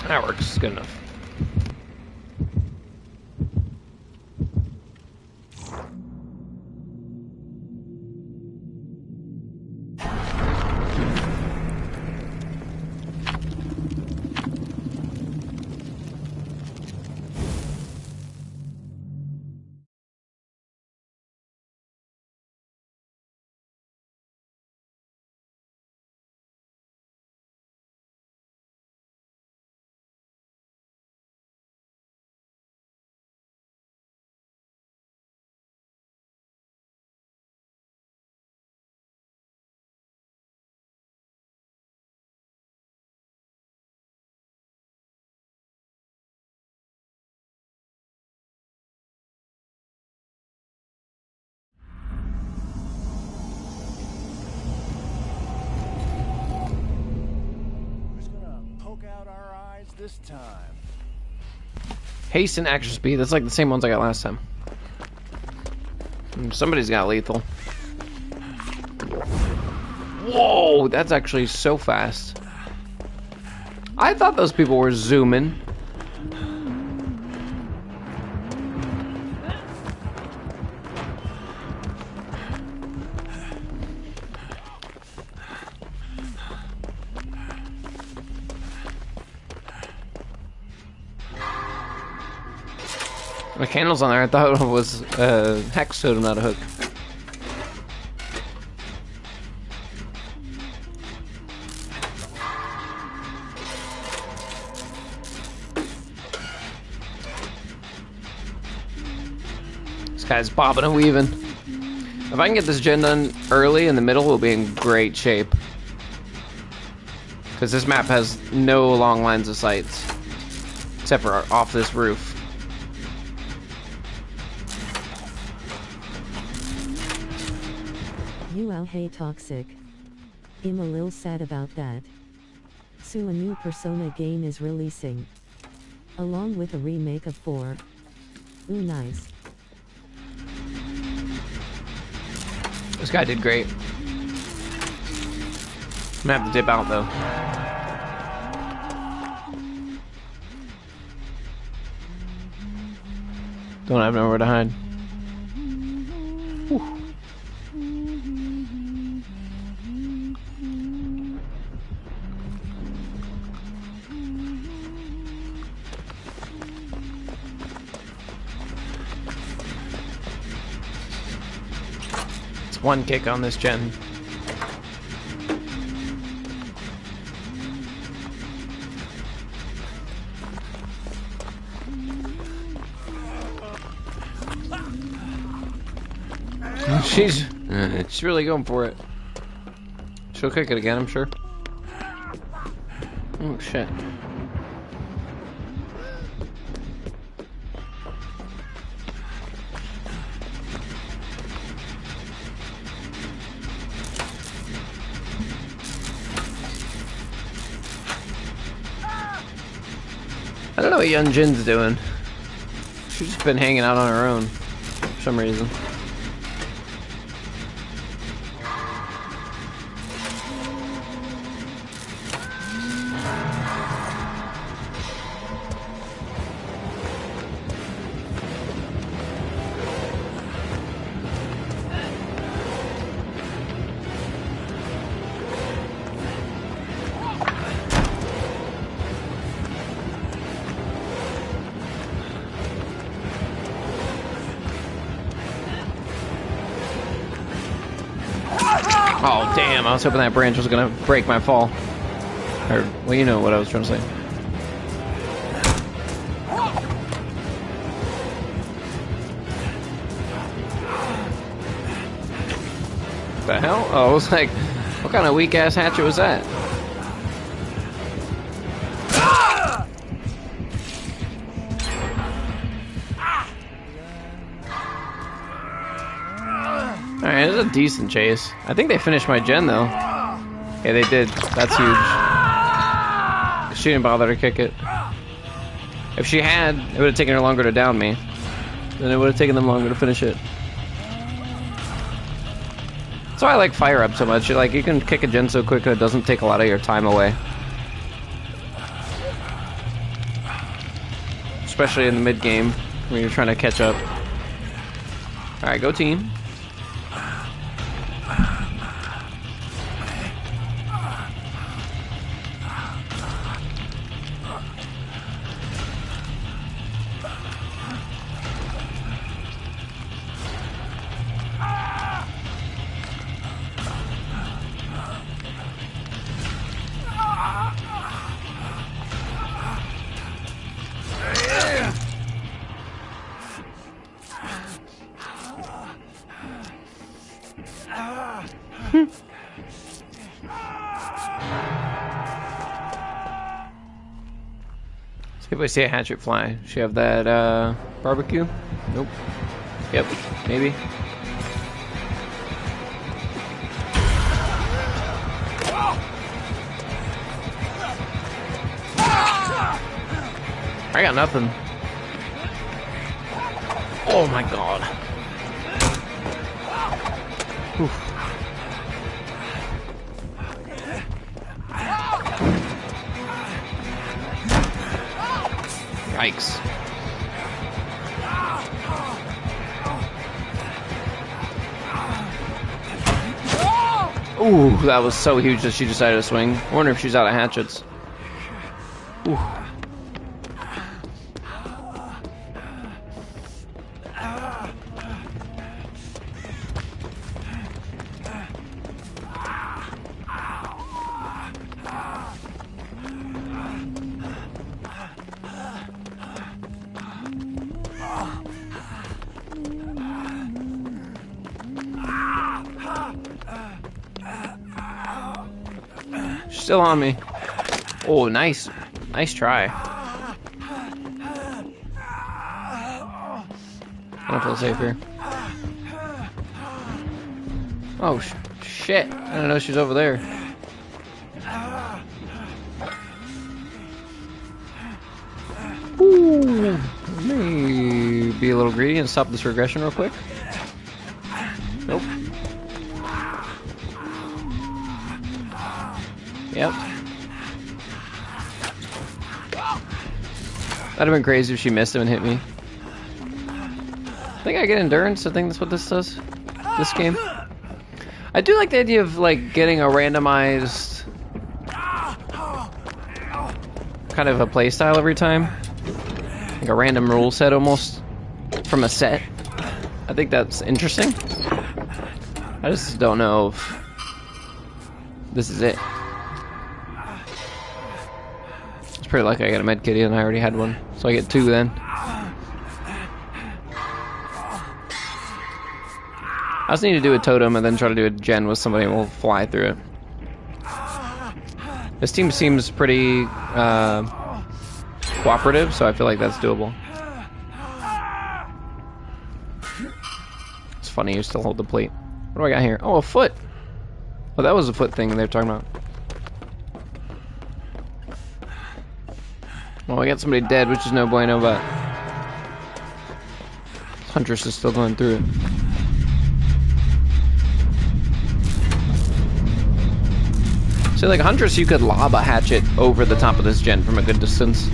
That works. Good enough. This time. Haste and action speed. That's like the same ones I got last time. Somebody's got lethal. Whoa, that's actually so fast. I thought those people were zooming. The candle's on there. I thought it was a hex totem, not a hook. This guy's bobbing and weaving. If I can get this gen done early in the middle, we'll be in great shape. Because this map has no long lines of sights. Except for off this roof. Hey Toxic. I'm a little sad about that. So a new Persona game is releasing. Along with a remake of 4. Ooh, nice. This guy did great. I'm gonna have to dip out though. Don't have nowhere to hide. Whew. One kick on this gen. She's really going for it. She'll kick it again, I'm sure. Oh shit. I don't know what Young Jin's doing. She's just been hanging out on her own for some reason. Oh, damn, I was hoping that branch was gonna break my fall. Or, well, you know what I was trying to say. What the hell? Oh, I was like, what kind of weak-ass hatchet was that? Alright, it was a decent chase. I think they finished my gen, though. Yeah, they did. That's huge. She didn't bother to kick it. If she had, it would have taken her longer to down me. Then it would have taken them longer to finish it. That's why I like Fire Up so much. Like, you can kick a gen so quick that it doesn't take a lot of your time away. Especially in the mid-game, when you're trying to catch up. Alright, go team. See if I see a hatchet fly. She have that barbecue? Nope. Yep, maybe. I got nothing. Oh my god. Oof. Yikes. Ooh, that was so huge that she decided to swing. I wonder if she's out of hatchets. Ooh. Still on me. Oh, nice. Nice try. I don't feel safe here. Oh, shit. I didn't know she was over there. Ooh. Let me be a little greedy and stop this regression real quick. Nope. Yep. That'd have been crazy if she missed him and hit me. I think I get endurance. I think that's what this does. This game. I do like the idea of like getting a randomized kind of a playstyle every time. Like a random rule set almost from a set. I think that's interesting. I just don't know if this is it. Pretty lucky I got a med kitty and I already had one, so I get two then. I just need to do a totem and then try to do a gen with somebody and we'll fly through it. This team seems pretty cooperative, so I feel like that's doable. It's funny you still hold the plate. What do I got here? Oh, a foot! Oh, that was a foot thing they were talking about. Well, we got somebody dead, which is no bueno, but Huntress is still going through it. See, like Huntress, you could lob a hatchet over the top of this gen from a good distance.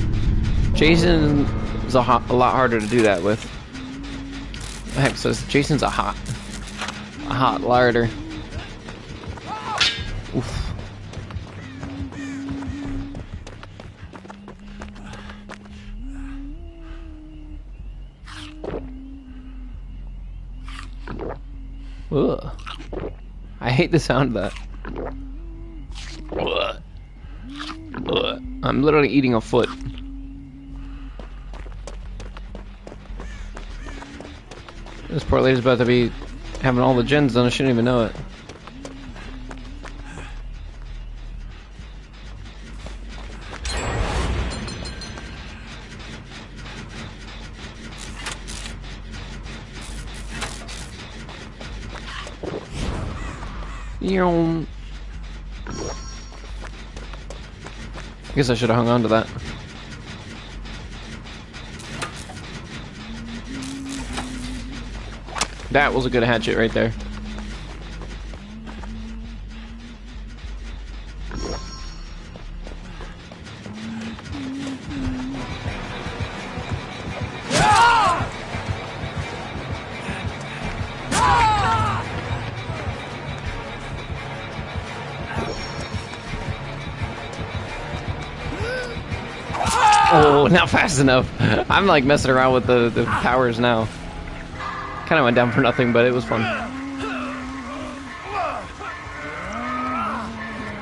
Jason is a lot harder to do that with. Heck says Jason's a hot larder. Oof. Ugh. I hate the sound of that. Ugh. Ugh. I'm literally eating a foot. This poor lady's about to be having all the gens done. I shouldn't even know it. I guess I should have hung on to that. That was a good hatchet right there. Oh, not fast enough. I'm like messing around with the powers now. Kind of went down for nothing, but it was fun.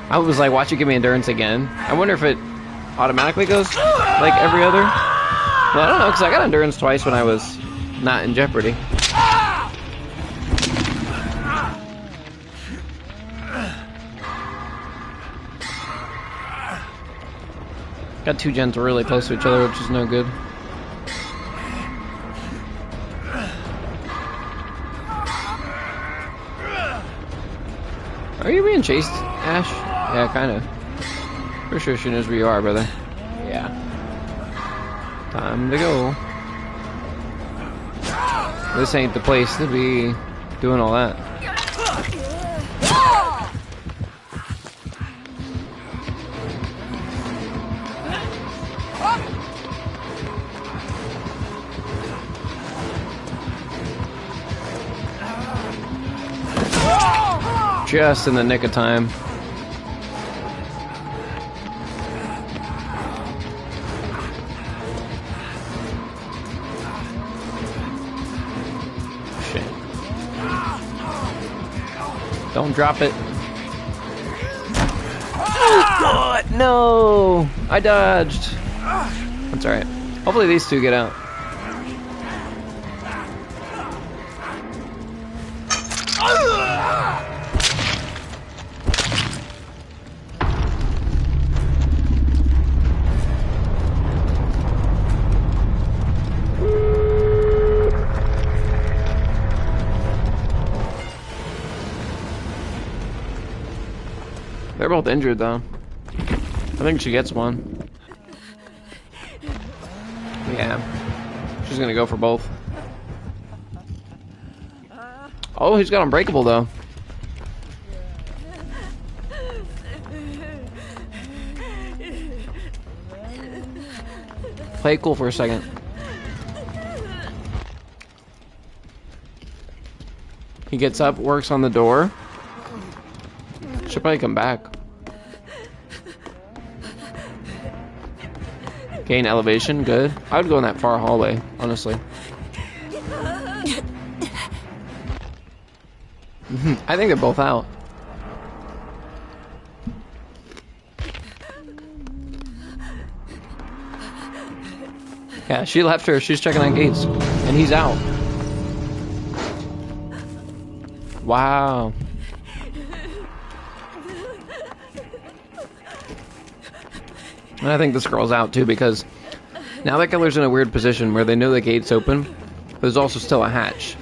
I was like, watch it give me endurance again. I wonder if it automatically goes like every other. Well, I don't know, because I got endurance twice when I was not in jeopardy. Got two gens really close to each other, which is no good. Are you being chased, Ash? Yeah, kind of. For sure she knows where you are, brother. Yeah. Time to go. This ain't the place to be doing all that. Just in the nick of time. Shit. Don't drop it. Oh, God, no! I dodged. That's alright. Hopefully these two get out. They're both injured, though. I think she gets one. Yeah. She's gonna go for both. Oh, he's got Unbreakable, though. Play it cool for a second. He gets up, works on the door. Should probably come back. Gain elevation, good. I would go in that far hallway, honestly. I think they're both out. Yeah, she left her. She's checking on gates. And he's out. Wow. And I think this girl's out too, because now that killer's in a weird position where they know the gate's open. There's also still a hatch.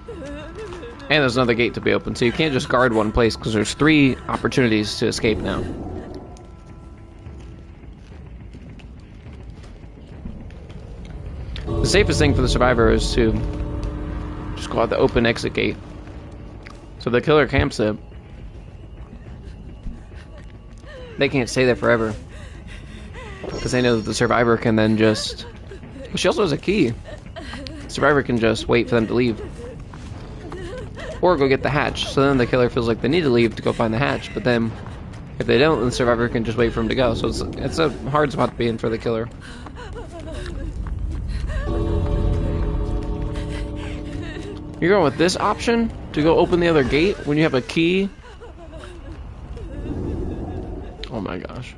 And there's another gate to be open, so you can't just guard one place, because there's 3 opportunities to escape now. safest thing for the survivor is to just go out the open exit gate. So if the killer camps it, they can't stay there forever. Because they know that the survivor can then just... Well, she also has a key. The survivor can just wait for them to leave. Or go get the hatch. So then the killer feels like they need to leave to go find the hatch. But then, if they don't, then the survivor can just wait for him to go. So it's a hard spot to be in for the killer. You're going with this option? To go open the other gate when you have a key? Oh my gosh.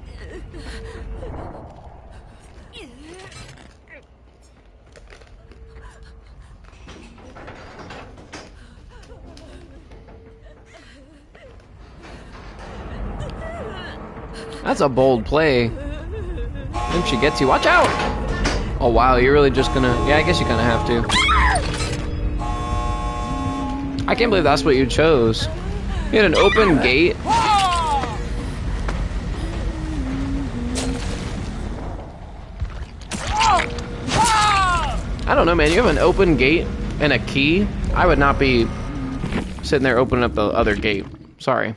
That's a bold play. I think she gets you. Watch out! Oh wow, you're really just gonna... Yeah, I guess you kind of have to. I can't believe that's what you chose. You had an open gate. I don't know, man. You have an open gate and a key. I would not be sitting there opening up the other gate. Sorry.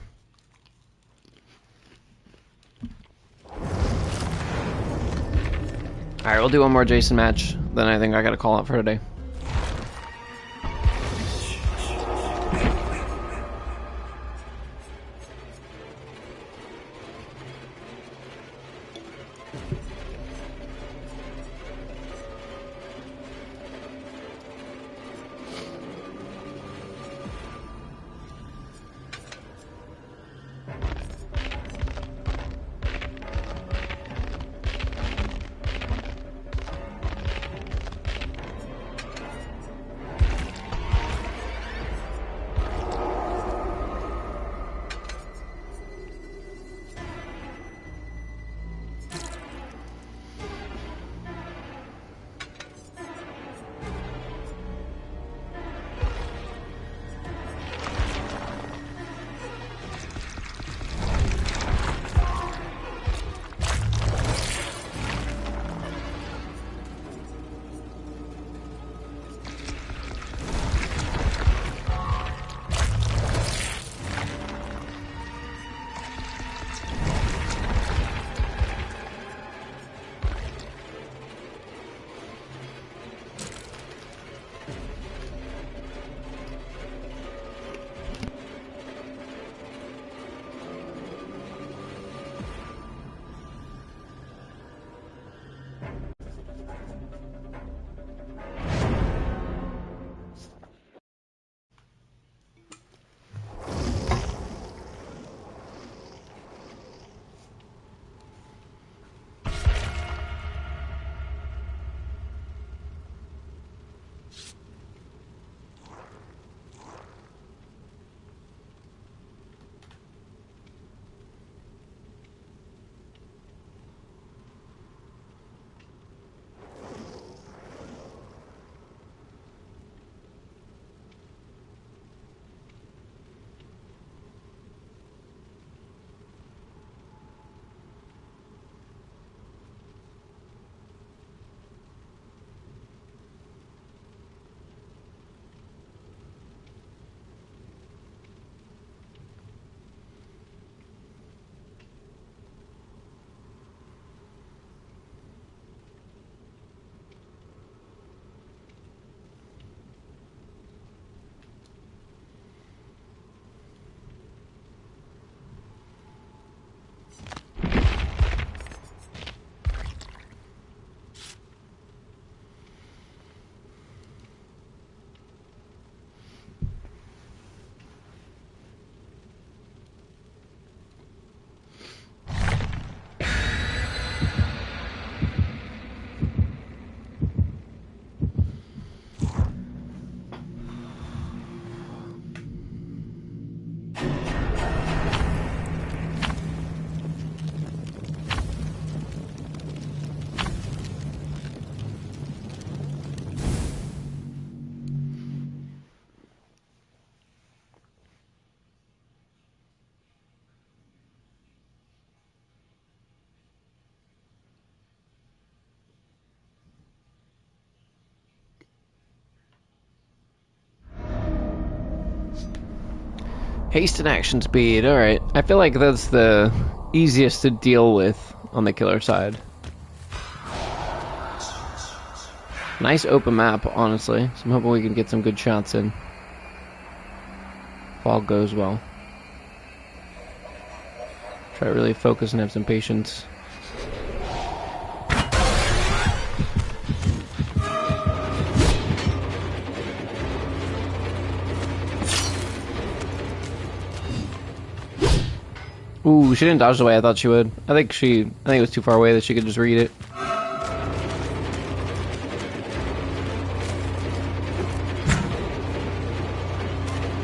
Alright, we'll do one more Jason match. Then I think I gotta call out for today. Haste and action speed. Alright. I feel like that's the easiest to deal with on the killer side. Nice open map, honestly. So I'm hoping we can get some good shots in. If all goes well. Try to really focus and have some patience. Ooh, she didn't dodge the way I thought she would. I think it was too far away that she could just read it.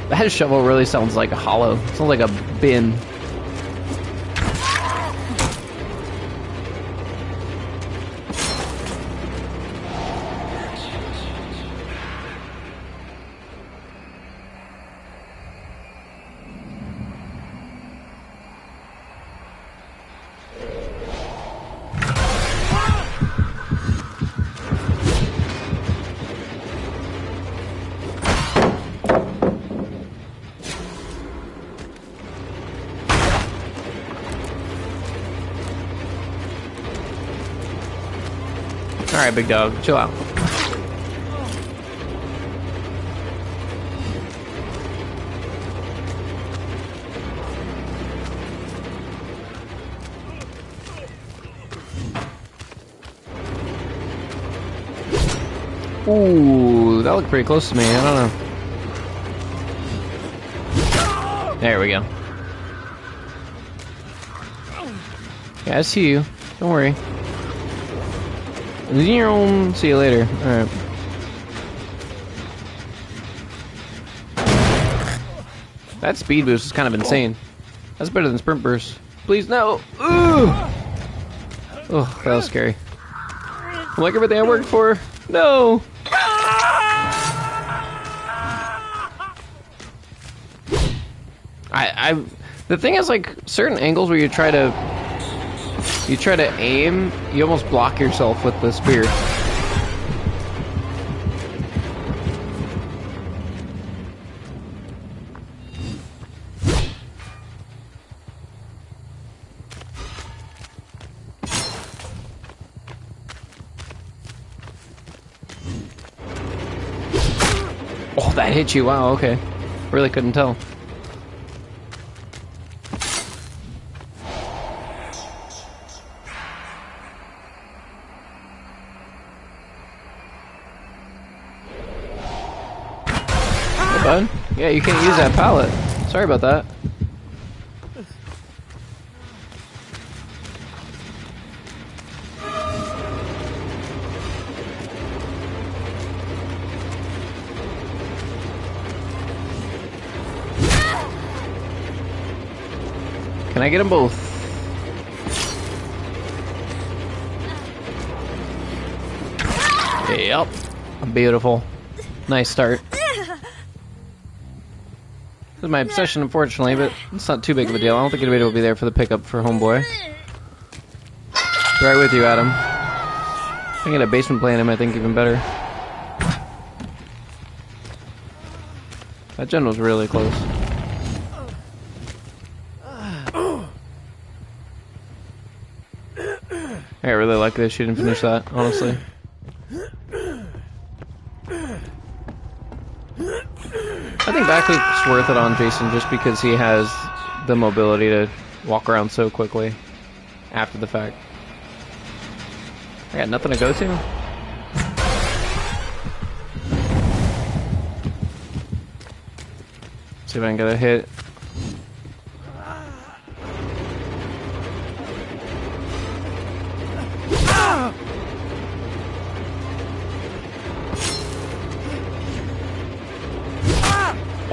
That shovel really sounds like a hollow. It sounds like a bin. Alright, big dog, chill out. Ooh, that looked pretty close to me, I don't know. There we go. Yeah, I see you. Don't worry. See you later. Alright. That speed boost is kind of insane. That's better than sprint burst. Please, no! Ooh! Oh, that was scary. Like everything I worked for. No! The thing is, like, certain angles where you try to aim, you almost block yourself with the spear. Oh, that hit you. Wow, okay. Really couldn't tell. Bud? Yeah, you can't use that pallet. Sorry about that. Can I get them both? Yep. Beautiful. Nice start. This is my obsession, unfortunately, but it's not too big of a deal. I don't think anybody will be there for the pickup for homeboy. Right with you, Adam. I can get a basement play in him, I think, even better. That gen was really close. I really like this. She didn't finish that, honestly. I think backloop's worth it on Jason just because he has the mobility to walk around so quickly after the fact. I got nothing to go to. See if I can get a hit.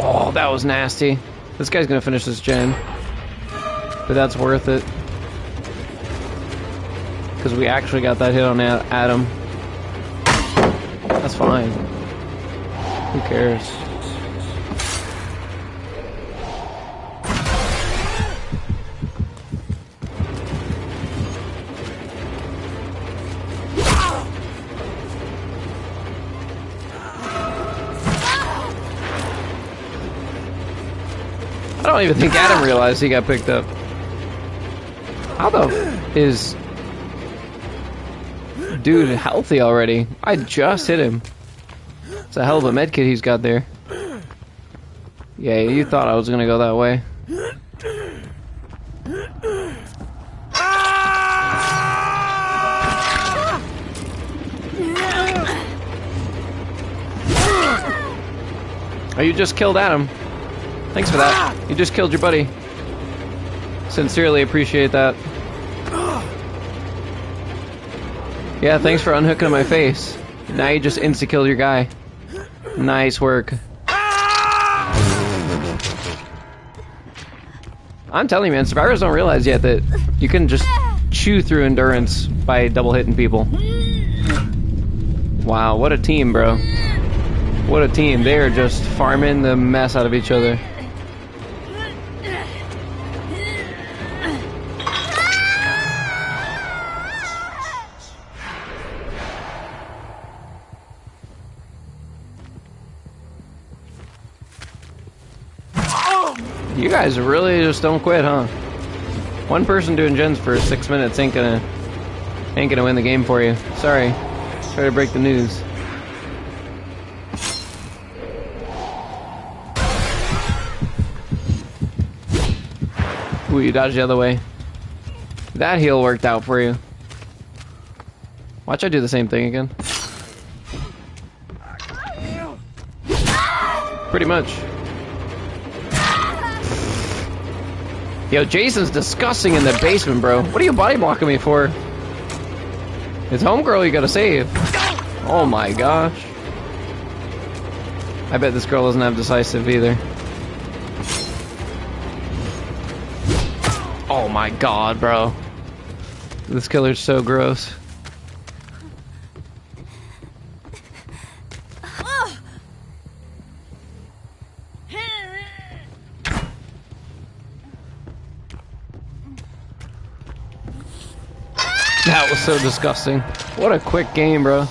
Oh, that was nasty. This guy's gonna finish this gen. But that's worth it. Because we actually got that hit on Adam. That's fine. Who cares? I don't even think Adam realized he got picked up. How the is dude healthy already? I just hit him. It's a hell of a medkit he's got there. Yeah, you thought I was gonna go that way. Oh, you just killed Adam. Thanks for that. You just killed your buddy. Sincerely appreciate that. Yeah, thanks for unhooking my face. Now you just insta-killed your guy. Nice work. I'm telling you, man, survivors don't realize yet that you can just chew through endurance by double hitting people. Wow, what a team, bro. What a team. They are just farming the mess out of each other. You guys really just don't quit, huh? One person doing gens for 6 minutes ain't gonna win the game for you. Sorry. Try to break the news. Ooh, you dodged the other way. That heal worked out for you. Watch I do the same thing again. Pretty much. Yo, Jason's disgusting in the basement, bro. What are you body blocking me for? It's homegirl you gotta save. Oh my gosh. I bet this girl doesn't have decisive either. Oh my god, bro. This killer's so gross. That was so disgusting. What a quick game, bro.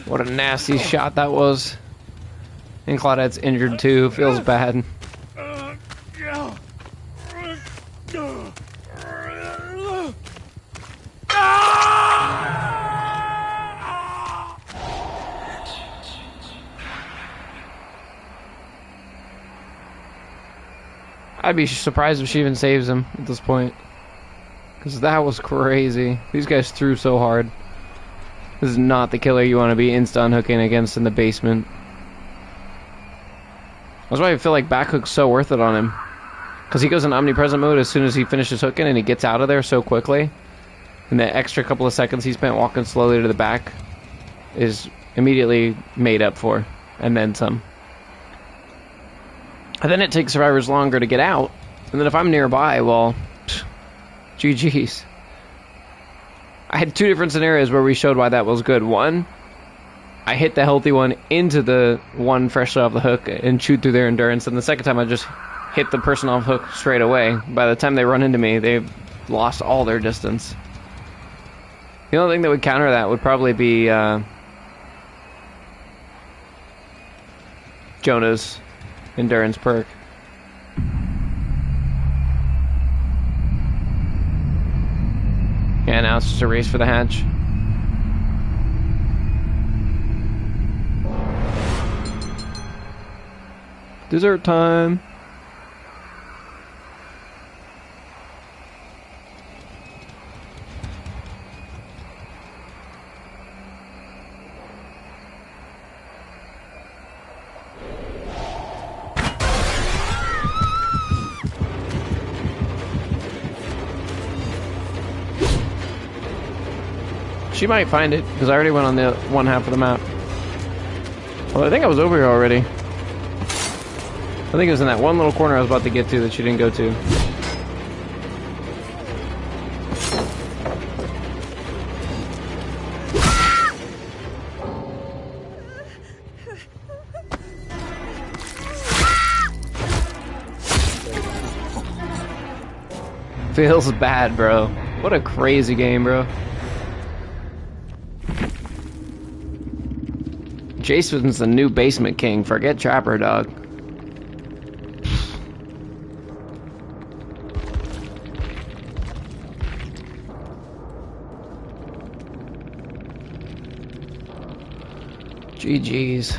What a nasty shot that was. And Claudette's injured too. Feels bad. I'd be surprised if she even saves him at this point. Because that was crazy. These guys threw so hard. This is not the killer you want to be insta-unhooking against in the basement. That's why I feel like backhook's so worth it on him. Because he goes in omnipresent mode as soon as he finishes hooking and he gets out of there so quickly. And the extra couple of seconds he spent walking slowly to the back is immediately made up for. And then some. And then it takes survivors longer to get out. And then if I'm nearby, well, GG's. I had two different scenarios where we showed why that was good. One, I hit the healthy one into the one freshly off the hook and chewed through their endurance. And the second time I just hit the person off hook straight away. By the time they run into me, they've lost all their distance. The only thing that would counter that would probably be Jonah's endurance perk. Yeah, now it's just a race for the hatch. Dessert time. She might find it, because I already went on the one half of the map. Well, I think I was over here already. I think it was in that one little corner I was about to get to that she didn't go to. Feels bad, bro. What a crazy game, bro. Jason's the new basement king. Forget Trapper, dog. GG's.